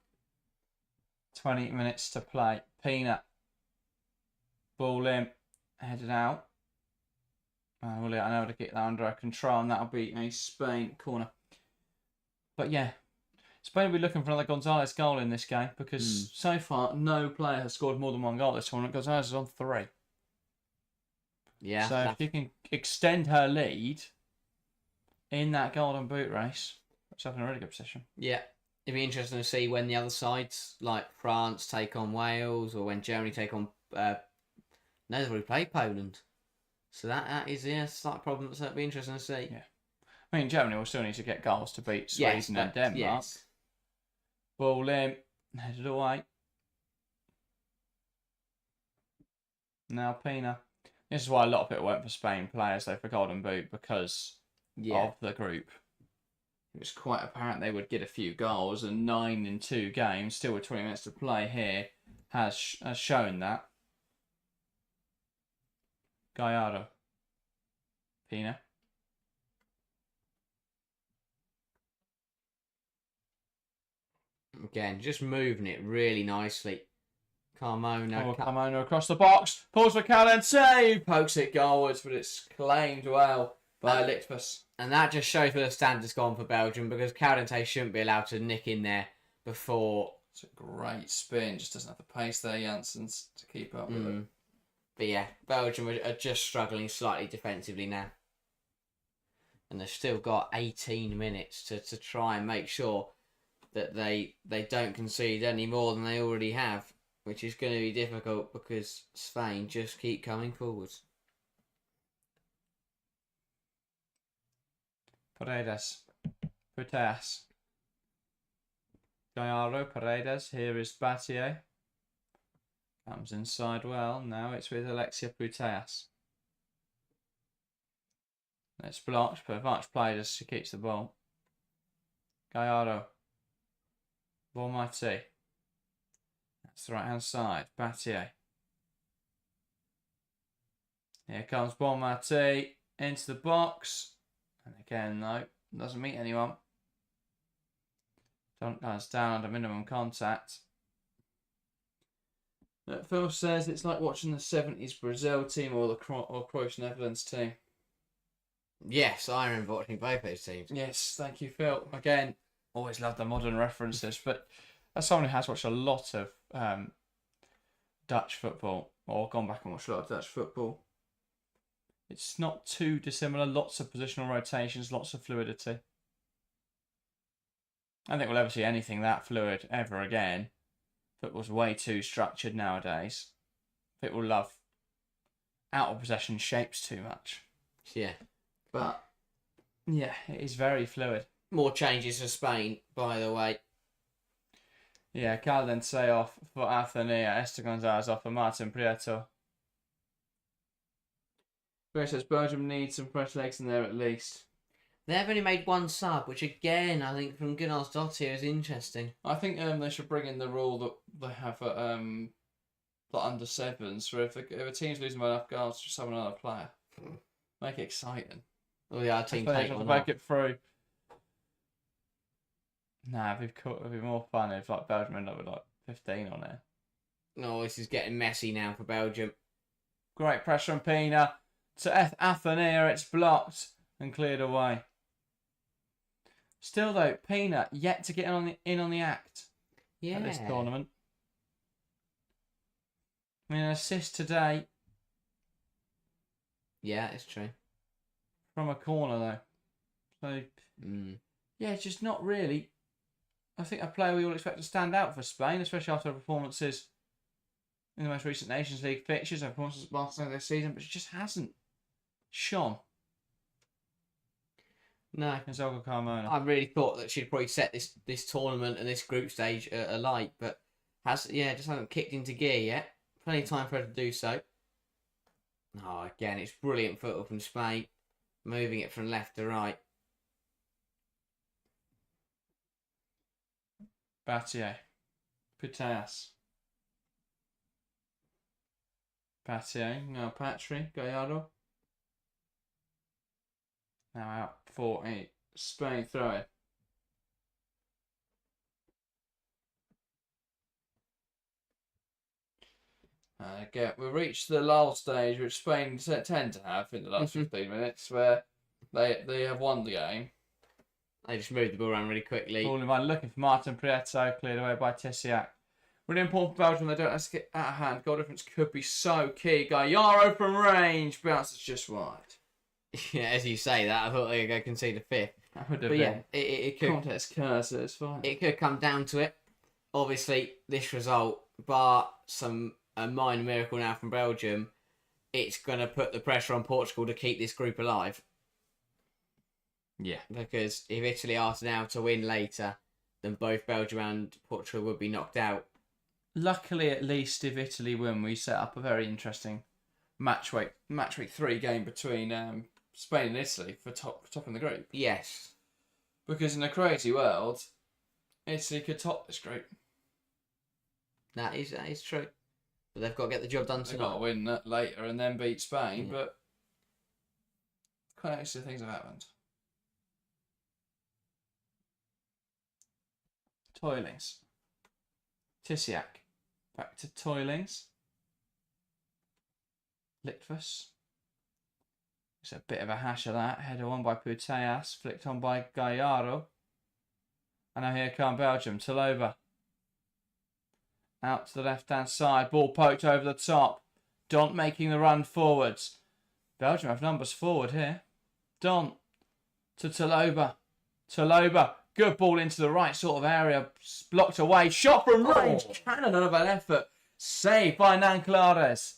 20 minutes to play. Pina. Ball in. Headed out. Will I know to get that under control and that'll be a Spain corner. But yeah, Spain will be looking for another Gonzalez goal in this game because so far no player has scored more than one goal this tournament. Gonzalez is on 3. Yeah. So if you can extend her lead in that golden boot race, it's up in a really good position. Yeah. It'd be interesting to see when the other sides, like France, take on Wales or when Germany take on... no, they've already played Poland. So that is a slight problem. So it'd be interesting to see. Yeah. I mean, Germany will still need to get goals to beat Sweden and Denmark. Yes. Ball in, headed away. Now Pina. This is why a lot of people went for Spain players though for Golden Boot because of the group. It was quite apparent they would get a few goals, and 9 in 2 games, still with 20 minutes to play here, has shown that. Gallardo. Pina. Again, just moving it really nicely. Carmona. Carmona across the box. Pulls for Caldente. Pokes it goalwards, but it's claimed well by Litvus. And that just shows where the standard's gone for Belgium because Caldente shouldn't be allowed to nick in there before. It's a great spin. Just doesn't have the pace there, Janssens, to keep up with it. But yeah, Belgium are just struggling slightly defensively now. and they've still got 18 minutes to try and make sure that they don't concede any more than they already have, which is going to be difficult because Spain just keep coming forwards. Paredes. Puteas. Gallardo, Paredes. Here is Battier. Comes inside well. Now it's with Alexia Puteas. It's blocked, but much played as she keeps the ball. Gallardo. Bonmati. That's the right hand side. Battier. Here comes Bonmati into the box. And again, no, doesn't meet anyone. Does down under minimum contact. Phil says it's like watching the 70s Brazil team or the Croatian Netherlands team. Yes, I remember watching both those teams. Yes, thank you, Phil. Again, always love the modern references, but as someone who has watched a lot of Dutch football, or gone back and watched a lot of Dutch football, it's not too dissimilar. Lots of positional rotations, lots of fluidity. I don't think we'll ever see anything that fluid ever again. Football's way too structured nowadays. People love out of possession shapes too much. Yeah. But yeah, it is very fluid. More changes for Spain, by the way. Yeah, Caldense off for Athenia, Esther Gonzalez off for Martin Prieto. Grace says Belgium needs some fresh legs in there at least. They've only made one sub, which again, I think from Gunnar's Dottir is interesting. I think they should bring in the rule that they have at the under sevens, where if a team's losing by enough goals, just have another player. Make it exciting. Well, the other team They take have to one make off. it through. Nah, it'd be more fun if like Belgium ended up with like 15 on there. No, this is getting messy now for Belgium. Great pressure on Pina. To Athenia, it's blocked and cleared away. Still though, Pina yet to get in on the act at this tournament. I mean, an assist today. Yeah, it's true. From a corner though. So yeah, it's just not really. I think a player we all expect to stand out for Spain, especially after performances in the most recent Nations League fixtures and performances at Barcelona this season, but she just hasn't shone. No. Zelda Carmona. I really thought that she'd probably set this tournament and this group stage alight, but just hasn't kicked into gear yet. Plenty of time for her to do so. Oh, again, it's brilliant football from Spain, moving it from left to right. Battier. Puteas. Battier. Now Patry. Gallardo. Now out for a Spain throw-in. Again, we reached the lull stage, which Spain tend to have in the last 15 minutes, where they have won the game. They just moved the ball around really quickly. Ball in mind, looking for Martin Prieto, cleared away by Tessiak. Really important for Belgium, they don't have to get out of hand. Goal difference could be so key. Gallardo from range, bounces just wide. Yeah, as you say that, I thought they were going to concede a fifth. That would have But been. yeah, it could. Context cursor, it's fine. It could come down to it. Obviously, this result, bar a minor miracle now from Belgium, it's going to put the pressure on Portugal to keep this group alive. Yeah. Because if Italy are now to win later, then both Belgium and Portugal would be knocked out. Luckily, at least, if Italy win, we set up a very interesting Matchweek 3 game between Spain and Italy for top in the group. Yes. Because in a crazy world, Italy could top this group. That is true. But they've got to get the job done They've got to tonight. win that later and then beat Spain, Yeah. but quite interesting things have happened. Toilings. Tisiak. Back to Toilings. Litvus. It's a bit of a hash of that. Header on by Puteas. Flicked on by Gallardo. And now here come Belgium. Talova. Out to the left-hand side. Ball poked over the top. Dont making the run forwards. Belgium have numbers forward here. Dont. to Taloba. Taloba, good ball into the right sort of area. Blocked away. Shot from range. Cannon of an effort. Saved by Nanclares.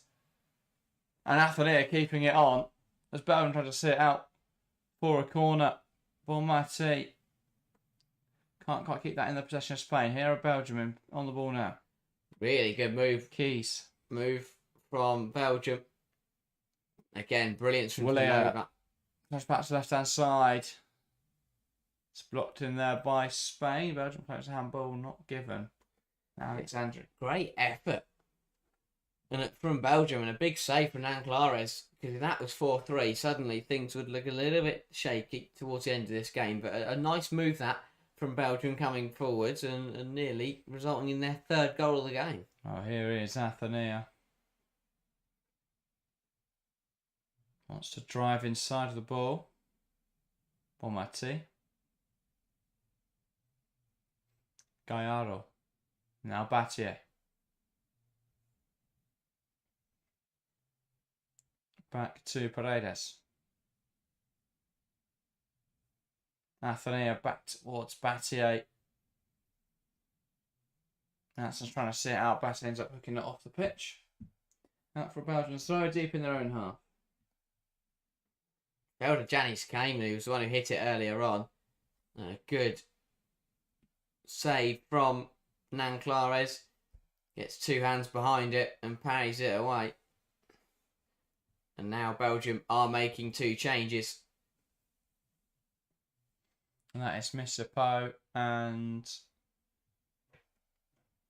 And Athenia keeping it on. As Belgium tried to sit out for a corner. Bonmati. Can't quite keep that in the possession of Spain. Here are Belgium on the ball now. Really good move. Keys. Move from Belgium. Again, brilliant from Taloba. Goes back to the left-hand side. It's blocked in there by Spain. Belgium plays a handball not given. Alexandra. Great effort. And from Belgium, and a big save from Nanclares, because if that was 4-3, suddenly things would look a little bit shaky towards the end of this game. But a nice move that from Belgium coming forwards and nearly resulting in their third goal of the game. Oh, here is Athenia. Wants to drive inside of the ball. Bonmati. Gallardo. Now Battier. Back to Paredes. Athenia back towards Battier. That's just trying to see it out. Battier ends up hooking it off the pitch. Out for Belgium. Throw deep in their own half. Well to Janis Kane, who was the one who hit it earlier on. Good save from Nanclares. Gets two hands behind it and parries it away. And now Belgium are making two changes. And that is Misapo and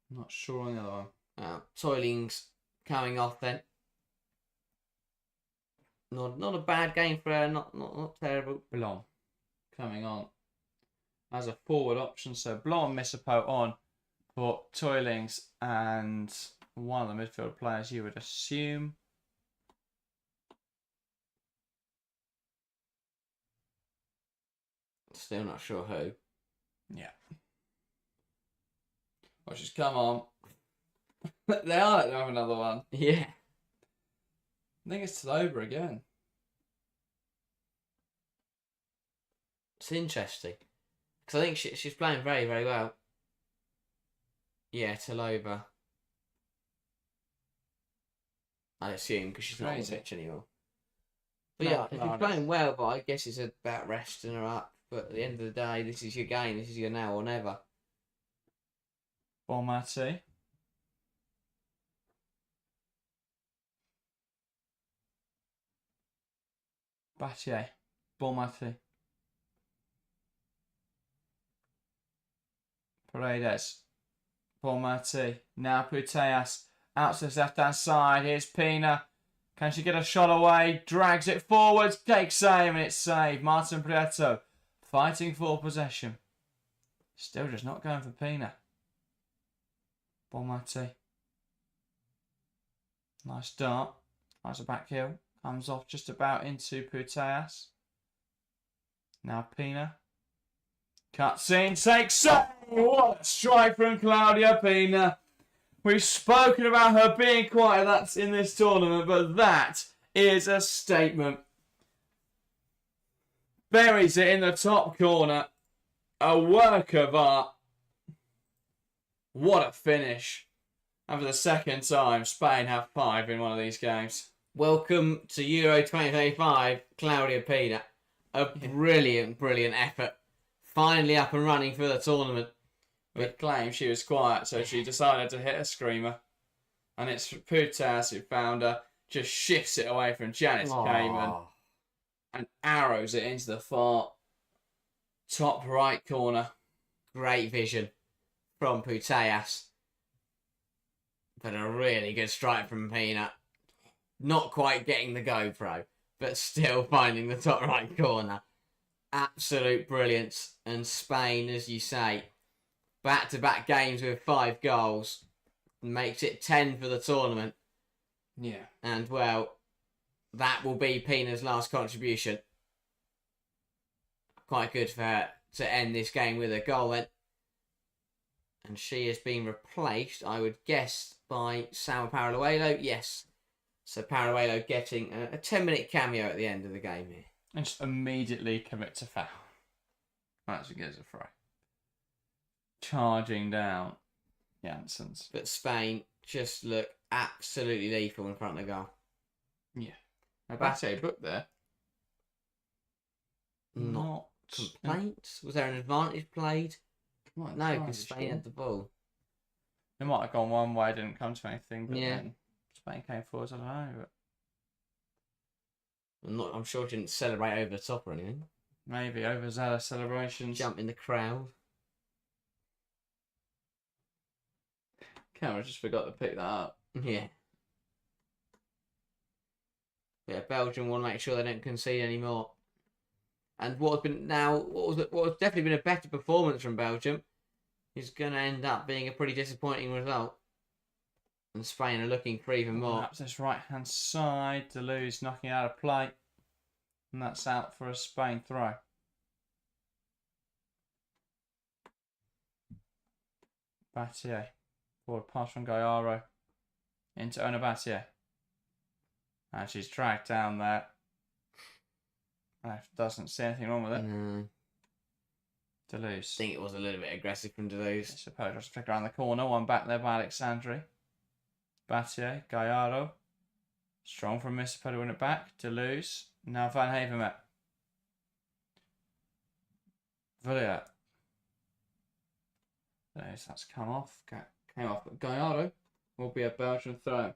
I'm not sure on the other one. Toiling's coming off then. Not a bad game for her, not terrible. Blom coming on as a forward option. So Blom and Misapo on for Toilings and one of the midfield players you would assume. Still not sure who. Yeah. Well, she's come on. They are letting have another one. Yeah. I think it's Taloba again. It's interesting. Because I think she's playing very, very well. Yeah, Taloba. I assume, because she's not on the pitch anymore. But yeah, she's playing well, but I guess it's about resting her up. But at the end of the day, this is your game. This is your now or never. Bonmati. Battier. Bonmati. Paredes. Bonmati. Now Puteas. Out to the left-hand side. Here's Pina. Can she get a shot away? Drags it forwards. Takes aim and it's saved. Martin Prieto fighting for possession. Still just not going for Pina. Bonmati. Nice dart. Nice a back heel. Comes off just about into Puteas. Now Pina. Cuts in. Takes aim. What a strike from Claudia Pina. We've spoken about her being quiet that's in this tournament, but that is a statement. Buries it in the top corner. A work of art. What a finish. And for the second time, Spain have 5 in one of these games. Welcome to Euro 2025, Claudia Pina. A brilliant, brilliant effort. Finally up and running for the tournament. But claimed she was quiet, so she decided to hit a screamer. And it's Putas who found her, just shifts it away from Janice Cayman and arrows it into the far top right corner. Great vision from Puteas. But a really good strike from Pina. Not quite getting the GoPro, but still finding the top right corner. Absolute brilliance. And Spain, as you say, back-to-back games with 5 goals. Makes it 10 for the tournament. Yeah. And, well, that will be Pina's last contribution. Quite good for her to end this game with a goal then. And she has been replaced, I would guess, by Sama Paraluelo. Yes. So Paraluelo getting a 10-minute cameo at the end of the game here. And just immediately commit to foul. Actually gives a throw. Charging down Janssens. But Spain just look absolutely lethal in front of the goal. Yeah. Abate booked there. Not complaints? Was there an advantage played? No, because Spain had the ball. It might have gone one way, didn't come to anything, but Yeah. then Spain came forward, I don't know. But I'm sure it didn't celebrate over the top or anything. maybe overzealous celebrations. Jump in the crowd. Camera just forgot to pick that up. Yeah. Yeah, Belgium want to make sure they don't concede anymore. And what has definitely been a better performance from Belgium is going to end up being a pretty disappointing result. And Spain are looking for even more. Perhaps this right-hand side, Deleuze knocking out of play. And that's out for a Spain throw. Battier. Forward pass from Gallardo. Into Ona Battier. And she's dragged down there. Doesn't see anything wrong with it. No. Deleuze. I think it was a little bit aggressive from Deleuze. I suppose just flick around the corner. One back there by Alexandri. Battier. Gallardo. Strong from Mr. to win it back. Deleuze. Now Van Havermet. Villiers. That's come off. Came off. But Gallardo will be a Belgian throw.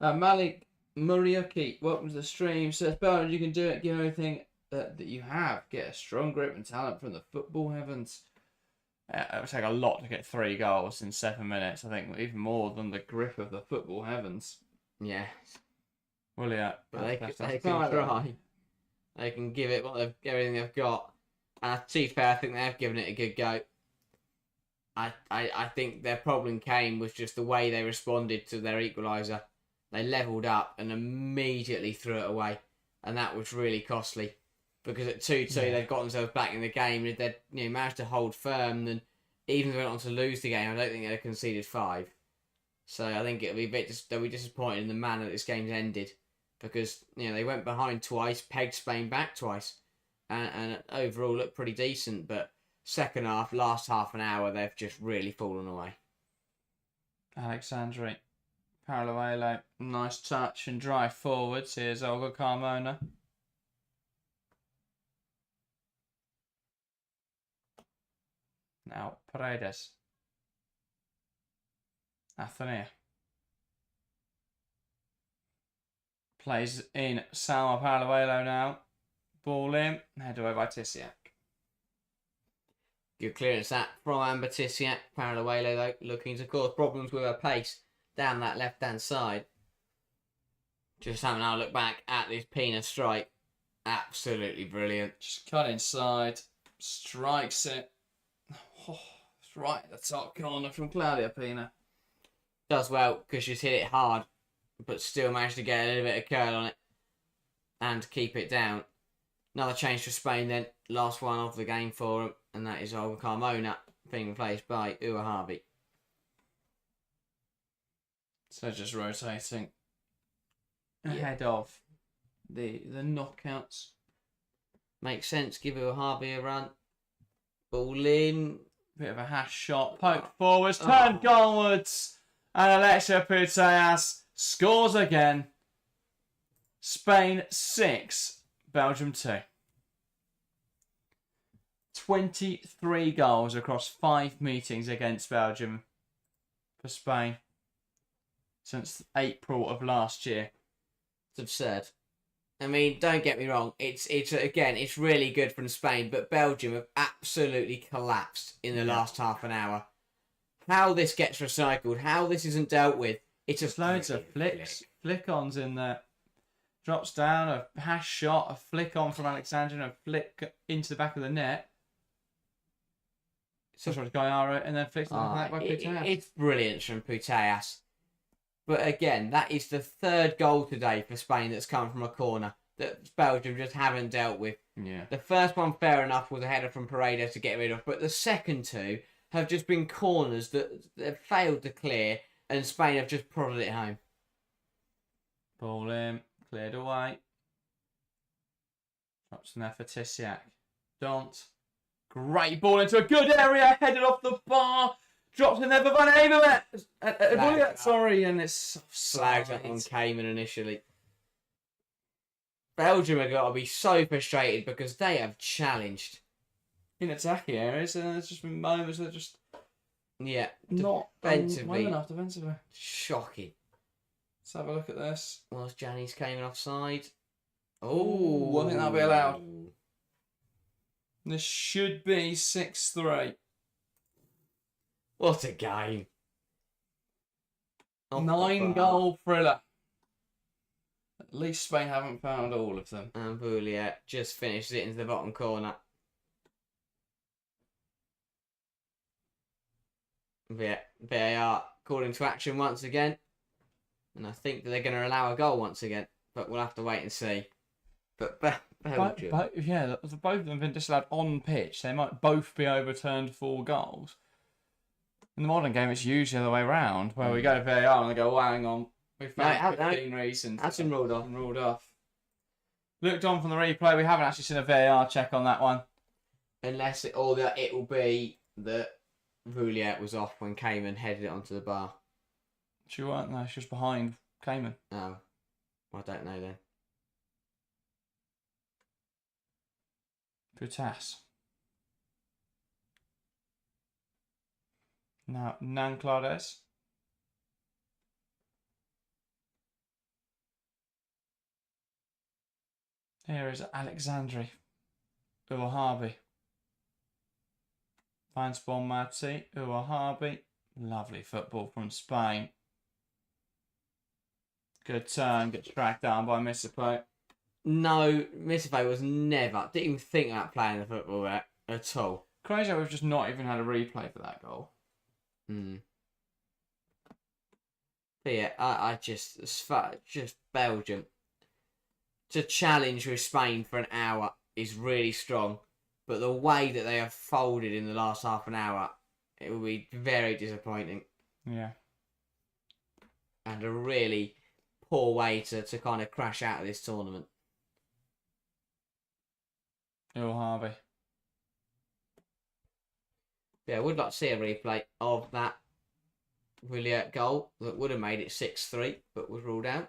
Malik Muriuki, welcome to the stream. Says, Belgium, you can do it. Give everything that you have. Get a strong grip and talent from the football heavens. It would take a lot to get 3 goals in 7 minutes. I think even more than the grip of the football heavens. Yeah. Well, yeah. But they can try. They can give it everything they've got. And to be fair, I think they have given it a good go. I think their problem came was just the way they responded to their equaliser. They levelled up and immediately threw it away. And that was really costly. Because at 2-2, they'd got themselves back in the game. And if they'd managed to hold firm, then even if they went on to lose the game, I don't think they'd have conceded 5. So I think it'll be they'll be disappointed in the manner that this game's ended. Because they went behind twice, pegged Spain back twice. And overall looked pretty decent. But second half, last half an hour, they've just really fallen away. Alexandri. Parallelo. Nice touch and drive forwards. Here's Olga Carmona. Now Paredes. Athenia. Plays in Salma Paraluelo now. Ball in. Head away by Tisiak. Good clearance that from Amber Tisiak. Paraluelo, though, looking to cause problems with her pace down that left-hand side. Just having a look back at this Pina strike. Absolutely brilliant. Just cut inside. Strikes it. Oh, it's right at the top corner from Claudia Pina. Does well because she's hit it hard, but still managed to get a little bit of curl on it and keep it down. Another change for Spain then. Last one of the game for them, and that is Olga Carmona being replaced by Ua Harvey. So just rotating ahead of the knockouts. Makes sense. Give Ua Harvey a run. Ball in. Bit of a hash shot. Poked forwards. Turned goalwards. And Alexia Putellas scores again. Spain 6. Belgium 2. 23 goals across 5 meetings against Belgium for Spain since April of last year. It's absurd. I mean, don't get me wrong. It's really good from Spain, but Belgium have absolutely collapsed in the last half an hour. How this gets recycled, how this isn't dealt with, it's just loads of flick-ons in there. Drops down, a hash shot, a flick on from Alexandra, a flick into the back of the net. So Gallardo, and then flicks on the back by Putellas. It's brilliant from Putellas. But again, that is the 3rd goal today for Spain that's come from a corner that Belgium just haven't dealt with. Yeah. The first one, fair enough, was a header from Paredes to get rid of, but the second 2 have just been corners that they've failed to clear, and Spain have just prodded it home. Ball in, cleared away. Drops in there for Tisiak. Don't. Great ball into a good area, headed off the bar. Drops in there for Van Avermaet. Sorry, and it's Flags up on Cayman initially. Belgium have got to be so frustrated because they have challenged in attacking areas, and there's just been moments that just not defensively well enough defensively. Shocking. Let's have a look at this. Whilst Janice came offside. Oh, I think that'll be allowed. This should be 6-3. What a game. 9-goal thriller. At least Spain haven't found all of them. And Boulier just finishes it into the bottom corner. VAR called into action once again. And I think that they're going to allow a goal once again. But we'll have to wait and see. But Belgium. Both of them have been disallowed on pitch. They might both be overturned for goals. In the modern game, it's usually the other way around, where we go to VAR and they go, oh, hang on, we found 15 reasons. That's been ruled off. Looked on from the replay, we haven't actually seen a VAR check on that one. Unless it will be that Roulier was off when Cayman headed it onto the bar. She weren't, though. She was behind Cayman. Oh, I don't know then. Putas. Now, Nanclades. Here is Alexandri. Uwahabi. Finds Bonmati. Uwahabi. Lovely football from Spain. Good turn. Gets tracked down by Misipo. No, Misipo was never. Didn't even think about playing the football there at all. Crazy, we've just not even had a replay for that goal. But yeah, I just Belgium to challenge with Spain for an hour is really strong, but the way that they have folded in the last half an hour, it will be very disappointing. Yeah, and a really poor way to kind of crash out of this tournament. Harvey. Yeah, I would like to see a replay of that Williat goal that would have made it 6-3, but was ruled out.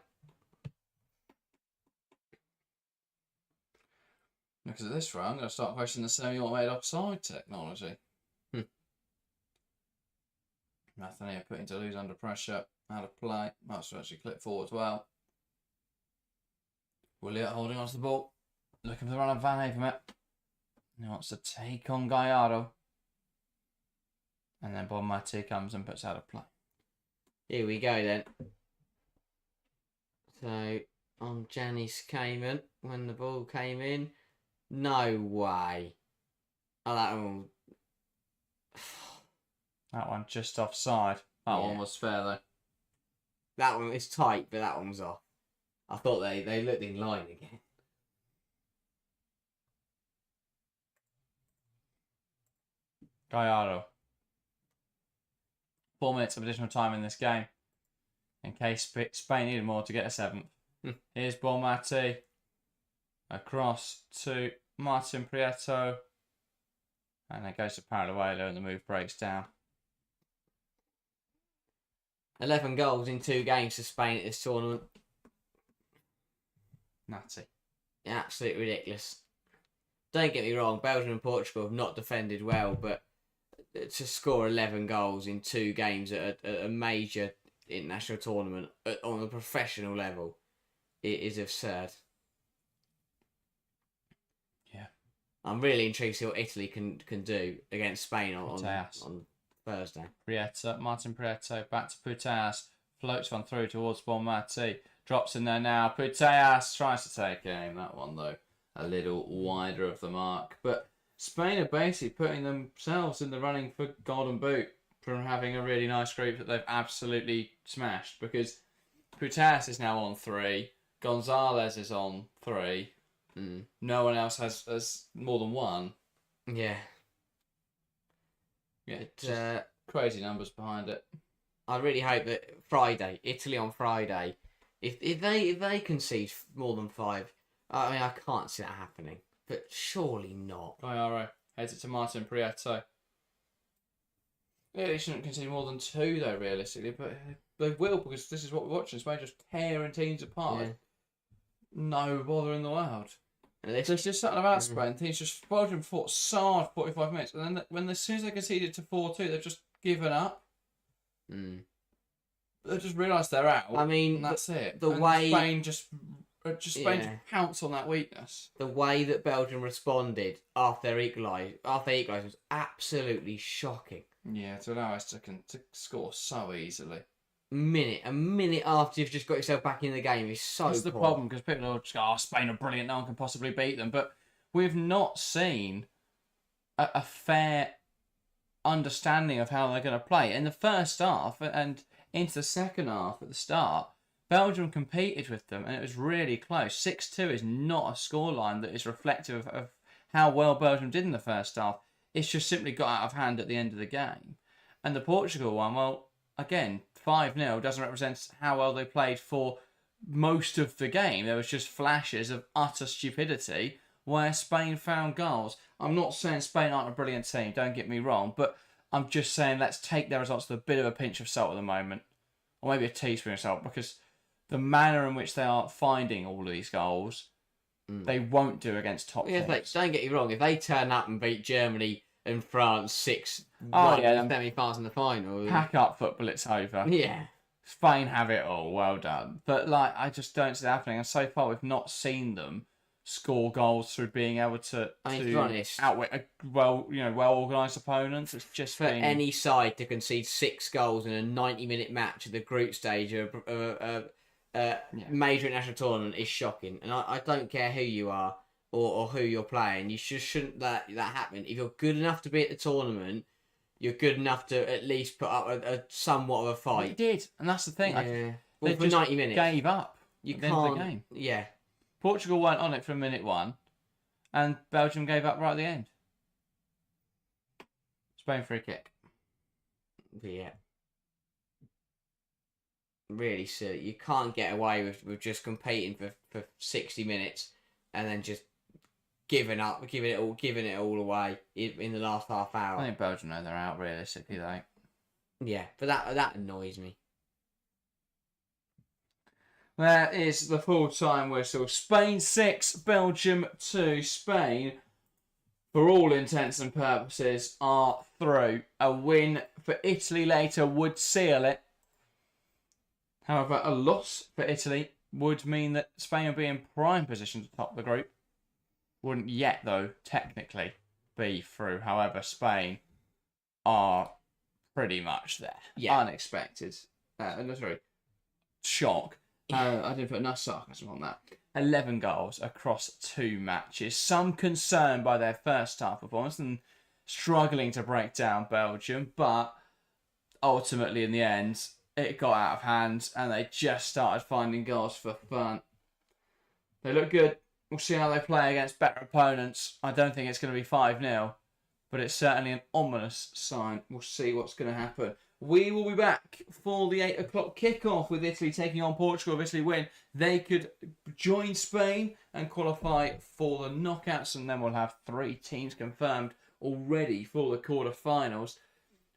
Because of this round, I'm going to start questioning the semi-automated offside technology. Nathaniel putting Toulouse under pressure, out of play. That's actually clipped forward as well. Williat holding on to the ball, looking for the run of Van Avermaet. He wants to take on Gallardo. And then Bonmati comes and puts out of play. Here we go then. So, on Janice Cayman, when the ball came in. No way. Oh, that one. That one just offside. That one was fair though. That one is tight, but that one was off. I thought they looked in line again. Gallardo. 4 minutes of additional time in this game. In case Spain needed more to get a 7th. Here's Bonmati. Across to Martin Prieto. And it goes to Paraluelo and the move breaks down. 11 goals in 2 games for Spain at this tournament. Natty. Absolutely ridiculous. Don't get me wrong, Belgium and Portugal have not defended well, but to score 11 goals in 2 games at a major international tournament on a professional level, it is absurd. Yeah. I'm really intrigued to see what Italy can do against Spain on Thursday. Martin Prieto back to Putas. Floats one through towards Bonmati. Drops in there now. Putas tries to take aim. That one, though, a little wider of the mark. But Spain are basically putting themselves in the running for Golden Boot from having a really nice group that they've absolutely smashed. Because Putas is now on 3. Gonzalez is on 3. No one else has more than 1. Yeah. Yeah, crazy numbers behind it. I really hope that Italy on Friday, if they concede more than 5, I mean, I can't see that happening. but surely not. Gallardo heads it to Martin Prieto. Yeah, they shouldn't concede more than 2 though, realistically, but they will, because this is what we're watching. Spain just tearing teams apart. Yeah. No bother in the world. And So it's just something about Spain. Things just Belgium fought so hard for 45 minutes, and then as soon as they conceded to 4-2, they've just given up. They've just realised they're out. I mean, and that's it. The and way Spain just pounced on that weakness. The way that Belgium responded after they equalised was absolutely shocking. Yeah, to allow us to score so easily. A minute after you've just got yourself back in the game is so That's the problem, because people will just go, "Oh, Spain are brilliant, no one can possibly beat them." But we've not seen a fair understanding of how they're going to play. In the first half and into the second half at the start, Belgium competed with them, and it was really close. 6-2 is not a scoreline that is reflective of how well Belgium did in the first half. It's just simply got out of hand at the end of the game. And the Portugal one, well, again, 5-0 doesn't represent how well they played for most of the game. There was just flashes of utter stupidity where Spain found goals. I'm not saying Spain aren't a brilliant team, don't get me wrong, but I'm just saying let's take their results with a bit of a pinch of salt at the moment. Or maybe a teaspoon of salt, because the manner in which they are finding all of these goals, they won't do against top teams. Don't get me wrong, if they turn up and beat Germany and France 6 semi-finals in the final, pack up football, it's over. Yeah. Spain have it all, well done. But I just don't see it happening, and so far we've not seen them score goals through being able to be honest, outwit well organised opponents. It's just for any side to concede 6 goals in a 90-minute match at the group stage of major international tournament is shocking, and I don't care who you are or who you're playing. You just shouldn't let that happen. If you're good enough to be at the tournament, you're good enough to at least put up a somewhat of a fight. They did, and that's the thing. Yeah. They for just 90 minutes, gave up. You at can't. the end of the game. Yeah. Portugal weren't on it from minute 1, and Belgium gave up right at the end. Spain free kick. Yeah. Really silly. You can't get away with just competing for 60 minutes and then just giving it all away in the last half hour. I think Belgium know they're out realistically, though. Yeah, but that annoys me. That is the full-time whistle. Spain 6, Belgium 2. Spain, for all intents and purposes, are through. A win for Italy later would seal it. However, a loss for Italy would mean that Spain would be in prime position to top the group. Wouldn't yet, though, technically be through. However, Spain are pretty much there. Yeah. Unexpected. Shock. I didn't put enough sarcasm on that. 11 goals across 2 matches. Some concern by their first half performance and struggling to break down Belgium, but ultimately in the end, it got out of hand and they just started finding goals for fun. They look good. We'll see how they play against better opponents. I don't think it's going to be 5-0, but it's certainly an ominous sign. We'll see what's going to happen. We will be back for the 8 o'clock kickoff with Italy taking on Portugal. If Italy win, they could join Spain and qualify for the knockouts, and then we'll have 3 teams confirmed already for the quarterfinals.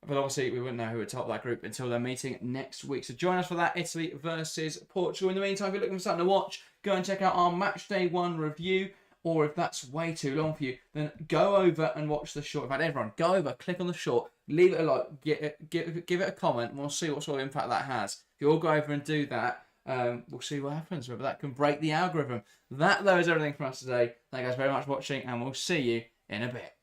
But obviously, we wouldn't know who would top that group until their meeting next week. So join us for that, Italy versus Portugal. In the meantime, if you're looking for something to watch, go and check out our Match Day 1 review. Or if that's way too long for you, then go over and watch the short. In fact, everyone, go over, click on the short, leave it a like, give it a comment, and we'll see what sort of impact that has. If you all go over and do that, we'll see what happens, whether that can break the algorithm. That, though, is everything from us today. Thank you guys very much for watching, and we'll see you in a bit.